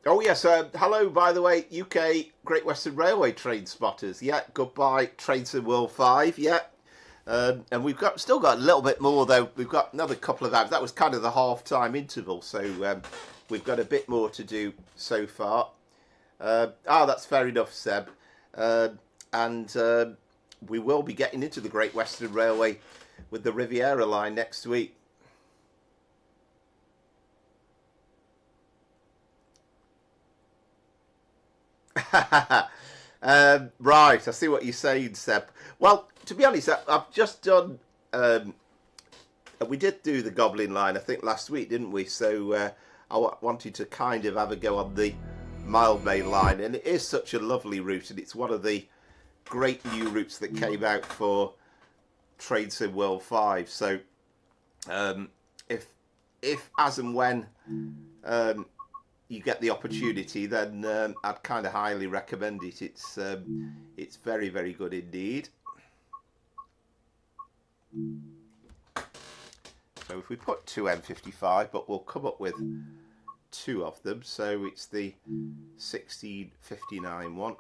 Oh yes, hello by the way, UK Great Western Railway train spotters. Yeah, goodbye TSW5. Yeah, and we've still got a little bit more though. We've got another couple of hours. That was kind of the half-time interval, so we've got a bit more to do so far. That's fair enough, Seb. And we will be getting into the Great Western Railway with the Riviera line next week. Right, I see what you're saying, Seb. Well, to be honest, I've just done. We did do the Goblin line, I think, last week, didn't we? So I wanted to kind of have a go on the Mildmay line, and it is such a lovely route, and it's one of the great new routes that came out for Trainsim World 5. So if as and when you get the opportunity, then I'd kind of highly recommend it. It's very, very good indeed. So if we put 2M55, but we'll come up with 2 of them, so it's the 1659 one.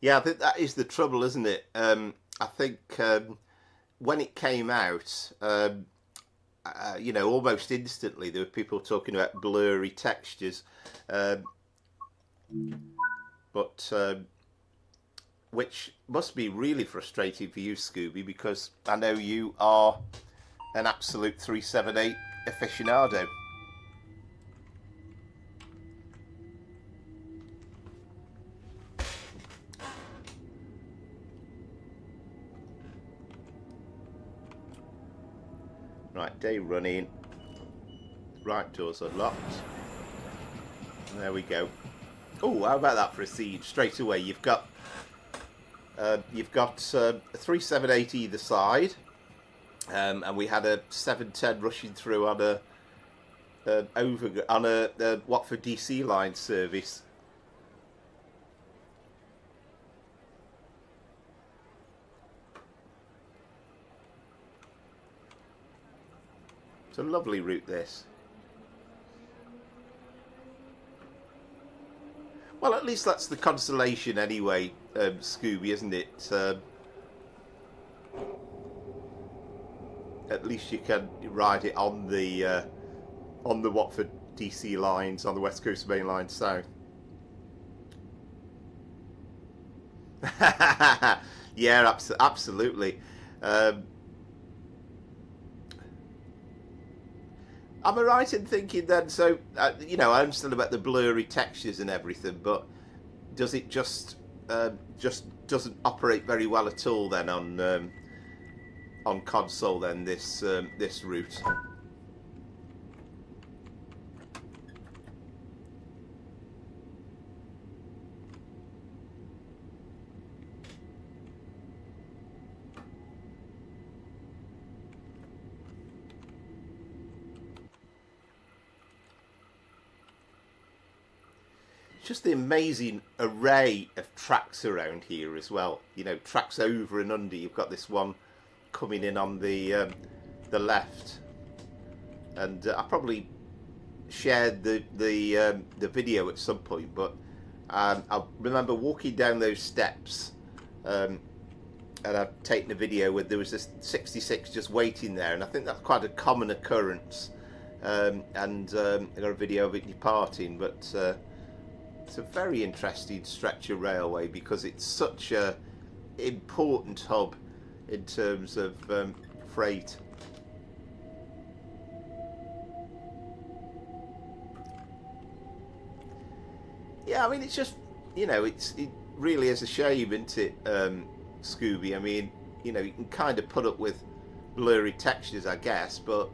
Yeah, I think that is the trouble, isn't it? I think when it came out, you know, almost instantly there were people talking about blurry textures, but which must be really frustrating for you, Scooby, because I know you are an absolute 378 aficionado. Right, day running. Right doors unlocked. There we go. Oh, how about that for a siege? Straight away, you've got a 378 either side, and we had a 710 rushing through on a Watford DC line service. It's a lovely route, this. Well, at least that's the consolation anyway, Scooby, isn't it? At least you can ride it on the Watford DC lines, on the West Coast Main Line South. Yeah, absolutely. Am I right in thinking then, so, you know, I understand about the blurry textures and everything, but does it just doesn't operate very well at all then on console then, this route? Just the amazing array of tracks around here as well. You know, tracks over and under. You've got this one coming in on the left, and I probably shared the video at some point. But I remember walking down those steps, and I've taken a video where there was this 66 just waiting there, and I think that's quite a common occurrence. And I got a video of it departing, but. It's a very interesting stretch of railway because it's such a important hub in terms of freight. Yeah, I mean, it's just, you know, it really is a shame, isn't it, Scooby? I mean, you know, you can kind of put up with blurry textures, I guess, but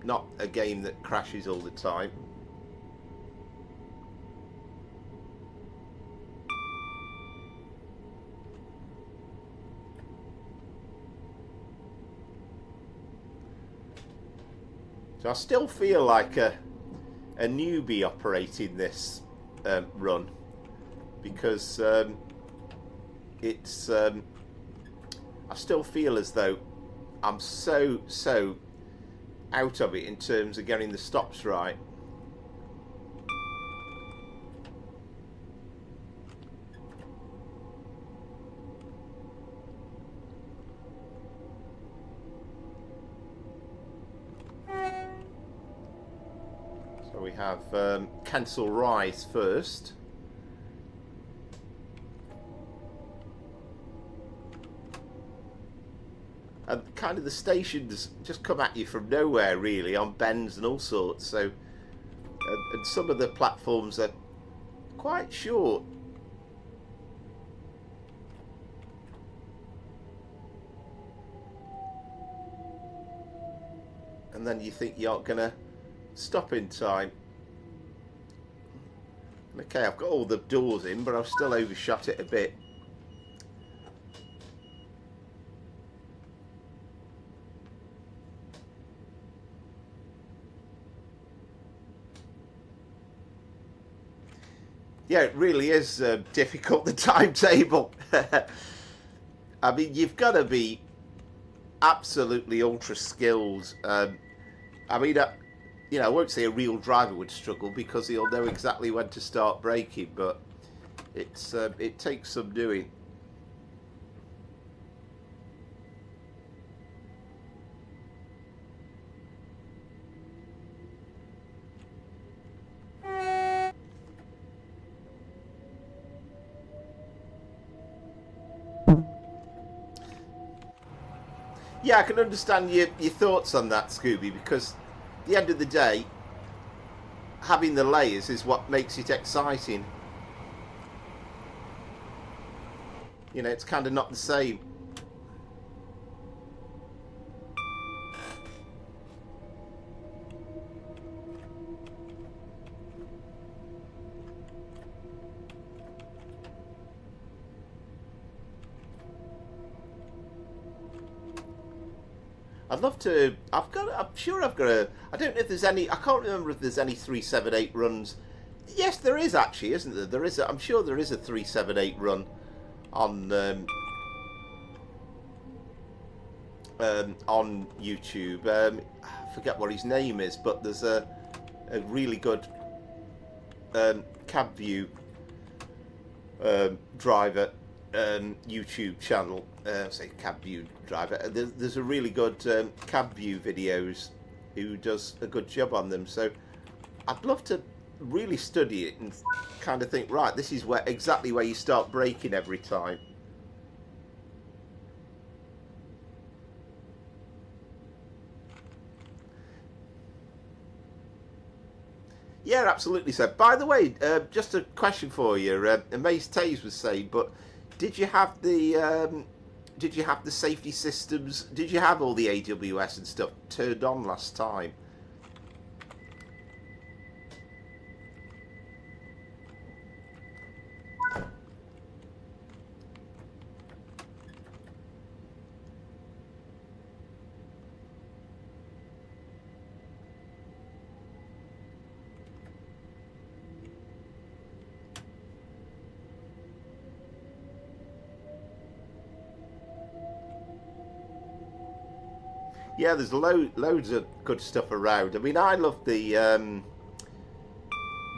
not a game that crashes all the time. So I still feel like a newbie operating this run, because it's I still feel as though I'm so out of it in terms of getting the stops right. We have Kensal Rise first. And kind of the stations just come at you from nowhere, really, on bends and all sorts. So, and some of the platforms are quite short. And then you think you aren't going to stop in time. Okay, I've got all the doors in, but I've still overshot it a bit. Yeah, it really is difficult, the timetable. I mean, you've got to be absolutely ultra skilled. I mean, you know, I won't say a real driver would struggle because he'll know exactly when to start braking, but it takes some doing. Yeah, I can understand your thoughts on that, Scooby, because at the end of the day, having the layers is what makes it exciting. You know, it's kind of not the same. I'd love to. I'm sure I've got a. I don't know if there's any. I can't remember if there's any 378 runs. Yes, there is actually, isn't there? There is. I'm sure there is a 378 run on YouTube. I forget what his name is, but there's a really good cab view driver YouTube channel. Say cab view driver. There's a really good cab view videos who does a good job on them. So I'd love to really study it and kind of think, right, this is exactly where you start braking every time. Yeah, absolutely. So, by the way, just a question for you. Amaze Taze was saying, but did you have the safety systems? Did you have all the AWS and stuff turned on last time? Yeah, there's loads of good stuff around. I mean, I love the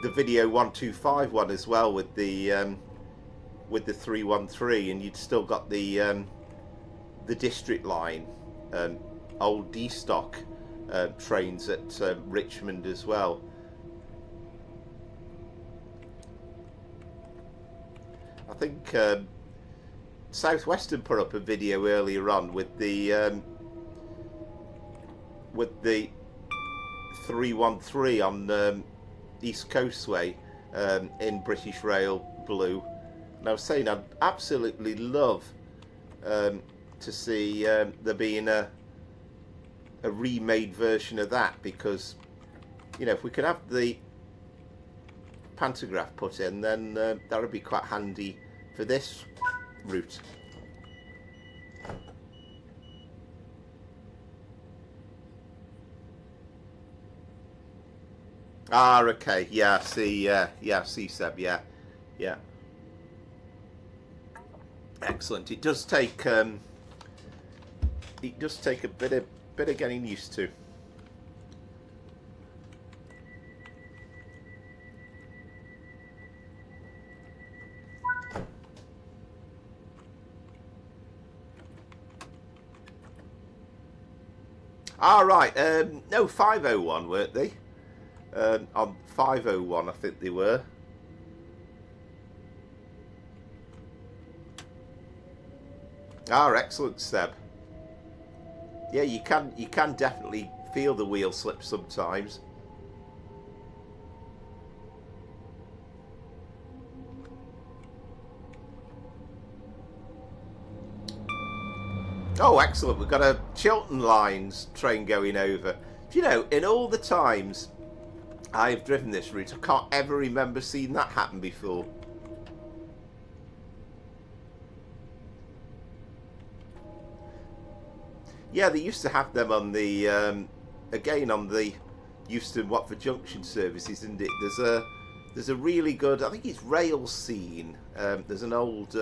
video 125 one as well with the 313, and you'd still got the district line, old D stock trains at Richmond as well. I think Southwestern put up a video earlier on with the 313 on East Coastway in British Rail Blue. And I was saying I'd absolutely love to see there being a remade version of that, because, you know, if we could have the pantograph put in, then that would be quite handy for this route. Ah, okay. Yeah, see, yeah, see, Seb. Yeah, yeah. Excellent. It does take a bit of getting used to. Ah, right. No, 501, weren't they? On 501, I think they were. Ah, excellent, Seb. Yeah, you can definitely feel the wheel slip sometimes. Oh, excellent. We've got a Chiltern Lines train going over. Do you know, in all the times I've driven this route, I can't ever remember seeing that happen before. Yeah, they used to have them on the, again, on the Euston Watford Junction services, isn't it? There's a really good, I think it's Rail Scene. There's an old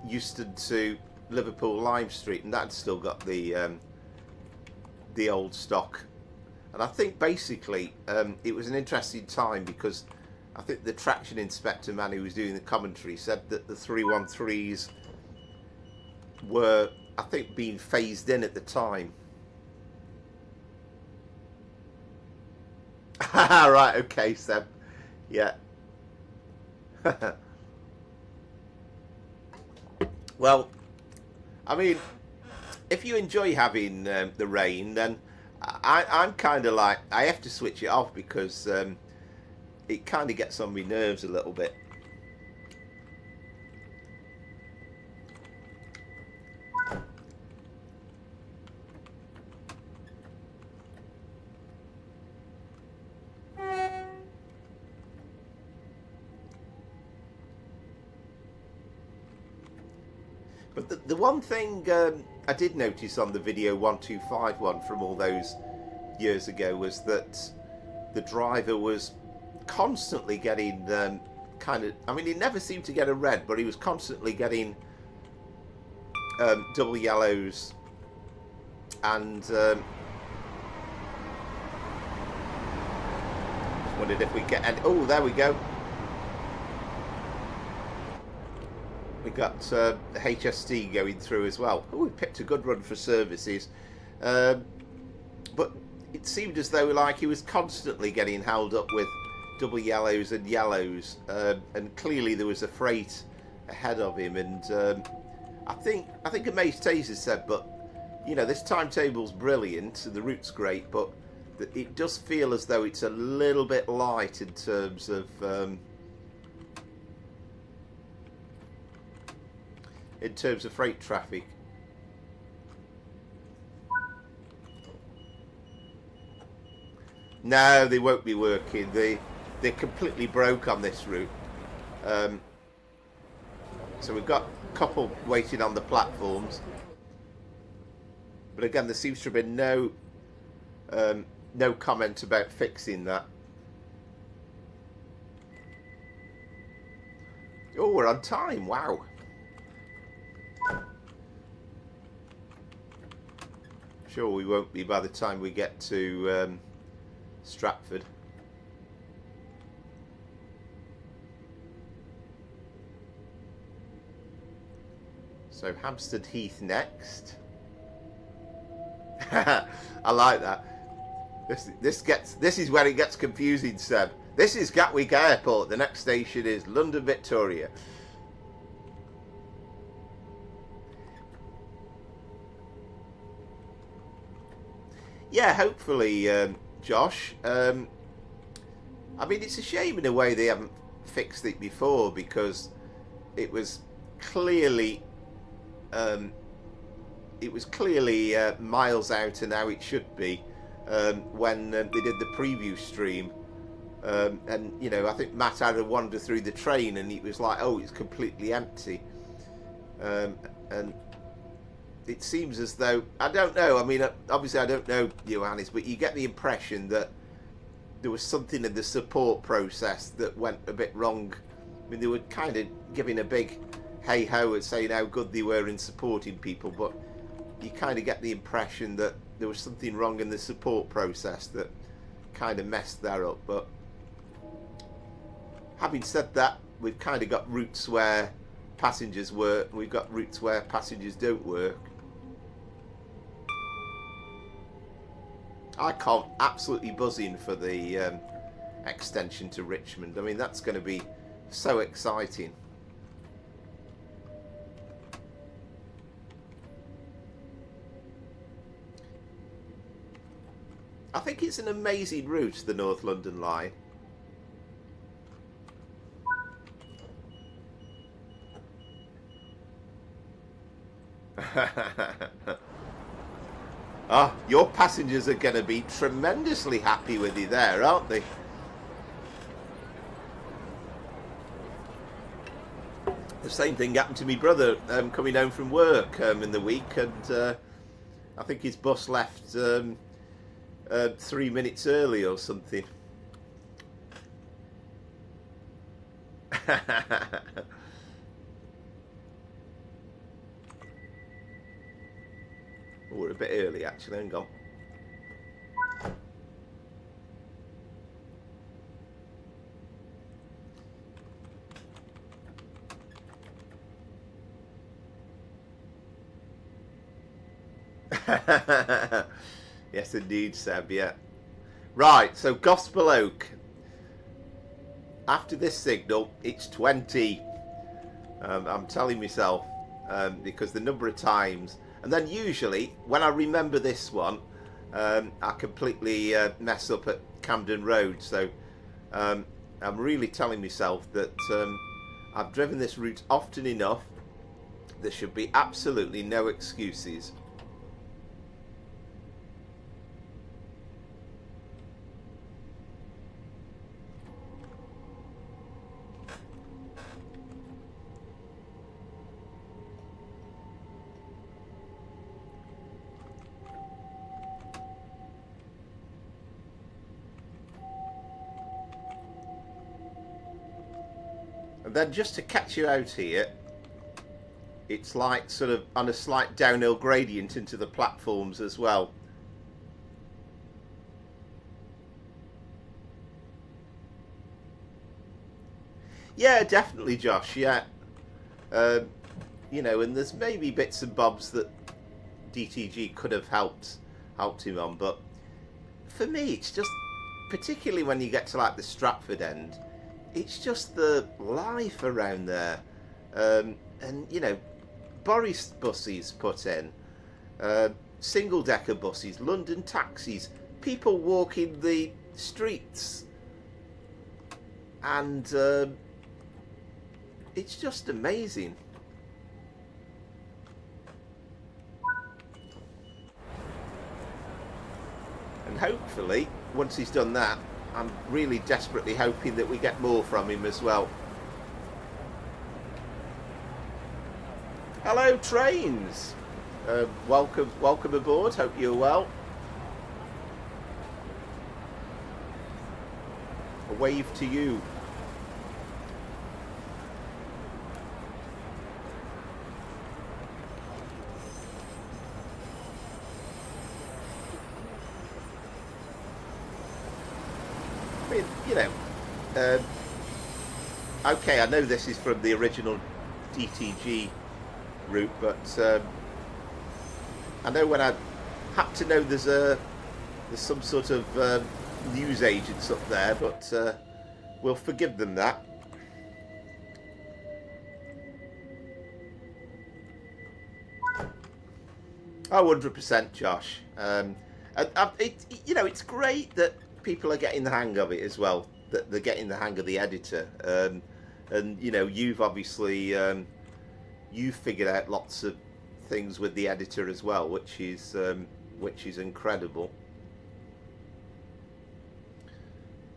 Euston to Liverpool Lime Street, and that's still got the old stock. And I think basically it was an interesting time, because I think the traction inspector man who was doing the commentary said that the 313s were, I think, being phased in at the time. Right, okay, Seb. Yeah. Well, I mean, if you enjoy having the rain, then I'm kind of like, I have to switch it off because it kind of gets on my nerves a little bit. But the one thing I did notice on the video 1251 from all those years ago was that the driver was constantly getting kind of, I mean, he never seemed to get a red, but he was constantly getting double yellows and just wondered if we get any, oh, there we go. We got the HST going through as well. Oh, we picked a good run for services. But it seemed as though like he was constantly getting held up with double yellows and yellows. And clearly there was a freight ahead of him. And I think a mate Taser said, but, you know, this timetable's brilliant. The route's great, but it does feel as though it's a little bit light in terms of... freight traffic. No, they won't be working. They're completely broke on this route. So we've got a couple waiting on the platforms. But again, there seems to have been no comment about fixing that. Oh, we're on time. Wow. Sure we won't be by the time we get to Stratford. So Hampstead Heath next. I like that. This is where it gets confusing, Seb. This is Gatwick Airport. The next station is London Victoria. Yeah, hopefully, Josh. I mean, it's a shame in a way they haven't fixed it before, because it was clearly miles out and how it should be when they did the preview stream. And you know, I think Matt had a wander through the train and it was like, oh, it's completely empty. And it seems as though, I don't know, I mean, obviously I don't know Johannes, but you get the impression that there was something in the support process that went a bit wrong. I mean, they were kind of giving a big hey-ho and saying how good they were in supporting people, but you kind of get the impression that there was something wrong in the support process that kind of messed that up. But having said that, we've kind of got routes where passengers work, and we've got routes where passengers don't work. I can't absolutely buzzing for the extension to Richmond. I mean, that's going to be so exciting. I think it's an amazing route, the North London line. Ah, your passengers are going to be tremendously happy with you there, aren't they? The same thing happened to my brother coming home from work in the week, and I think his bus left 3 minutes early or something. Oh, we're a bit early actually, hang on. Yes indeed, Seb, yeah. Right, so Gospel Oak. After this signal, it's 20. I'm telling myself, because the number of times, And then usually when I remember this one, I completely mess up at Camden Road. So I'm really telling myself that I've driven this route often enough. There should be absolutely no excuses. And then just to catch you out here, it's like sort of on a slight downhill gradient into the platforms as well. Yeah, definitely, Josh. Yeah, you know, and there's maybe bits and bobs that DTG could have helped him on, but for me, it's just, particularly when you get to like the Stratford end, it's just the life around there, and you know, Boris buses put in, single-decker buses, London taxis, people walking the streets, and it's just amazing. And hopefully, once he's done that, I'm really desperately hoping that we get more from him as well. Hello, trains. Welcome aboard. Hope you're well. A wave to you. I mean, you know, okay, I know this is from the original DTG route, but I know when I happen to know there's some sort of news agents up there, but we'll forgive them that. Oh, 100%, Josh. You know, it's great that people are getting the hang of it as well, that they're getting the hang of the editor, and you know, you've obviously you've figured out lots of things with the editor as well, which is incredible.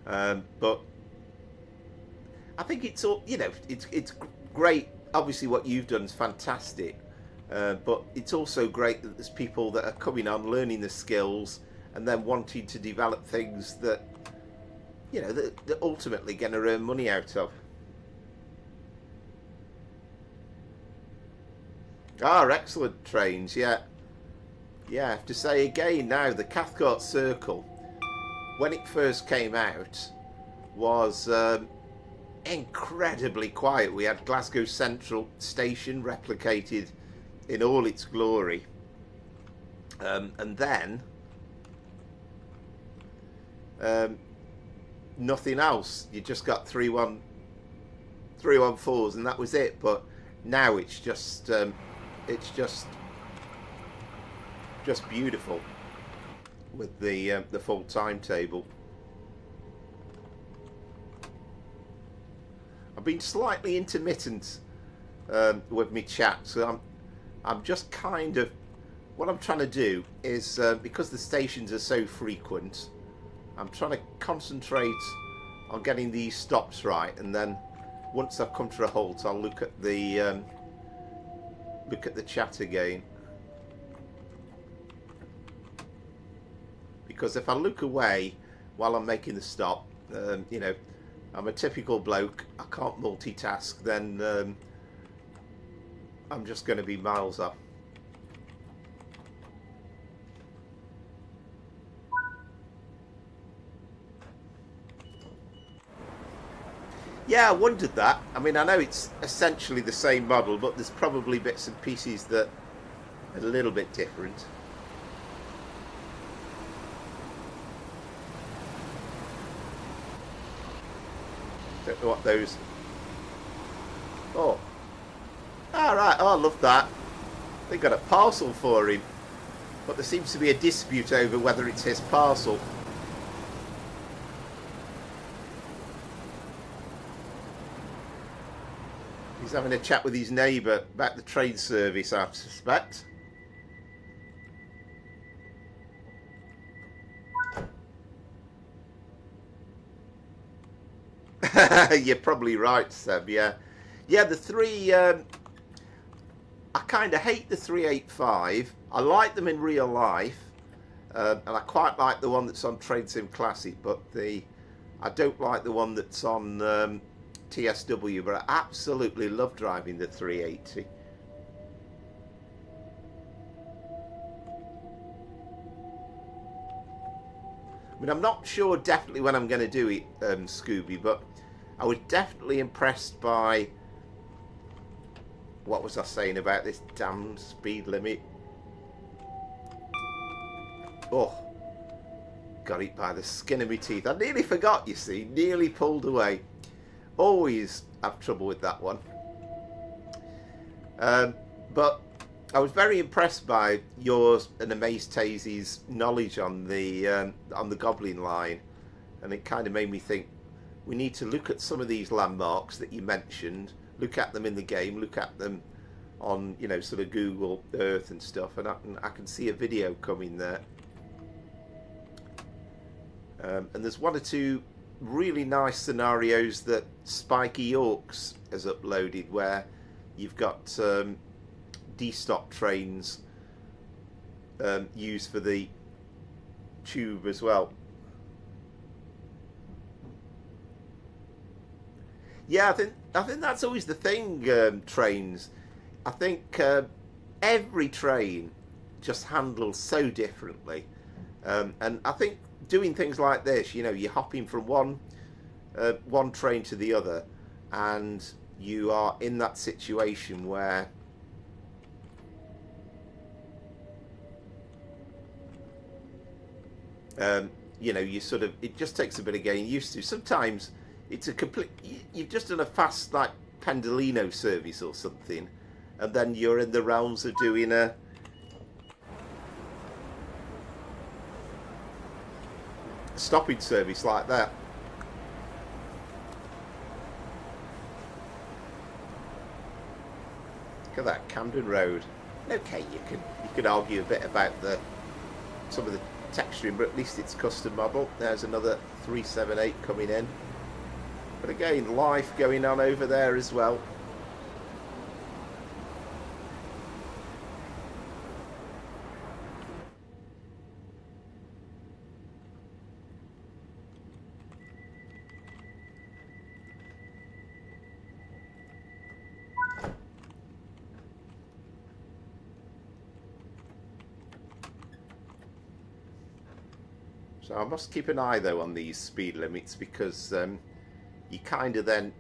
But I think it's all, you know, it's great. Obviously, what you've done is fantastic, but it's also great that there's people that are coming on, learning the skills, and then wanting to develop things that, you know, that ultimately going to earn money out of. Ah, excellent trains, yeah. Yeah, I have to say again now, the Cathcart Circle, when it first came out, was incredibly quiet. We had Glasgow Central Station replicated in all its glory. And then nothing else. You just got 314s and that was it. But now it's just beautiful with the full timetable. I've been slightly intermittent with my chat, so I'm just kind of, what I'm trying to do is, because the stations are so frequent, I'm trying to concentrate on getting these stops right, and then once I've come to a halt, I'll look at the chat again. Because if I look away while I'm making the stop, you know, I'm a typical bloke, I can't multitask, then I'm just going to be miles off. Yeah, I wondered that. I mean, I know it's essentially the same model, but there's probably bits and pieces that are a little bit different. Don't know what those... Oh. All right. Oh, I love that. They got a parcel for him, but there seems to be a dispute over whether it's his parcel. He's having a chat with his neighbour about the train service, I suspect. You're probably right, Seb. Yeah, the three. I kind of hate the 385. I like them in real life, and I quite like the one that's on Train Sim Classic. But I don't like the one that's on TSW. But I absolutely love driving the 380. I mean, I'm not sure definitely when I'm going to do it, Scooby, but I was definitely impressed by, what was I saying about this damn speed limit? Oh, got it by the skin of my teeth. I nearly forgot, you see, nearly pulled away. Always have trouble with that one. But I was very impressed by yours and Amaze Tazy's knowledge on the Goblin line, and it kind of made me think we need to look at some of these landmarks that you mentioned, look at them in the game, look at them on, you know, sort of Google Earth and stuff, and I can see a video coming there. And there's one or two really nice scenarios that Spiky Orcs has uploaded where you've got D-stop trains used for the tube as well. Yeah, I think that's always the thing. Trains, I think every train just handles so differently, and I think doing things like this, you know, you're hopping from one train to the other, and you are in that situation where you know, you sort of, it just takes a bit of getting used to. Sometimes it's a complete, you've just done a fast like Pendolino service or something, and then you're in the realms of doing a stopping service like that. Look at that Camden Road. Okay, you can argue a bit about some of the texturing, but at least it's custom model. There's another 378 coming in. But again, life going on over there as well. So I must keep an eye though on these speed limits, because you kind of then,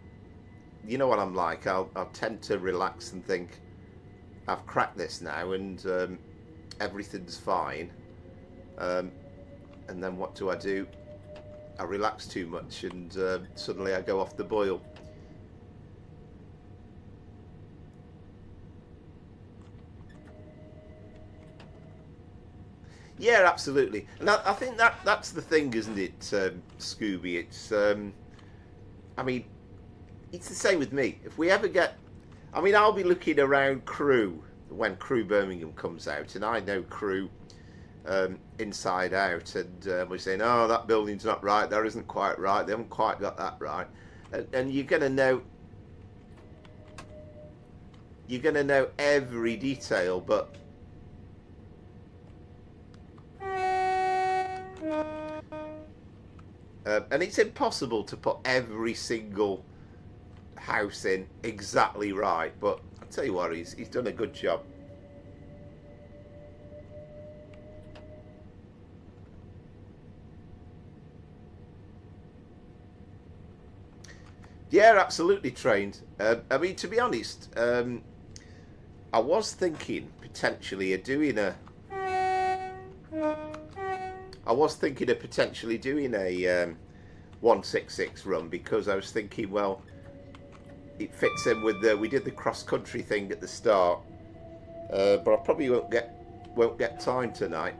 you know what I'm like, I'll tend to relax and think I've cracked this now and everything's fine, and then what do? I relax too much and suddenly I go off the boil. Yeah, absolutely. And I think that's the thing, isn't it, Scooby? It's, I mean, it's the same with me. If we ever get, I mean, I'll be looking around Crewe when Crewe Birmingham comes out, and I know Crewe inside out, and we're saying, oh, that building's not right, that isn't quite right, they haven't quite got that right, and you're going to know every detail, but and it's impossible to put every single house in exactly right, but I'll tell you what, he's done a good job. Yeah, absolutely trained. I mean, to be honest, I was thinking potentially of doing a 166 run, because I was thinking, well, it fits in with we did the cross country thing at the start, but I probably won't get time tonight.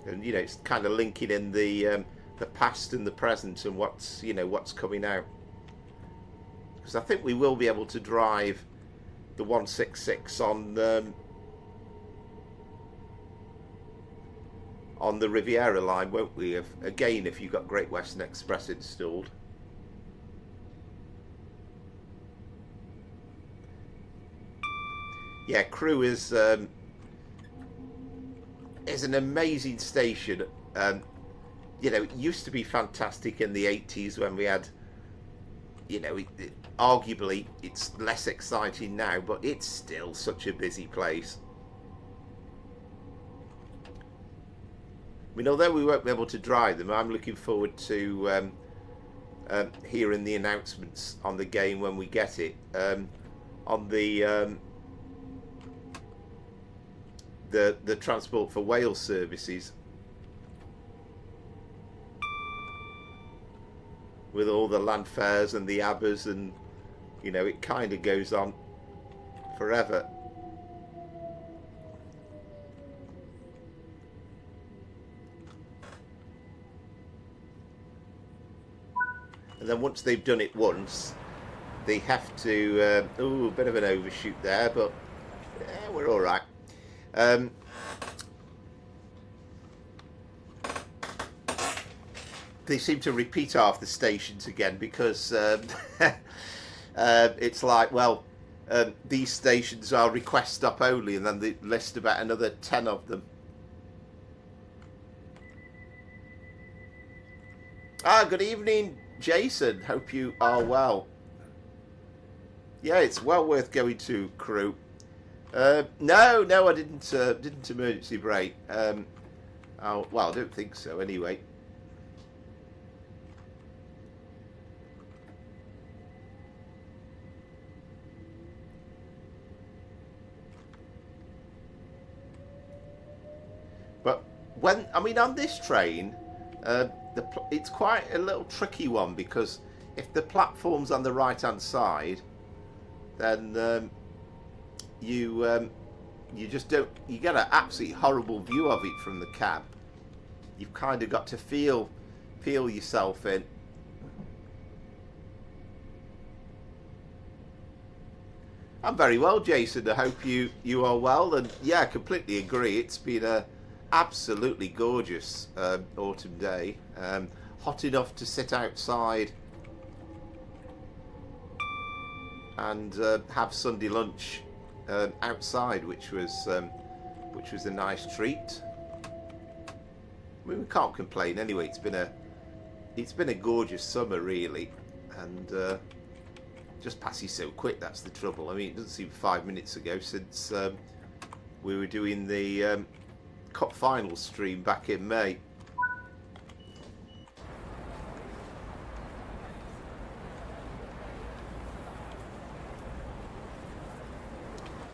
And it's kind of linking in the past and the present and what's coming out. Because I think we will be able to drive the 166 on the Riviera line, won't we? If you've got Great Western Express installed. Yeah, Crewe is an amazing station. It used to be fantastic in the 80s when we had, arguably it's less exciting now, but it's still such a busy place. I mean, although we won't be able to drive them, I'm looking forward to hearing the announcements on the game when we get it. On the Transport for Wales services, with all the land fares and the ABBAs, and it kind of goes on forever. And then once they've done it once, they have to a bit of an overshoot there, but yeah, we're all right. They seem to repeat half the stations again because it's like, well, these stations are request stop only, and then they list about another 10 of them. Good evening, Jason. Hope you are well. Yeah, it's well worth going to Crewe. No, I didn't emergency brake. Well, I don't think so anyway. But on this train, it's quite a little tricky one, because if the platform's on the right hand side, then you just don't, you get an absolutely horrible view of it from the cab. You've kind of got to feel yourself in. I'm very well, Jason. I hope you are well. And yeah, I completely agree. It's been a absolutely gorgeous autumn day. Hot enough to sit outside and have Sunday lunch outside, which was a nice treat. I mean, we can't complain anyway. It's been a gorgeous summer, really, and just passes so quick. That's the trouble. I mean, it doesn't seem 5 minutes ago since we were doing the Cup final stream back in May.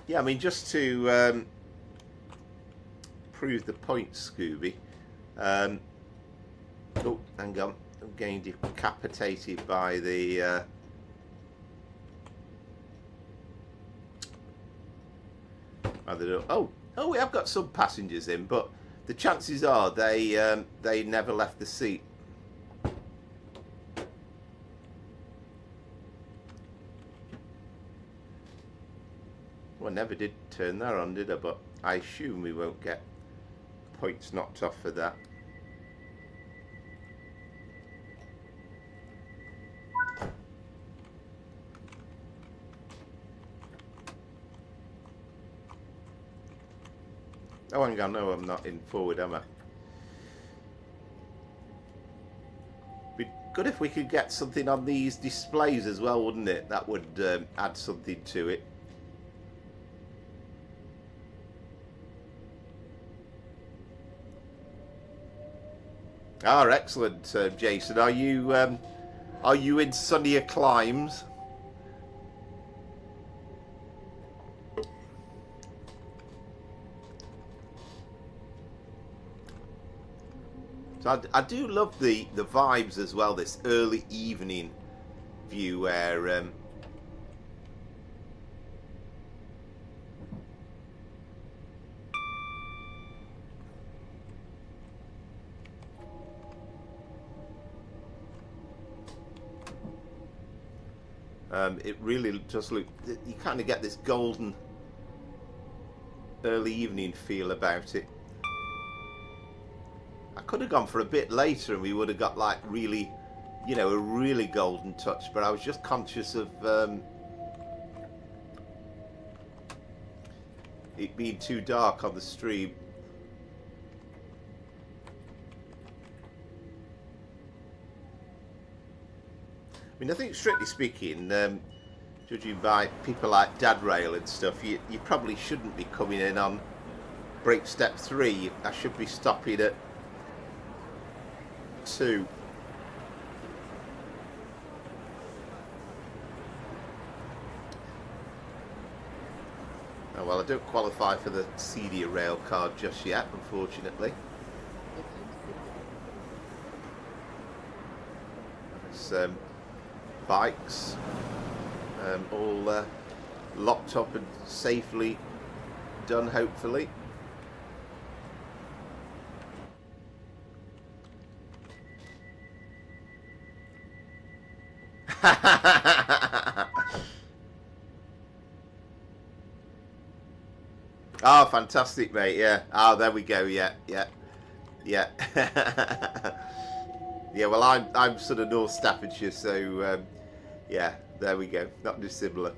Yeah, I mean, just to prove the point, Scooby. Oh, hang on. I'm getting decapitated by the oh, we have got some passengers in, but the chances are they never left the seat. Well, I never did turn that on, did I? But I assume we won't get points knocked off for that. Oh, hang on, no, I'm not in forward, am I? Be good if we could get something on these displays as well, wouldn't it? That would add something to it. Excellent, Jason. Are you in sunnier climes? So I do love the vibes as well, this early evening view where it really just look, you kind of get this golden early evening feel about it. I could have gone for a bit later and we would have got like really, you know, a really golden touch, but I was just conscious of it being too dark on the stream. I mean, I think strictly speaking, judging by people like Dad Rail and stuff, you probably shouldn't be coming in on brake step 3. I should be stopping at 2. Oh well, I don't qualify for the senior rail card just yet, unfortunately. It's bikes all locked up and safely done, hopefully. Oh, fantastic, mate. Yeah. Oh, there we go. Yeah. Yeah. Yeah, well, I'm sort of North Staffordshire, so yeah, there we go. Not dissimilar.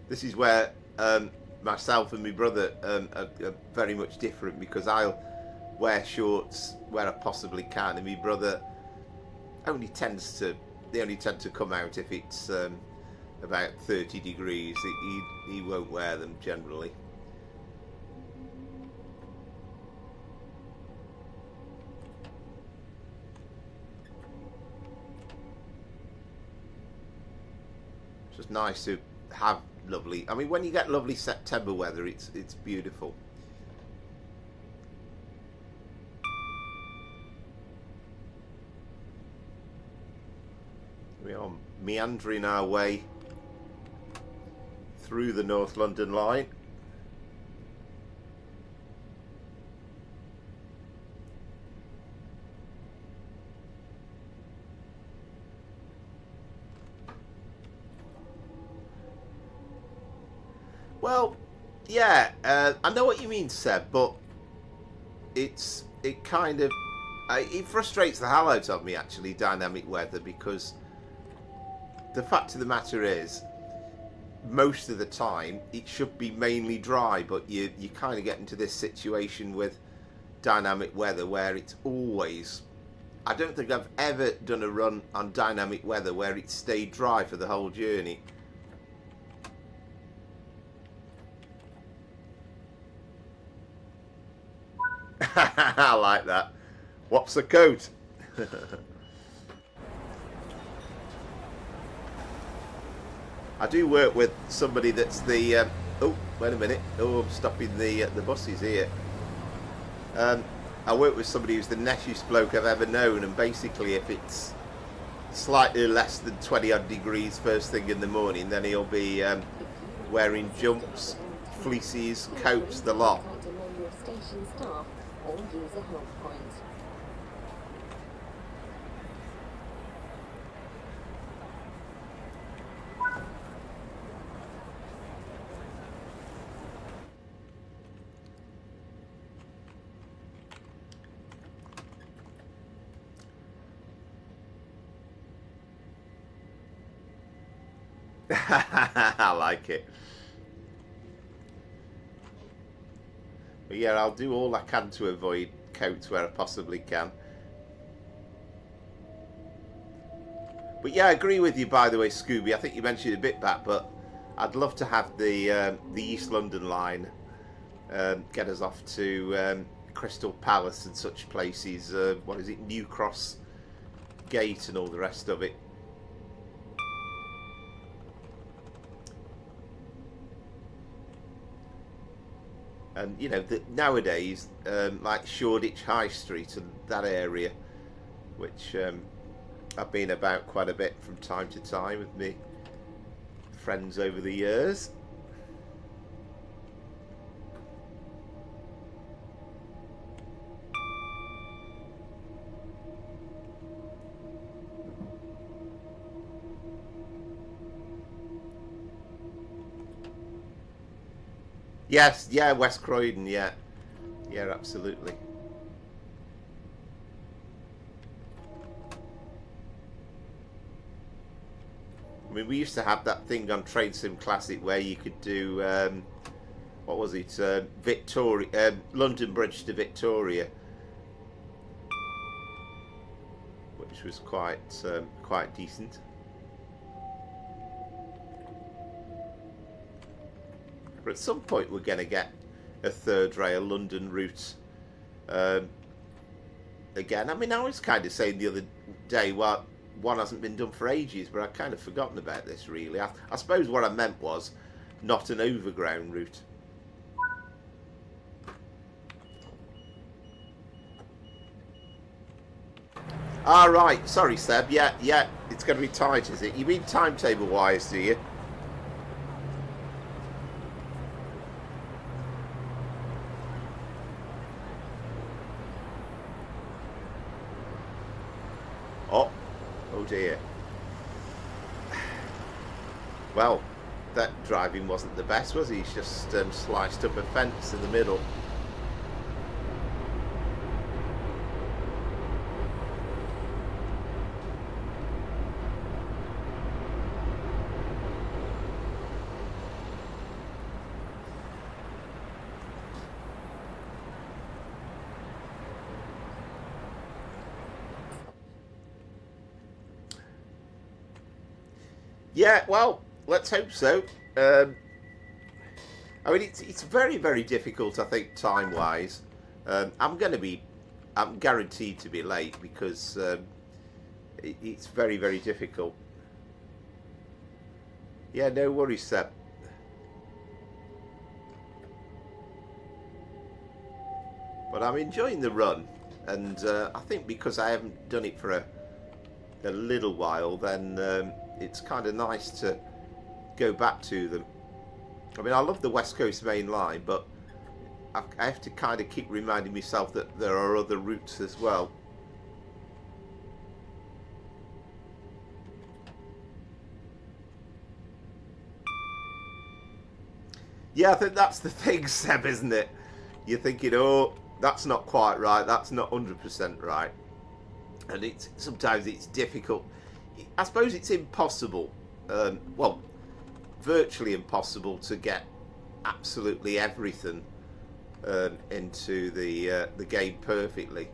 This is where myself and my brother are very much different, because I'll wear shorts where I possibly can, and my brother only tend to come out if it's about 30 degrees. He won't wear them generally. It's just nice to have lovely, I mean, when you get lovely September weather, it's beautiful. We are meandering our way through the North London line. Well, yeah, I know what you mean, Seb, but it frustrates the hell out of me, actually, dynamic weather, because the fact of the matter is, most of the time it should be mainly dry, but you kind of get into this situation with dynamic weather where it's always, I don't think I've ever done a run on dynamic weather where it stayed dry for the whole journey. I like that. What's the coat? I do work with somebody that's the oh, wait a minute. Oh, I'm stopping the buses here. I work with somebody who's the nettest bloke I've ever known, and basically if it's slightly less than 20 odd degrees first thing in the morning, then he'll be wearing jumps, fleeces, coats, the lot. Or use a help point. I like it. But yeah, I'll do all I can to avoid coats where I possibly can. But yeah, I agree with you, by the way, Scooby. I think you mentioned it a bit back, but I'd love to have the East London line get us off to Crystal Palace and such places. What is it, New Cross Gate and all the rest of it. And you know, nowadays, like Shoreditch High Street and that area, which I've been about quite a bit from time to time with me friends over the years. Yes, yeah, West Croydon, yeah. Yeah, absolutely. I mean, we used to have that thing on Train Sim Classic where you could do, what was it, Victoria, London Bridge to Victoria, which was quite decent. But at some point we're going to get a third rail London route again. I mean, I was kind of saying the other day, well, one hasn't been done for ages, but I've kind of forgotten about this, really. I suppose what I meant was not an overground route. Ah, right. Sorry, Seb. Yeah, it's going to be tight, is it? You mean timetable-wise, do you? Oh dear. Well, that driving wasn't the best, was he? He's just sliced up a fence in the middle. Yeah, well, let's hope so. I mean, it's very, very difficult, I think, time-wise. I'm guaranteed to be late because it's very, very difficult. Yeah, no worries, Seb. But I'm enjoying the run, and I think because I haven't done it for a little while, then it's kind of nice to go back to them. I mean, I love the West Coast Main Line, but I have to kind of keep reminding myself that there are other routes as well. Yeah, I think that's the thing, Seb, isn't it? You're thinking, oh, that's not quite right, that's not 100% right. And sometimes it's difficult. I suppose it's impossible, well, virtually impossible to get absolutely everything into the game perfectly.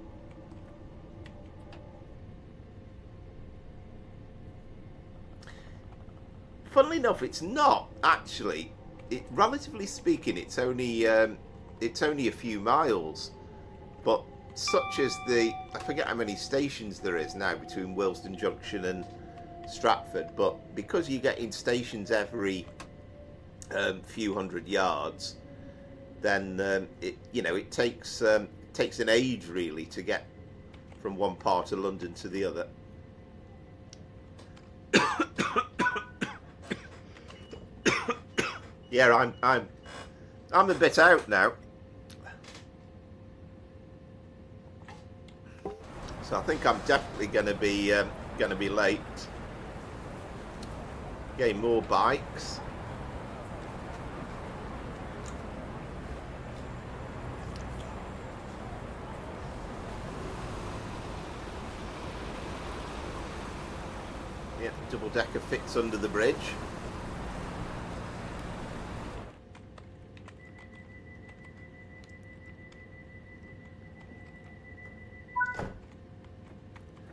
Funnily enough, it's not actually. Relatively speaking, it's only a few miles, but such as I forget how many stations there is now between Willesden Junction and Stratford, but because you're getting stations every few hundred yards, then it takes an age really to get from one part of London to the other. Yeah, I'm a bit out now. So I think I'm definitely going to be late. Getting more bikes. Yeah, double decker fits under the bridge.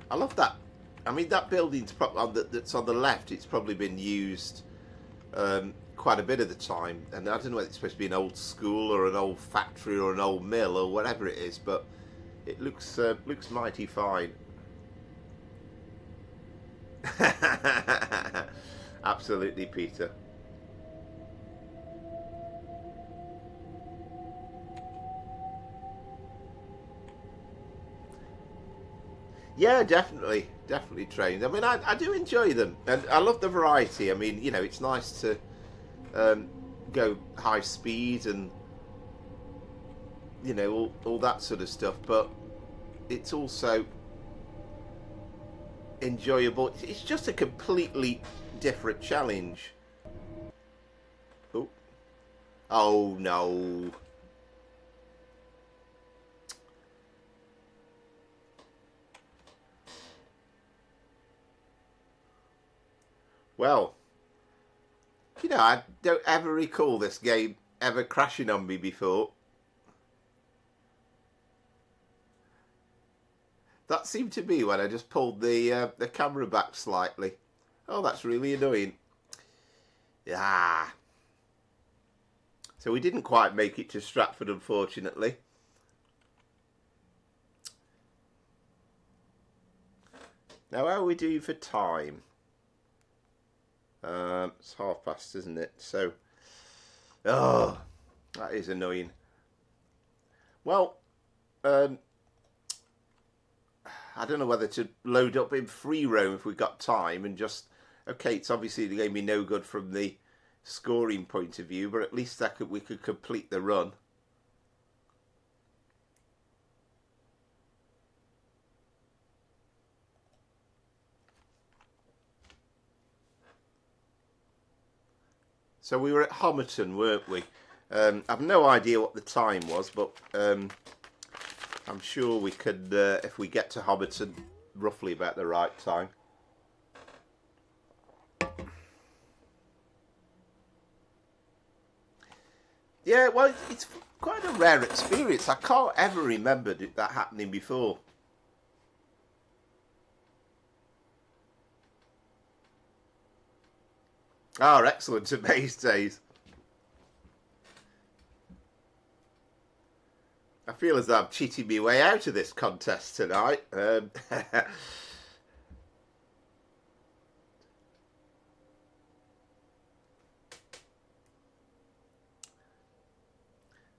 I love that. I mean, that building's that's on the left. It's probably been used quite a bit of the time, and I don't know whether it's supposed to be an old school or an old factory or an old mill or whatever it is, but it looks mighty fine. Absolutely, Peter. Yeah, definitely trains. I mean, I do enjoy them, and I love the variety. I mean, you know, it's nice to go high speed and you know all that sort of stuff, but it's also enjoyable. It's just a completely different challenge. Oh, oh no. Well, you know, I don't ever recall this game ever crashing on me before. That seemed to be when I just pulled the camera back slightly. Oh, that's really annoying. Ah. So we didn't quite make it to Stratford, unfortunately. Now, how are we doing for time? It's past, isn't it? So, oh, that is annoying. Well, I don't know whether to load up in free roam if we've got time and just, okay, it's obviously going to be no good from the scoring point of view, but at least we could complete the run. So we were at Homerton, weren't we? I've no idea what the time was, but I'm sure we could, if we get to Homerton, roughly about the right time. Yeah, well, it's quite a rare experience. I can't ever remember that happening before. Ah, excellent, Amaze Days. I feel as though I'm cheating my way out of this contest tonight.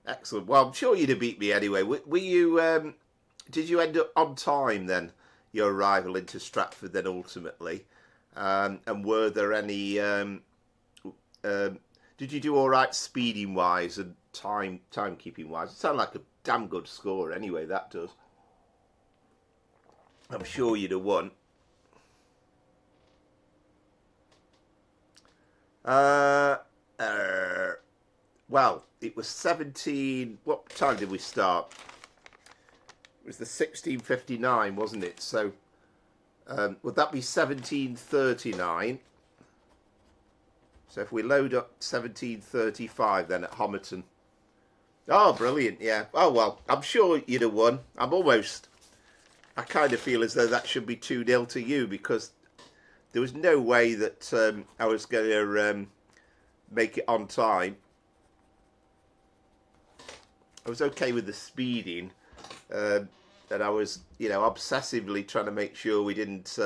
Excellent. Well, I'm sure you'd have beat me anyway. Were you? Did you end up on time then? Your arrival into Stratford then ultimately, and were there any? Did you do all right speeding wise and timekeeping wise? It sounded like a damn good score anyway. That does. I'm sure you'd have won. Well, it was 17. What time did we start? It was the 16:59, wasn't it? So would that be 17:39? So if we load up 17:35 then at Homerton. Oh, brilliant, yeah. Oh, well, I'm sure you'd have won. I kind of feel as though that should be 2-0 to you because there was no way that I was going to make it on time. I was okay with the speeding, and I was, you know, obsessively trying to make sure we didn't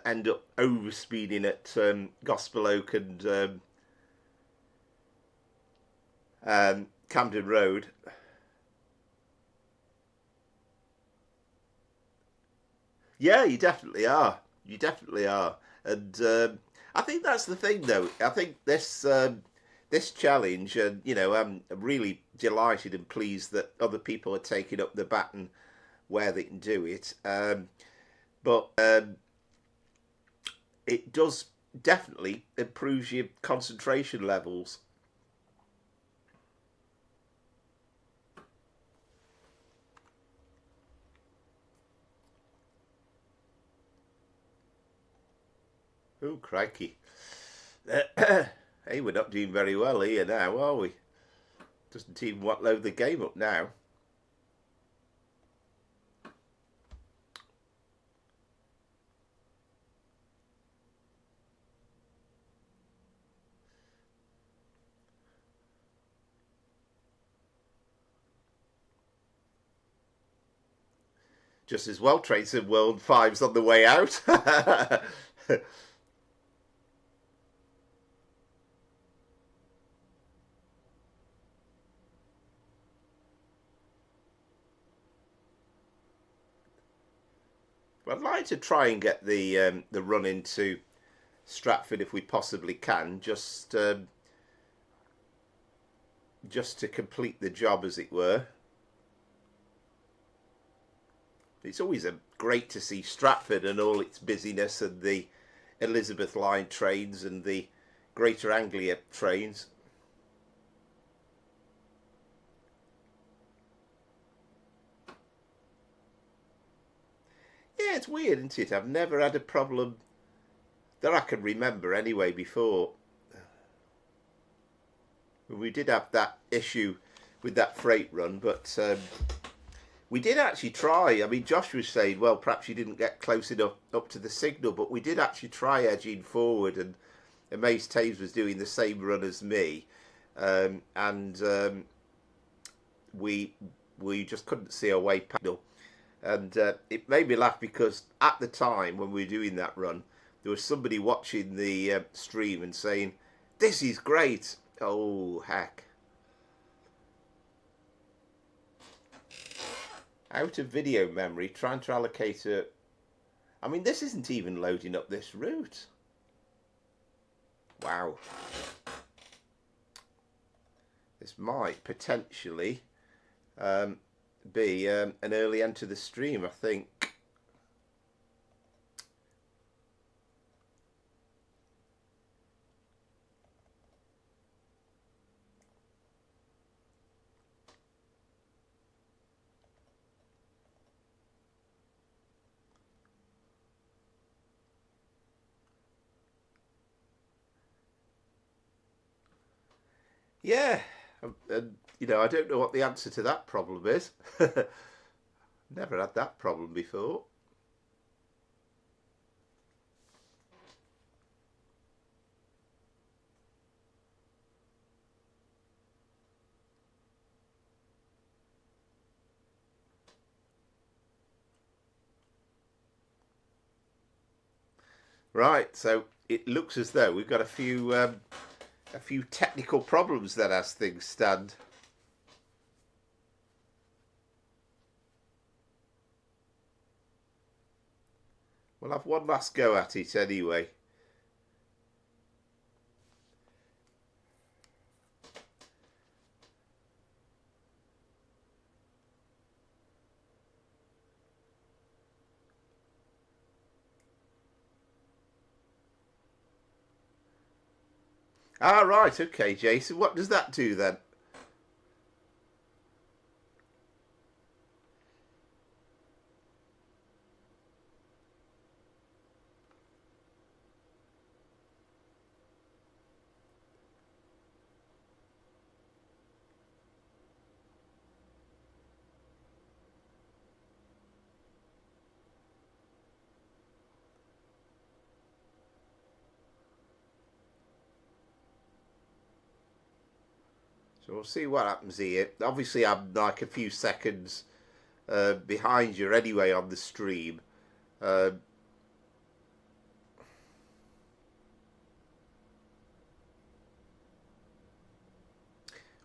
end up over speeding at Gospel Oak and Camden Road. Yeah, you definitely are. You definitely are, and I think that's the thing, though. I think this challenge, and you know, I'm really delighted and pleased that other people are taking up the baton where they can do it. But it does definitely improve your concentration levels. Oh, crikey. Hey, we're not doing very well here now, are we? Doesn't even want to load the game up now. Just as well, Trains in World 5's on the way out. I'd like to try and get the run into Stratford if we possibly can, just to complete the job, as it were. It's always great to see Stratford and all its busyness, and the Elizabeth line trains and the Greater Anglia trains. Yeah, it's weird, isn't it? I've never had a problem that I can remember anyway before. We did have that issue with that freight run, but we did actually try. I mean, Josh was saying, well, perhaps you didn't get close enough up to the signal, but we did actually try edging forward, and Mace Taves was doing the same run as me, and we just couldn't see our way past. And it made me laugh because at the time when we were doing that run, there was somebody watching the stream and saying, "This is great." Oh, heck. Out of video memory, trying to allocate a... I mean, this isn't even loading up this route. Wow. This might potentially be an early end to the stream, I think. Yeah, you know, I don't know what the answer to that problem is. Never had that problem before. Right, so it looks as though we've got a few technical problems then as things stand. We'll have one last go at it anyway. Ah, right, okay, Jason. What does that do then? So we'll see what happens here. Obviously, I'm like a few seconds behind you anyway on the stream.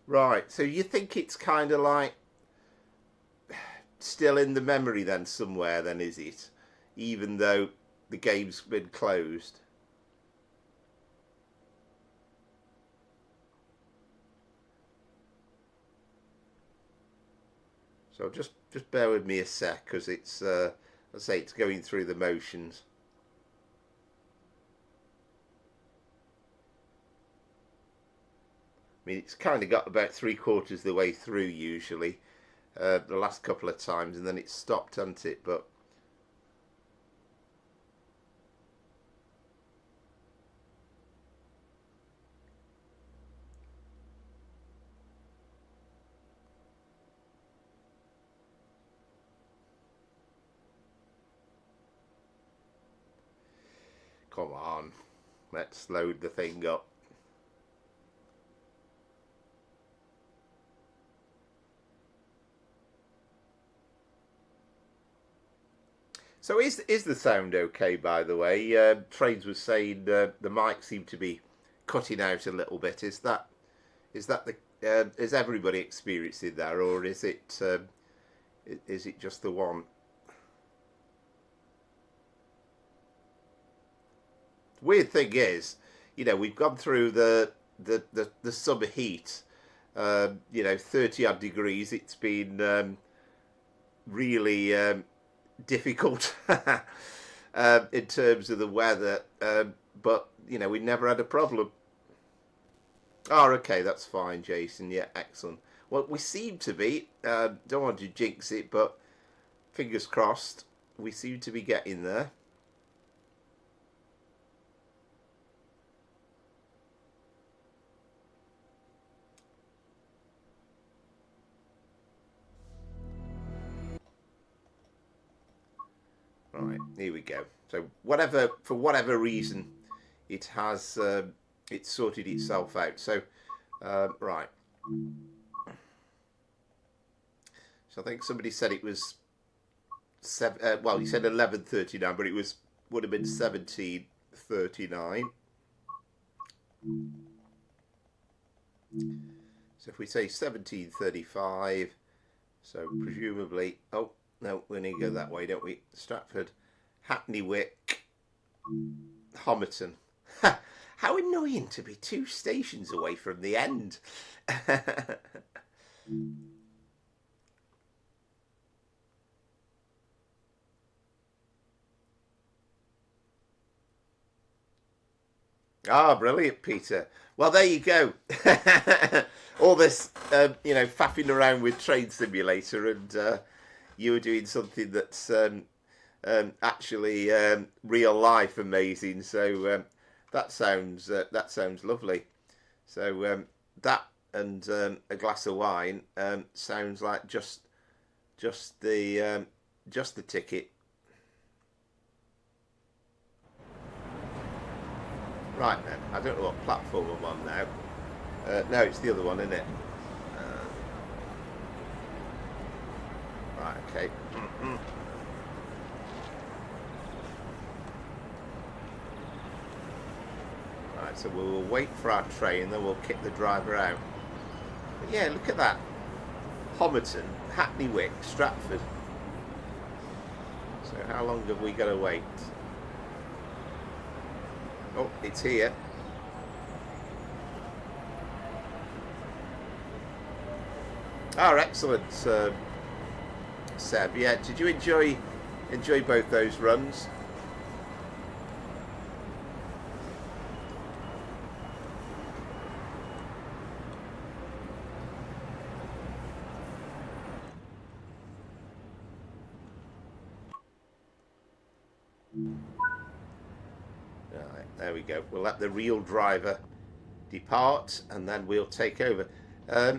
Right, so you think it's kind of like still in the memory then somewhere then, is it? Even though the game's been closed. So just bear with me a sec, because it's, I say, it's going through the motions. I mean, it's kind of got about 3/4 of the way through usually, the last couple of times, and then it's stopped, hasn't it? But come on, let's load the thing up. So is the sound okay, by the way? Trades was saying the mic seemed to be cutting out a little bit. Is that the is everybody experiencing that, or is it just the one? Weird thing is, you know, we've gone through the summer heat. You know, 30 odd degrees. It's been really difficult in terms of the weather, but you know, we never had a problem. Oh, okay, that's fine, Jason. Yeah, excellent. Well, we seem to be. Don't want to jinx it, but fingers crossed. We seem to be getting there. Right, here we go. So for whatever reason, it has it's sorted itself out. So right. So I think somebody said it was well, he said 11:39, but it would have been 17:39. So if we say 17:35, so presumably, oh no, we need to go that way, don't we? Stratford, Hackney Wick, Homerton. How annoying to be 2 stations away from the end. Ah, brilliant, Peter. Well, there you go. All this, you know, faffing around with Train Simulator, and you were doing something that's actually real life amazing. So that sounds lovely. So that and a glass of wine sounds like just the ticket. Right then, I don't know what platform I'm on now. No, it's the other one, isn't it? Right, okay. Right, so we'll wait for our train, then we'll kick the driver out. But yeah, look at that. Homerton, Hackney Wick, Stratford. So how long have we got to wait? Oh, it's here. Oh, excellent, Seb. Yeah, did you enjoy both those runs? There we go. We'll let the real driver depart, and then we'll take over. I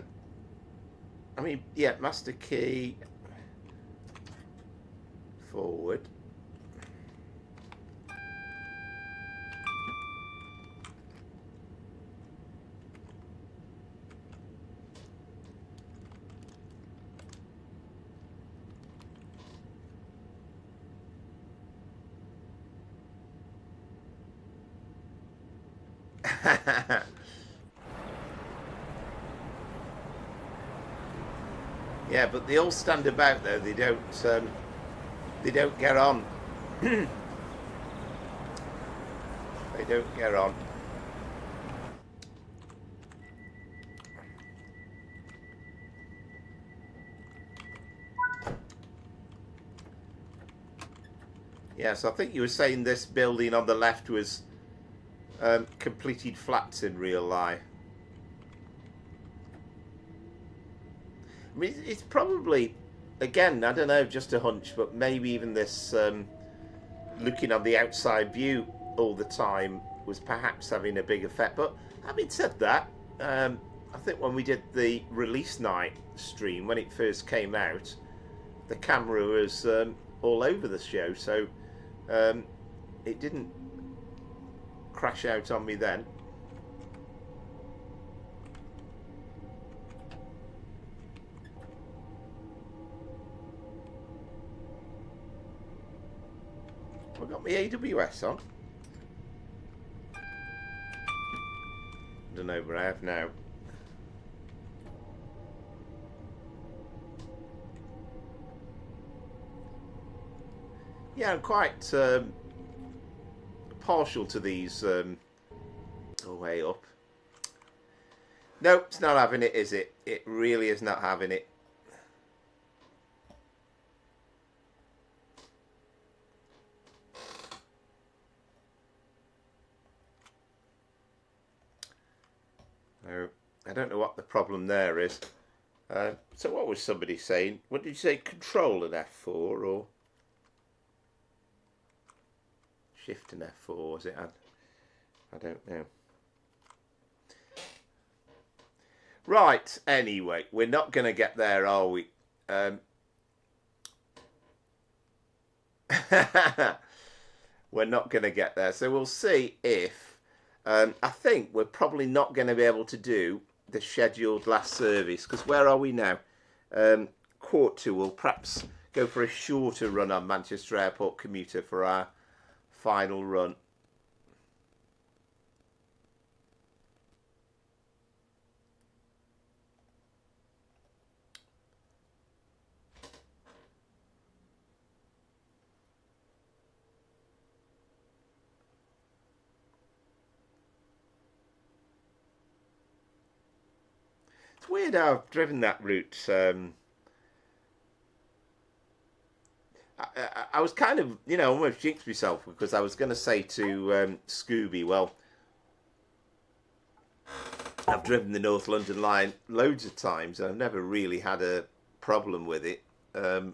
mean, yeah, master key forward. Yeah, but they all stand about though. They don't get on. They don't get on. Yes, I think you were saying this building on the left was completed flats in real life. I mean, it's probably, again, I don't know, just a hunch, but maybe even this looking on the outside view all the time was perhaps having a big effect. But having said that, I think when we did the release night stream, when it first came out, the camera was all over the show, so it didn't crash out on me then. I've got my AWS on. Don't know where I have now. Yeah, I'm quite partial to these. Way up. Nope, it's not having it, is it? It really is not having it. No, I don't know what the problem there is. So what was somebody saying? What did you say? Control and F4 or Shift and F4? Was it? I don't know. Right. Anyway, we're not going to get there, are we? We're not going to get there. So we'll see if. I think we're probably not going to be able to do the scheduled last service, because where are we now? Quarter to. We'll perhaps go for a shorter run on Manchester Airport Commuter for our final run. It's weird how I've driven that route. I was kind of, almost jinxed myself, because I was going to say to Scooby, well, I've driven the North London line loads of times and I've never really had a problem with it. Yeah,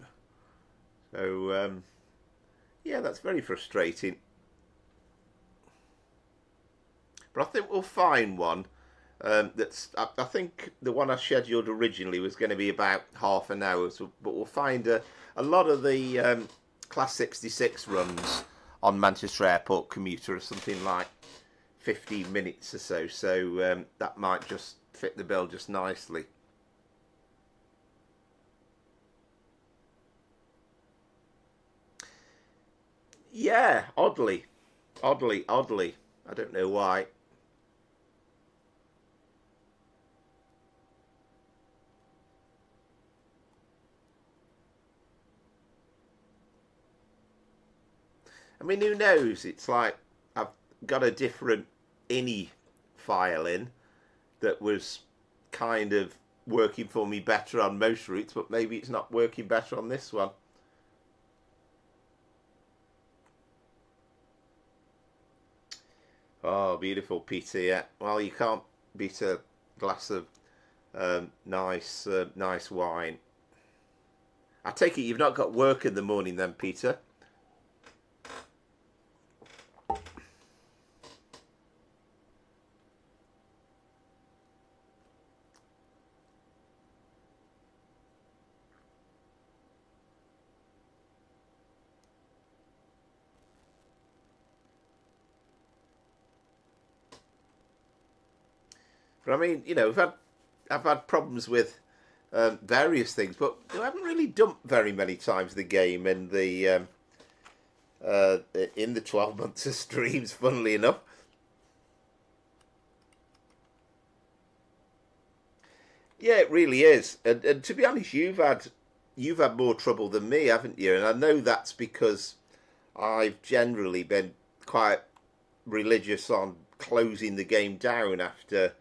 that's very frustrating. But I think we'll find one. I think the one I scheduled originally was going to be about half an hour, but we'll find a lot of the Class 66 runs on Manchester Airport Commuter are something like 15 minutes or so, so that might just fit the bill just nicely. Yeah, oddly. I don't know why. I mean, who knows? It's like I've got a different INI file in that was kind of working for me better on most routes, but maybe it's not working better on this one. Oh, beautiful, Peter. Yeah. Well, you can't beat a glass of nice wine. I take it you've not got work in the morning then, Peter? But I mean, I've had problems with various things, but I haven't really dumped very many times the game in the 12 months of streams, funnily enough. Yeah, it really is. And to be honest, you've had more trouble than me, haven't you? And I know that's because I've generally been quite religious on closing the game down after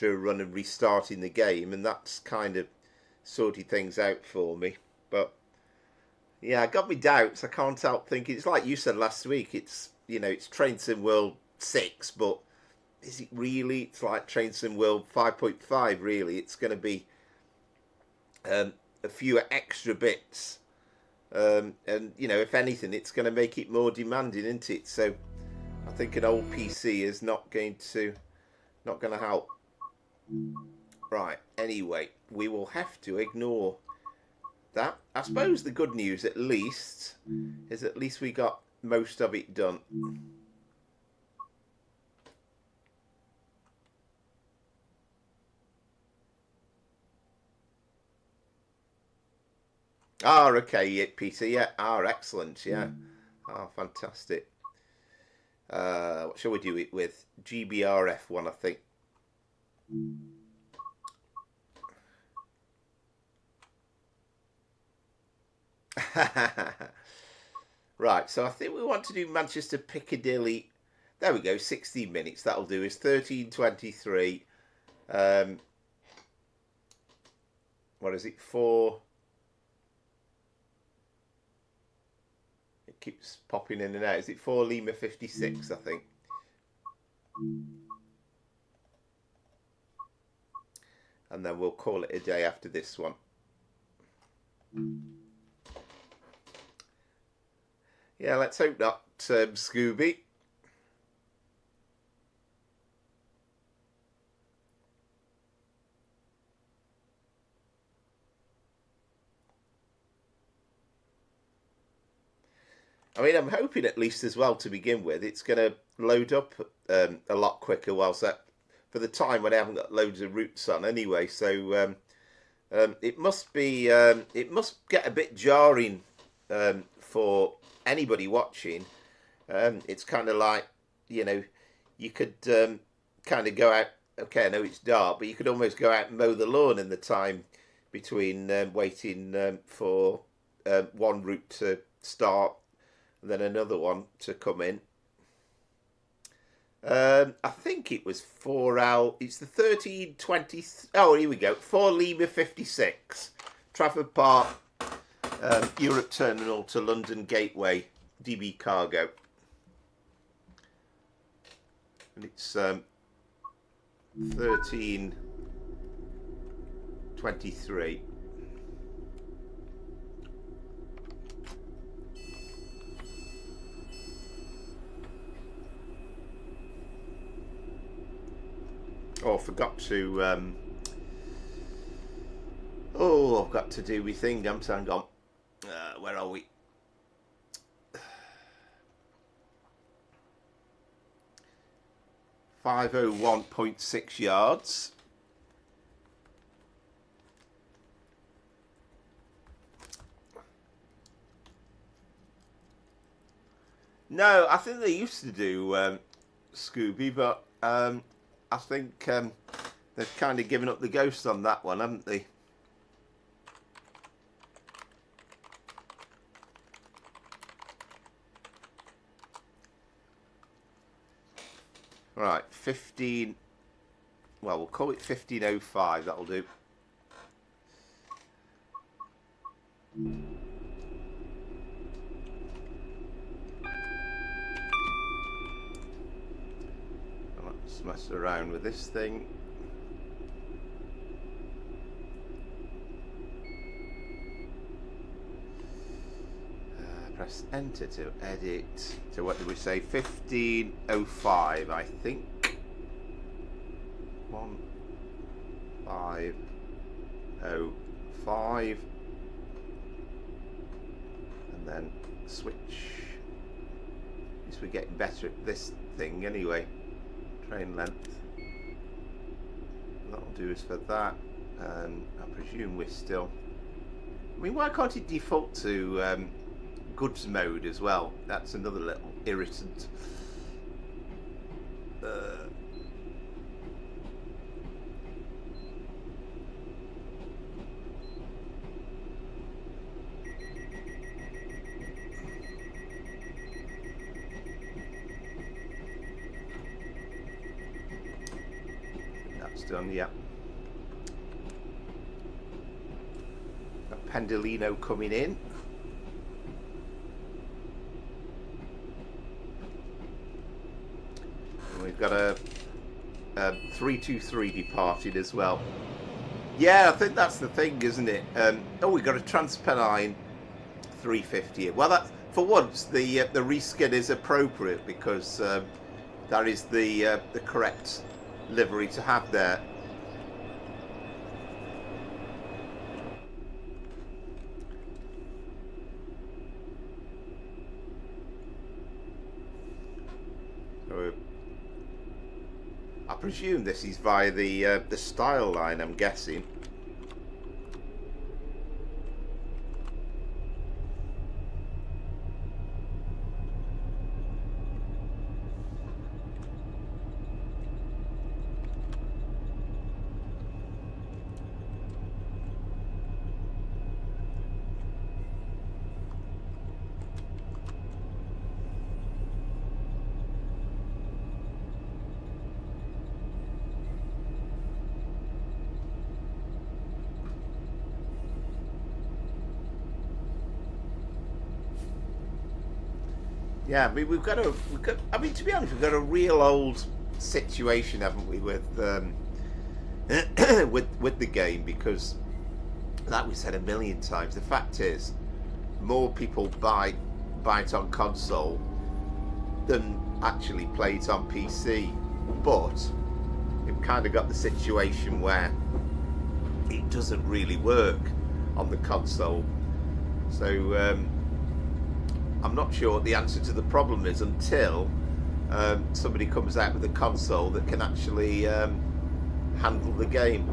a run and restarting the game, and that's kind of sorted things out for me. But yeah, I got me doubts. I can't help thinking, it's like you said last week, it's Train Sim World 6, but is it really? It's like Train Sim World 5.5, really. It's going to be a few extra bits, and if anything, it's going to make it more demanding, isn't it? So I think an old PC is not going to help. Right, anyway, we will have to ignore that. I suppose the good news at least we got most of it done. Okay, yeah, Peter, yeah, excellent, yeah. Fantastic. What shall we do it with? GBRF one, I think. Right, so I think we want to do Manchester Piccadilly. There we go, 16 minutes. That'll do. It's 13:23. What is it? 4. It keeps popping in and out. Is it 4 Lima 56, I think? And then we'll call it a day after this one. Yeah, let's hope not, Scooby. I mean, I'm hoping at least as well to begin with, it's going to load up a lot quicker. Whilst that, for the time when I haven't got loads of routes on anyway, so it must be, it must get a bit jarring for anybody watching. It's kind of like, you know, you could kind of go out. Okay, I know it's dark, but you could almost go out and mow the lawn in the time between waiting for one route to start and then another one to come in. I think it was 4 hours. It's the 13:20. Oh, here we go. 4 Lima 56. Trafford Park, Europe Terminal to London Gateway, DB Cargo. And it's 13:23. Oh, I forgot to. I've got to do my thing. I'm hang on. Where are we? 501.6 yards. No, I think they used to do Scooby, but I think they've kind of given up the ghost on that one, haven't they? Right, 15. Well, we'll call it 15:05. That'll do. Let's mess around with this thing. Press enter to edit. So what did we say? 15:05, I think. 15:05, and then switch. At least we're getting better at this thing anyway. Train length. That'll do us for that. And I presume we're still. I mean, why can't it default to goods mode as well? That's another little irritant. That's done, yeah. Got Pendolino coming in. We've got a 323 departed as well. Yeah, I think that's the thing, isn't it? Oh, we've got a Transpennine 350. Well, that for once the reskin is appropriate because that is the correct livery to have there. So, I presume this is via the style line, I'm guessing. Yeah, I mean, I mean, to be honest, we've got a real old situation, haven't we, with with the game, because, like we said a million times, the fact is, more people buy it on console than actually play it on PC. But we've kind of got the situation where it doesn't really work on the console. So I'm not sure what the answer to the problem is until somebody comes out with a console that can actually handle the game.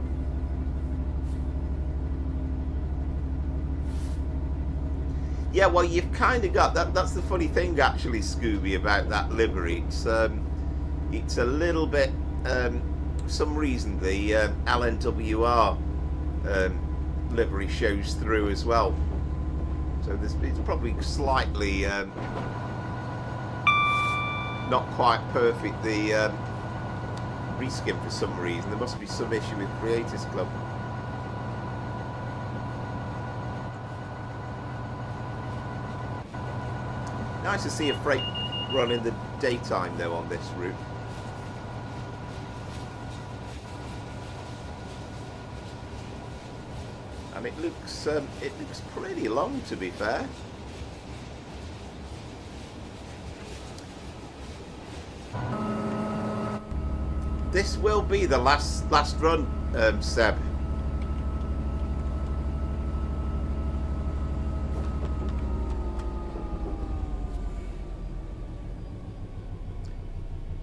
Yeah, well, you've kind of got that. That's the funny thing, actually, Scooby, about that livery. It's a little bit. For some reason, the LNWR livery shows through as well. So it's probably slightly not quite perfect. The reskin for some reason. There must be some issue with Creators Club. Nice to see a freight run in the daytime though on this route. And it looks pretty long, to be fair. This will be the last run, Seb.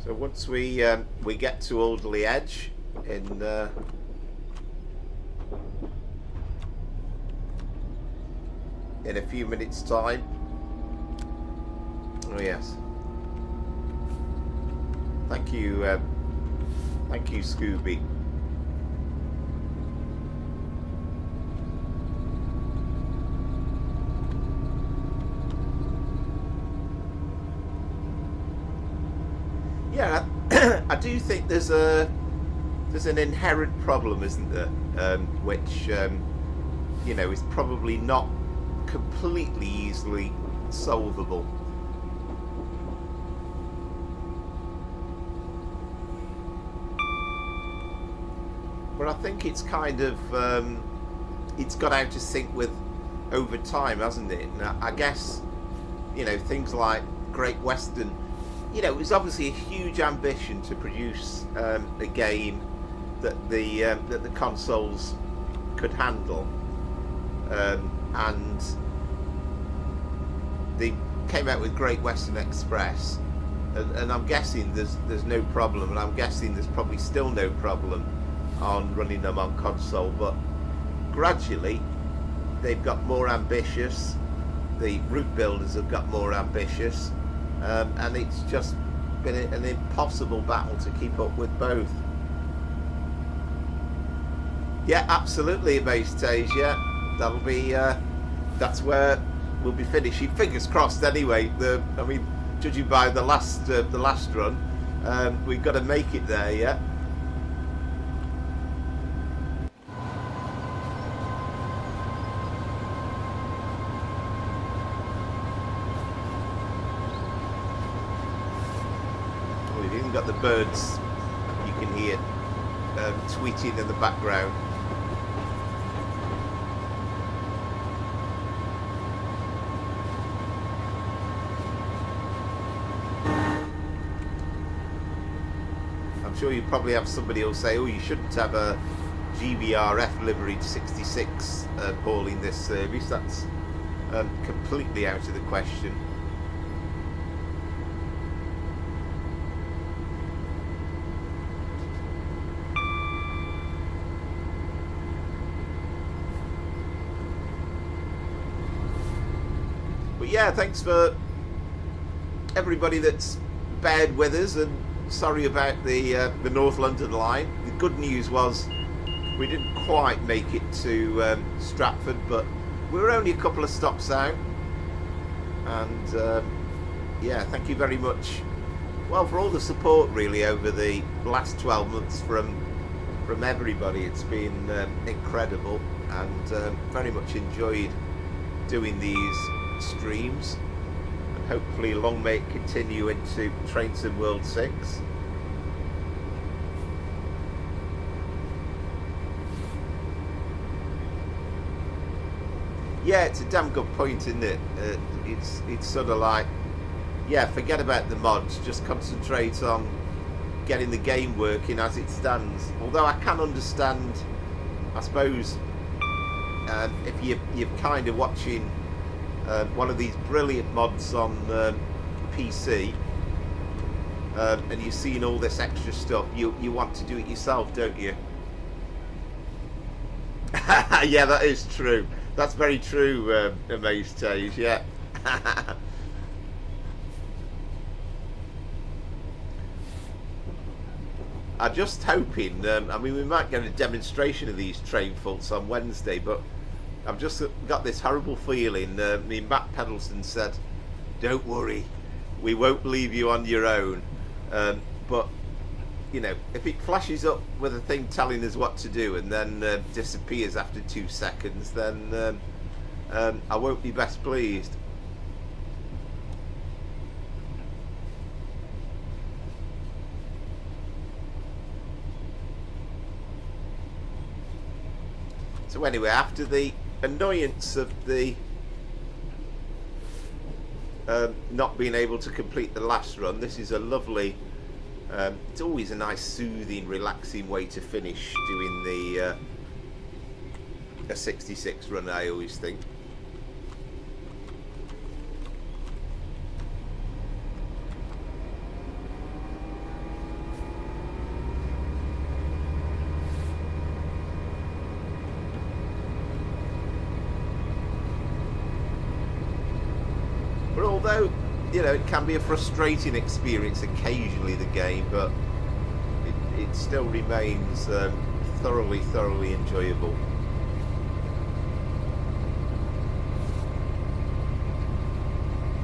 So once we get to Alderley Edge in a few minutes' time. Oh yes. Thank you, Scooby. Yeah, I do think there's an inherent problem, isn't there? Which you know, is probably not completely easily solvable. But I think it's kind of it's got out of sync with over time, hasn't it? And I guess, you know, things like Great Western, you know, it was obviously a huge ambition to produce a game that the consoles could handle, and they came out with Great Western Express, and I'm guessing there's no problem, and I'm guessing there's probably still no problem on running them on console, but gradually they've got more ambitious, the route builders have got more ambitious, and it's just been an impossible battle to keep up with both. Yeah, absolutely, Base Stage. Yeah, that'll be that's where we'll be finishing. Fingers crossed. Anyway, I mean, judging by the last run, we've got to make it there. Yeah. We've even got the birds you can hear tweeting in the background. I'm sure you probably have somebody who'll say, oh, you shouldn't have a GBRF livery 66 hauling this service. That's completely out of the question. But yeah, thanks for everybody that's bared with us, and sorry about the North London line. The good news was we didn't quite make it to Stratford, but we were only a couple of stops out. And yeah, thank you very much, well, for all the support really over the last 12 months from everybody. It's been incredible, and very much enjoyed doing these streams, and hopefully long may it continue into Train Sim World 6. Yeah, it's a damn good point, isn't it? It's sort of like, yeah, forget about the mods, just concentrate on getting the game working as it stands. Although I can understand, I suppose, if you're kind of watching one of these brilliant mods on PC, and you've seen all this extra stuff, you want to do it yourself, don't you? Yeah, that is true. That's very true, Amaze Tage, yeah. I'm just hoping, I mean, we might get a demonstration of these train faults on Wednesday, but I've just got this horrible feeling. Me and Matt Pedalston said, don't worry, we won't leave you on your own. But, you know, if it flashes up with a thing telling us what to do and then disappears after 2 seconds, then I won't be best pleased. So anyway, after the annoyance of the not being able to complete the last run, this is a lovely, it's always a nice soothing, relaxing way to finish doing the a 66 run, I always think. But although, you know, it can be a frustrating experience occasionally, the game, but it still remains thoroughly enjoyable.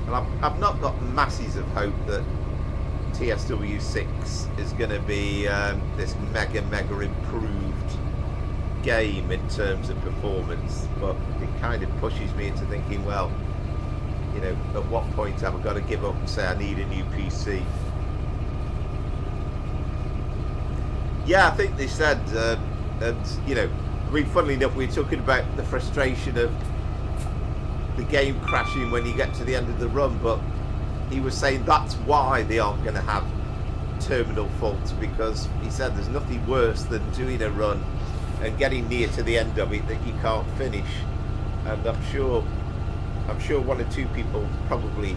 And I've not got masses of hope that TSW6 is going to be this mega improved game in terms of performance, but it kind of pushes me into thinking, well, you know, at what point have I got to give up and say I need a new PC? Yeah, I think they said, and you know, I mean, funnily enough, we were talking about the frustration of the game crashing when you get to the end of the run, but he was saying that's why they aren't going to have terminal faults, because he said there's nothing worse than doing a run and getting near to the end of it that you can't finish. And I'm sure one or two people probably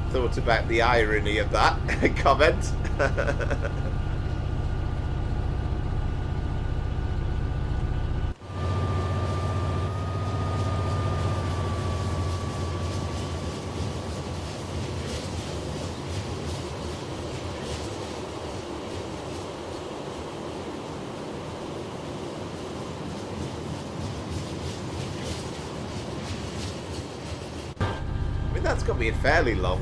thought about the irony of that comment. That's got to be a fairly long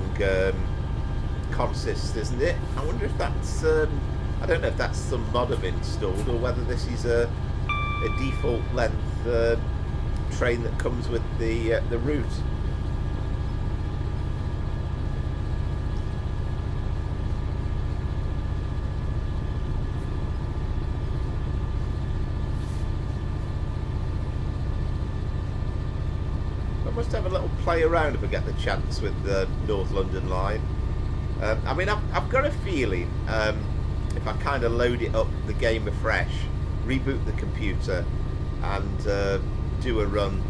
consist, isn't it? I wonder if that's I don't know if that's some mod I've installed or whether this is a default length train that comes with the route. Must have a little play around if I get the chance with the North London line. I mean, I've got a feeling if I kind of load it up, the game afresh, reboot the computer, and do a run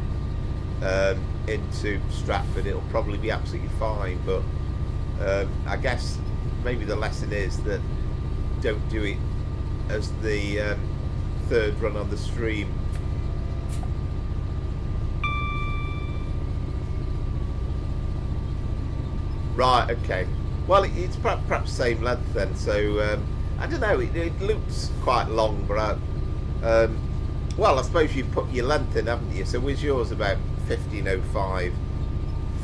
into Stratford, it'll probably be absolutely fine. But I guess maybe the lesson is that don't do it as the third run on the stream. Right, okay. Well, it's perhaps same length then, so I don't know, it looks quite long, but well, I suppose you've put your length in, haven't you? So was yours about 1505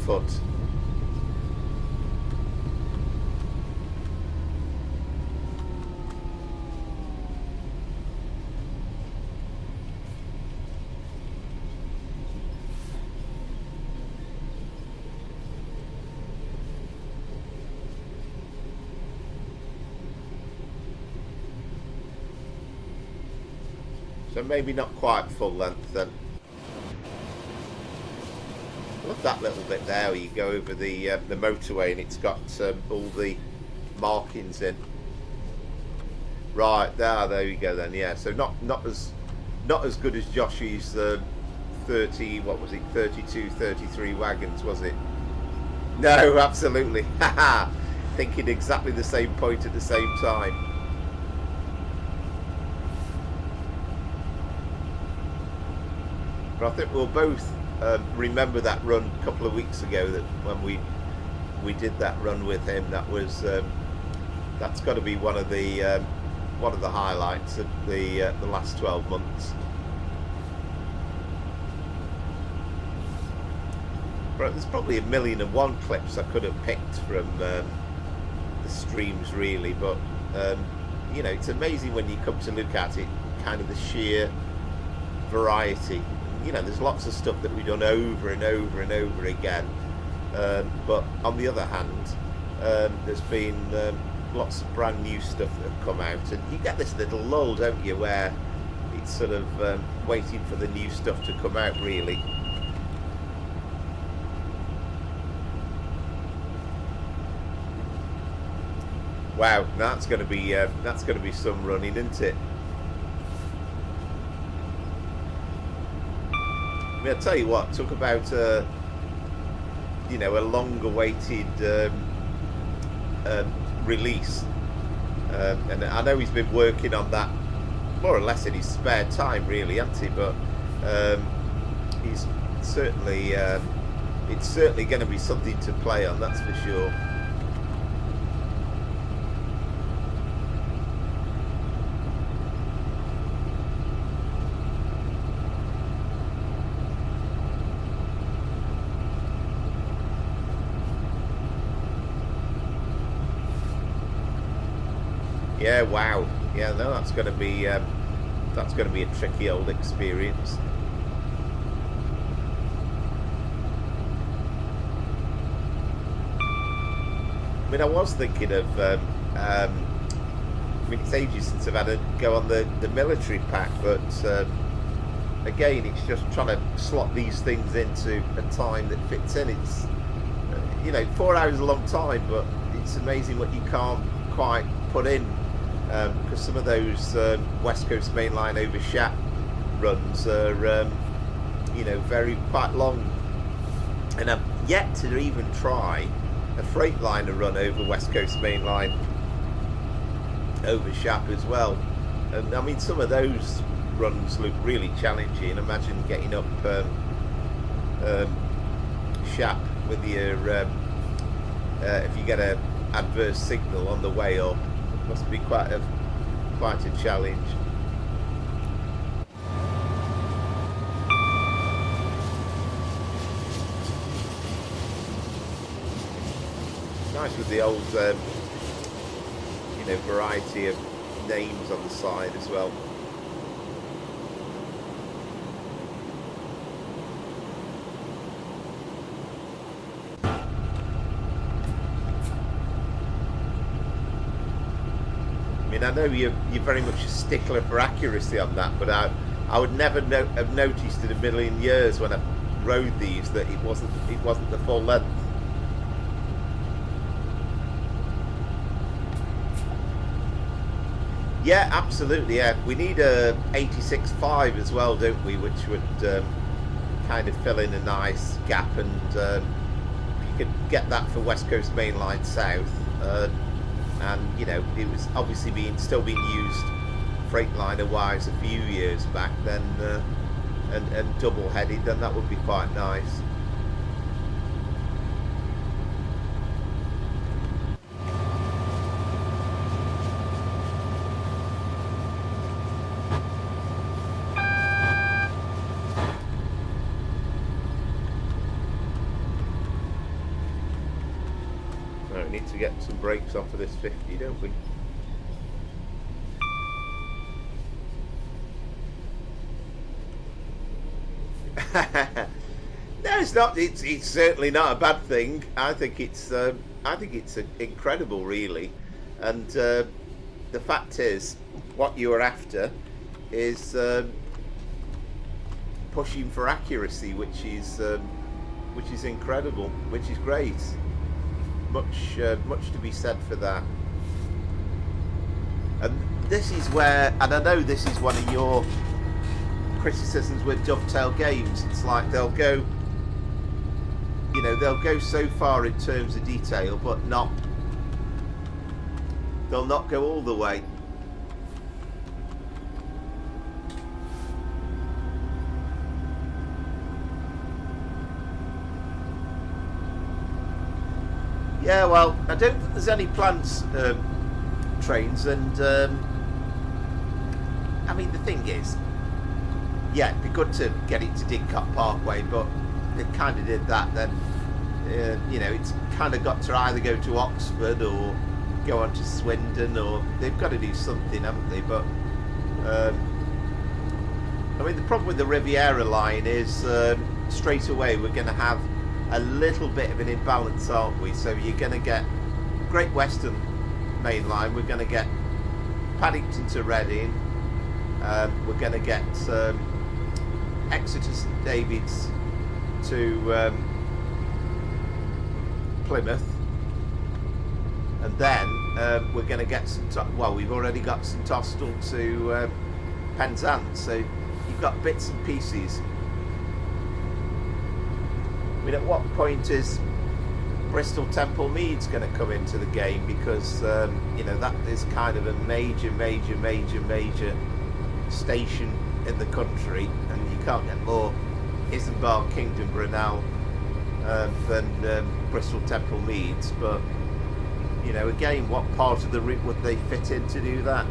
foot? So maybe not quite full length then. I love that little bit there where you go over the motorway and it's got all the markings in. Right, there you go then. Yeah, so not as good as Josh's 30, what was it, 32, 33 wagons, was it? No, absolutely. Thinking exactly the same point at the same time. But I think we'll both remember that run a couple of weeks ago, that when we did that run with him. That was that's got to be one of the highlights of the last 12 months. But there's probably 1,000,001 clips I could have picked from the streams, really. But you know, it's amazing when you come to look at it, kind of the sheer variety. You know, there's lots of stuff that we've done over and over and over again. But on the other hand, there's been lots of brand new stuff that have come out, and you get this little lull, don't you, where it's sort of waiting for the new stuff to come out, really. Wow, that's going to be some running, isn't it? I mean, I'll tell you what, talk about you know, a long-awaited release, and I know he's been working on that more or less in his spare time, really, hasn't he? But he's certainly it's certainly going to be something to play on, that's for sure. Yeah, wow. Yeah, no, that's going to be a tricky old experience. I mean, I was thinking of I mean, it's ages since I've had a go on the military pack, but again, it's just trying to slot these things into a time that fits in. It's you know, 4 hours is a long time, but it's amazing what you can't quite put in. Because some of those West Coast Main Line over Shat runs are, you know, quite long, and I've yet to even try a Freightliner run over West Coast Main Line over Shat as well. And I mean, some of those runs look really challenging. Imagine getting up Shat with your if you get a adverse signal on the way up. Must be quite a challenge. Nice with the old, you know, variety of names on the side as well. I know you're very much a stickler for accuracy on that, but I would never have noticed in a million years when I rode these that it wasn't the full length. Yeah, absolutely. Yeah, we need a 86.5 as well, don't we? Which would kind of fill in a nice gap, and you could get that for West Coast Main Line South. And you know, it was obviously still being used Freightliner wise a few years back then, and double headed, then that would be quite nice. We need to get some brakes off of this 50, don't we? No, it's not. It's certainly not a bad thing. I think it's incredible, really. And the fact is, what you're after is pushing for accuracy, which is incredible, which is great. Much to be said for that. And this is where, and I know this is one of your criticisms with Dovetail Games. It's like they'll go so far in terms of detail, but they'll not go all the way. Yeah, well, I don't think there's any planned trains, and I mean, the thing is, yeah, it'd be good to get it to Didcot Parkway, but they kind of did that then. It's kind of got to either go to Oxford or go on to Swindon, or they've got to do something, haven't they? But I mean, the problem with the Riviera line is straight away we're going to have a little bit of an imbalance, aren't we? So you're going to get Great Western Main Line, we're going to get Paddington to Reading, we're going to get Exeter St David's to Plymouth, and then we're going to get we've already got St Austell to Penzance, so you've got bits and pieces. I mean, at what point is Bristol Temple Meads going to come into the game? Because that is kind of a major station in the country, and you can't get more Isambard Kingdom Brunel than Bristol Temple Meads. But again, what part of the route would they fit in to do that?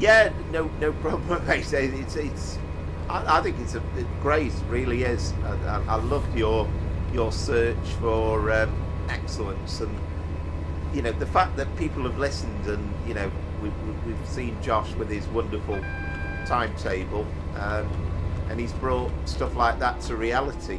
Yeah, no problem. I say I think it's great. It really is. I loved your search for excellence, and the fact that people have listened, and we've seen Josh with his wonderful timetable, and he's brought stuff like that to reality.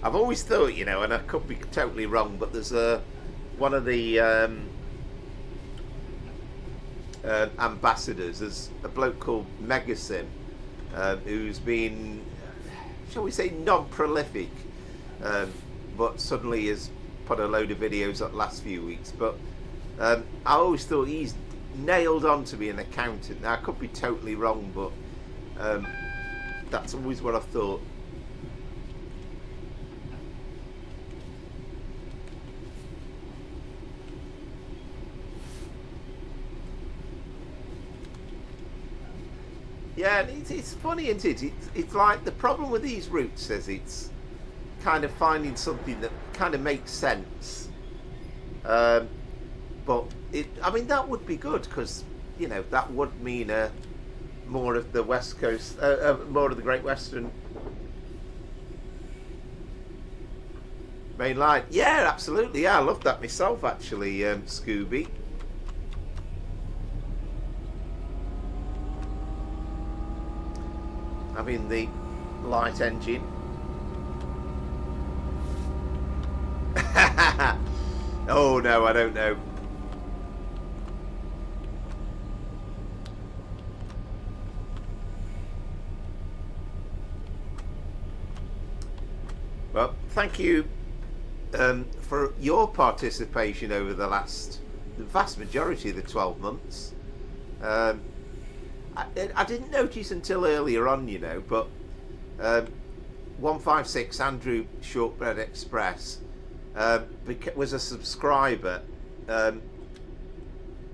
I've always thought, and I could be totally wrong, but there's one of the ambassadors, there's a bloke called Megasim, who's been, shall we say, non-prolific, but suddenly has put a load of videos up the last few weeks. But I always thought he's nailed on to be an accountant. Now, I could be totally wrong, but that's always what I thought. Yeah, and it's funny, isn't it? It's like the problem with these routes is it's kind of finding something that kind of makes sense. But I mean, that would be good, because that would mean more of the West Coast, more of the Great Western Main Line. Yeah, absolutely. Yeah, I loved that myself, actually, Scooby. Having the light engine. Oh no, I don't know. Well, thank you for your participation over the vast majority of the 12 months. I didn't notice until earlier on, but 156 Andrew Shortbread Express was a subscriber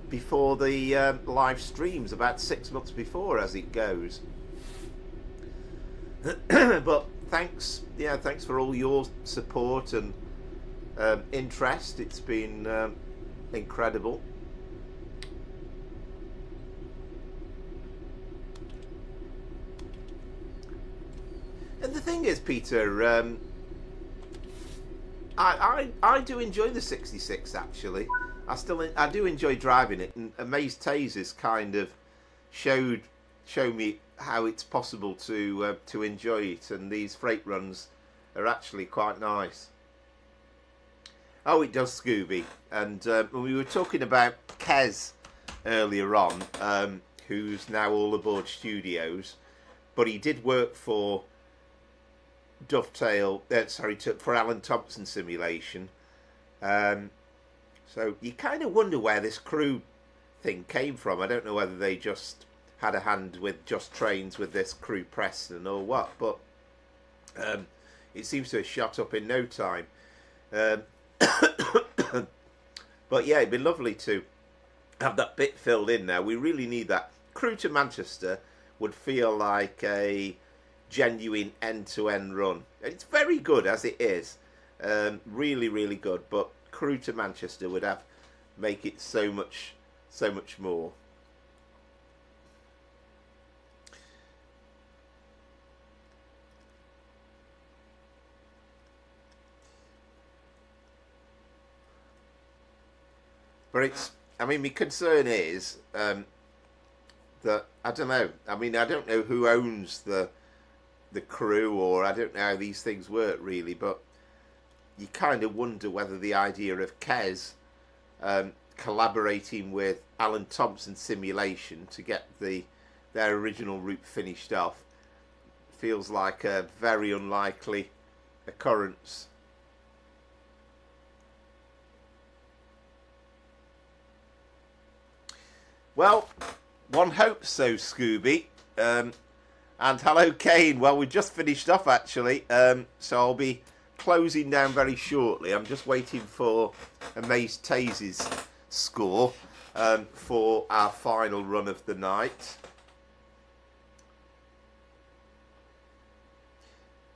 before the live streams, about 6 months before, as it goes. But thanks for all your support and interest. It's been incredible. And the thing is, Peter, I do enjoy the 66, actually. I do enjoy driving it, and Amaze Tasers kind of showed show me how it's possible to enjoy it, and these freight runs are actually quite nice. Oh, it does, Scooby. And we were talking about Kez earlier on, who's now all aboard Studios, but he did work for for Alan Thompson Simulation. So you kind of wonder where this crew thing came from. I don't know whether they just had a hand with Just Trains with this crew Preston or what, but it seems to have shot up in no time. But yeah, it'd be lovely to have that bit filled in now. We really need that. Crew to Manchester would feel like a genuine end-to-end run. It's very good as it is, really, really good. But Crew to Manchester would make it so much more. But it's, I mean, my concern is that, I don't know. I mean, I don't know who owns the crew, or I don't know how these things work really, but you kind of wonder whether the idea of Kez collaborating with Alan Thompson Simulation to get their original route finished off feels like a very unlikely occurrence. Well, one hopes so, Scooby. And hello, Kane. Well, we just finished off, actually. So I'll be closing down very shortly. I'm just waiting for Amaze Taze's score for our final run of the night.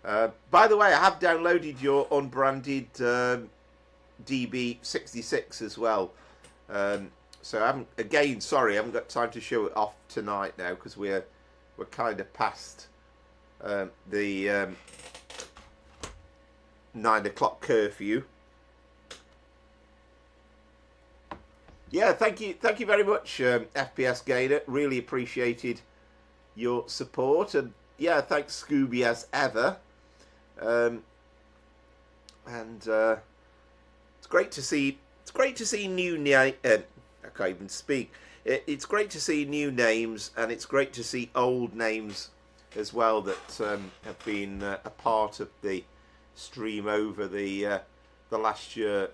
By the way, I have downloaded your unbranded DB66 as well. So I haven't, again, sorry, I haven't got time to show it off tonight now because we're kind of past the 9 o'clock curfew. Yeah, thank you very much, FPS Gainer. Really appreciated your support, and yeah, thanks Scooby as ever. And it's great to see. It's great to see new I can't even speak. It's great to see new names, and it's great to see old names as well that have been a part of the stream over the last year.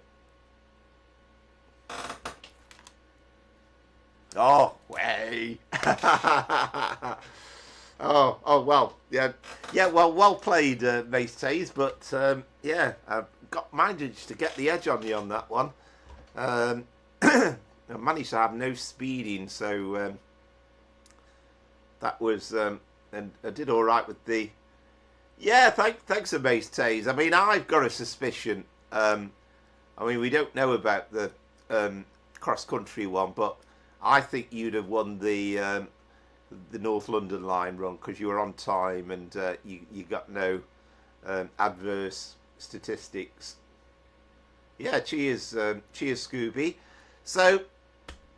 Oh, way! oh well, yeah, well played, Mace Taze. But yeah, I've managed to get the edge on you on that one. I managed to have no speeding, so that was, and I did all right with the. Yeah, thanks, Amaze Taze. I mean, I've got a suspicion. I mean, we don't know about the cross country one, but I think you'd have won the North London line run because you were on time and you got no adverse statistics. Yeah, cheers, Scooby. So,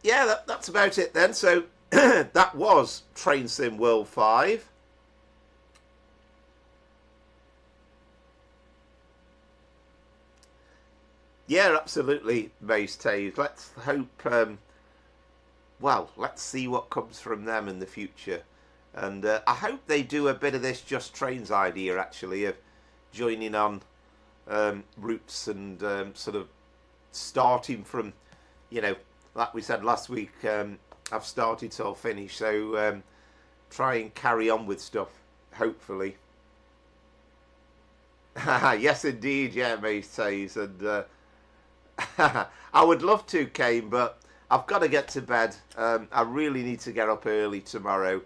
yeah, that's about it then. So that was Train Sim World 5. Yeah, absolutely, Mace Taze. Let's hope. Well, let's see what comes from them in the future, and I hope they do a bit of this Just Trains idea actually of joining on routes and sort of starting from, you know, like we said last week. I've started so I'll finish. So try and carry on with stuff. Hopefully. Yes, indeed. Yeah, Mace Taze, and. I would love to, Kane, but I've got to get to bed. I really need to get up early tomorrow.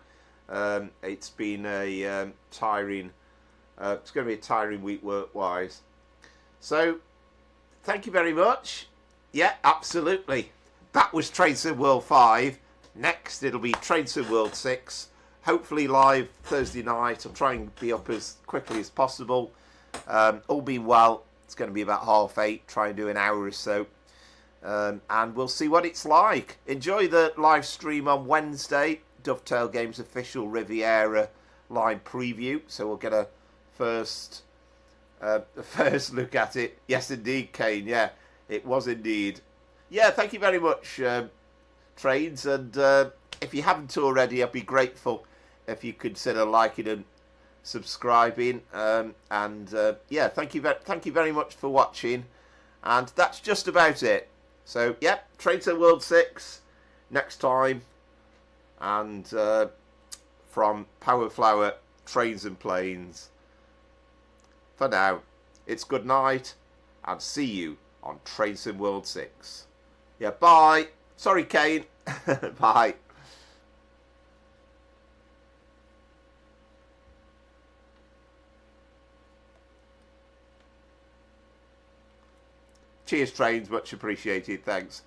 It's been a tiring. It's going to be a tiring week work-wise. So, thank you very much. Yeah, absolutely. That was Train Sim World 5. Next, it'll be Train Sim World 6. Hopefully live Thursday night. I'll try and be up as quickly as possible. All being well. It's going to be about 8:30, try and do an hour or so. And we'll see what it's like. Enjoy the live stream on Wednesday Dovetail Games official Riviera line preview, so we'll get a first look at it. Yes, indeed, Kane. Yeah, it was indeed. Yeah, thank you very much, Trains. And if you haven't already, I'd be grateful if you consider liking and subscribing. Yeah, thank you very much for watching. And that's just about it. So, yeah, Traitor World 6 next time. And from Power Flower Trains and Planes, for now, it's good night and see you on Trains in World 6. Yeah, bye. Sorry, Kane. Bye. Cheers, Trains. Much appreciated. Thanks.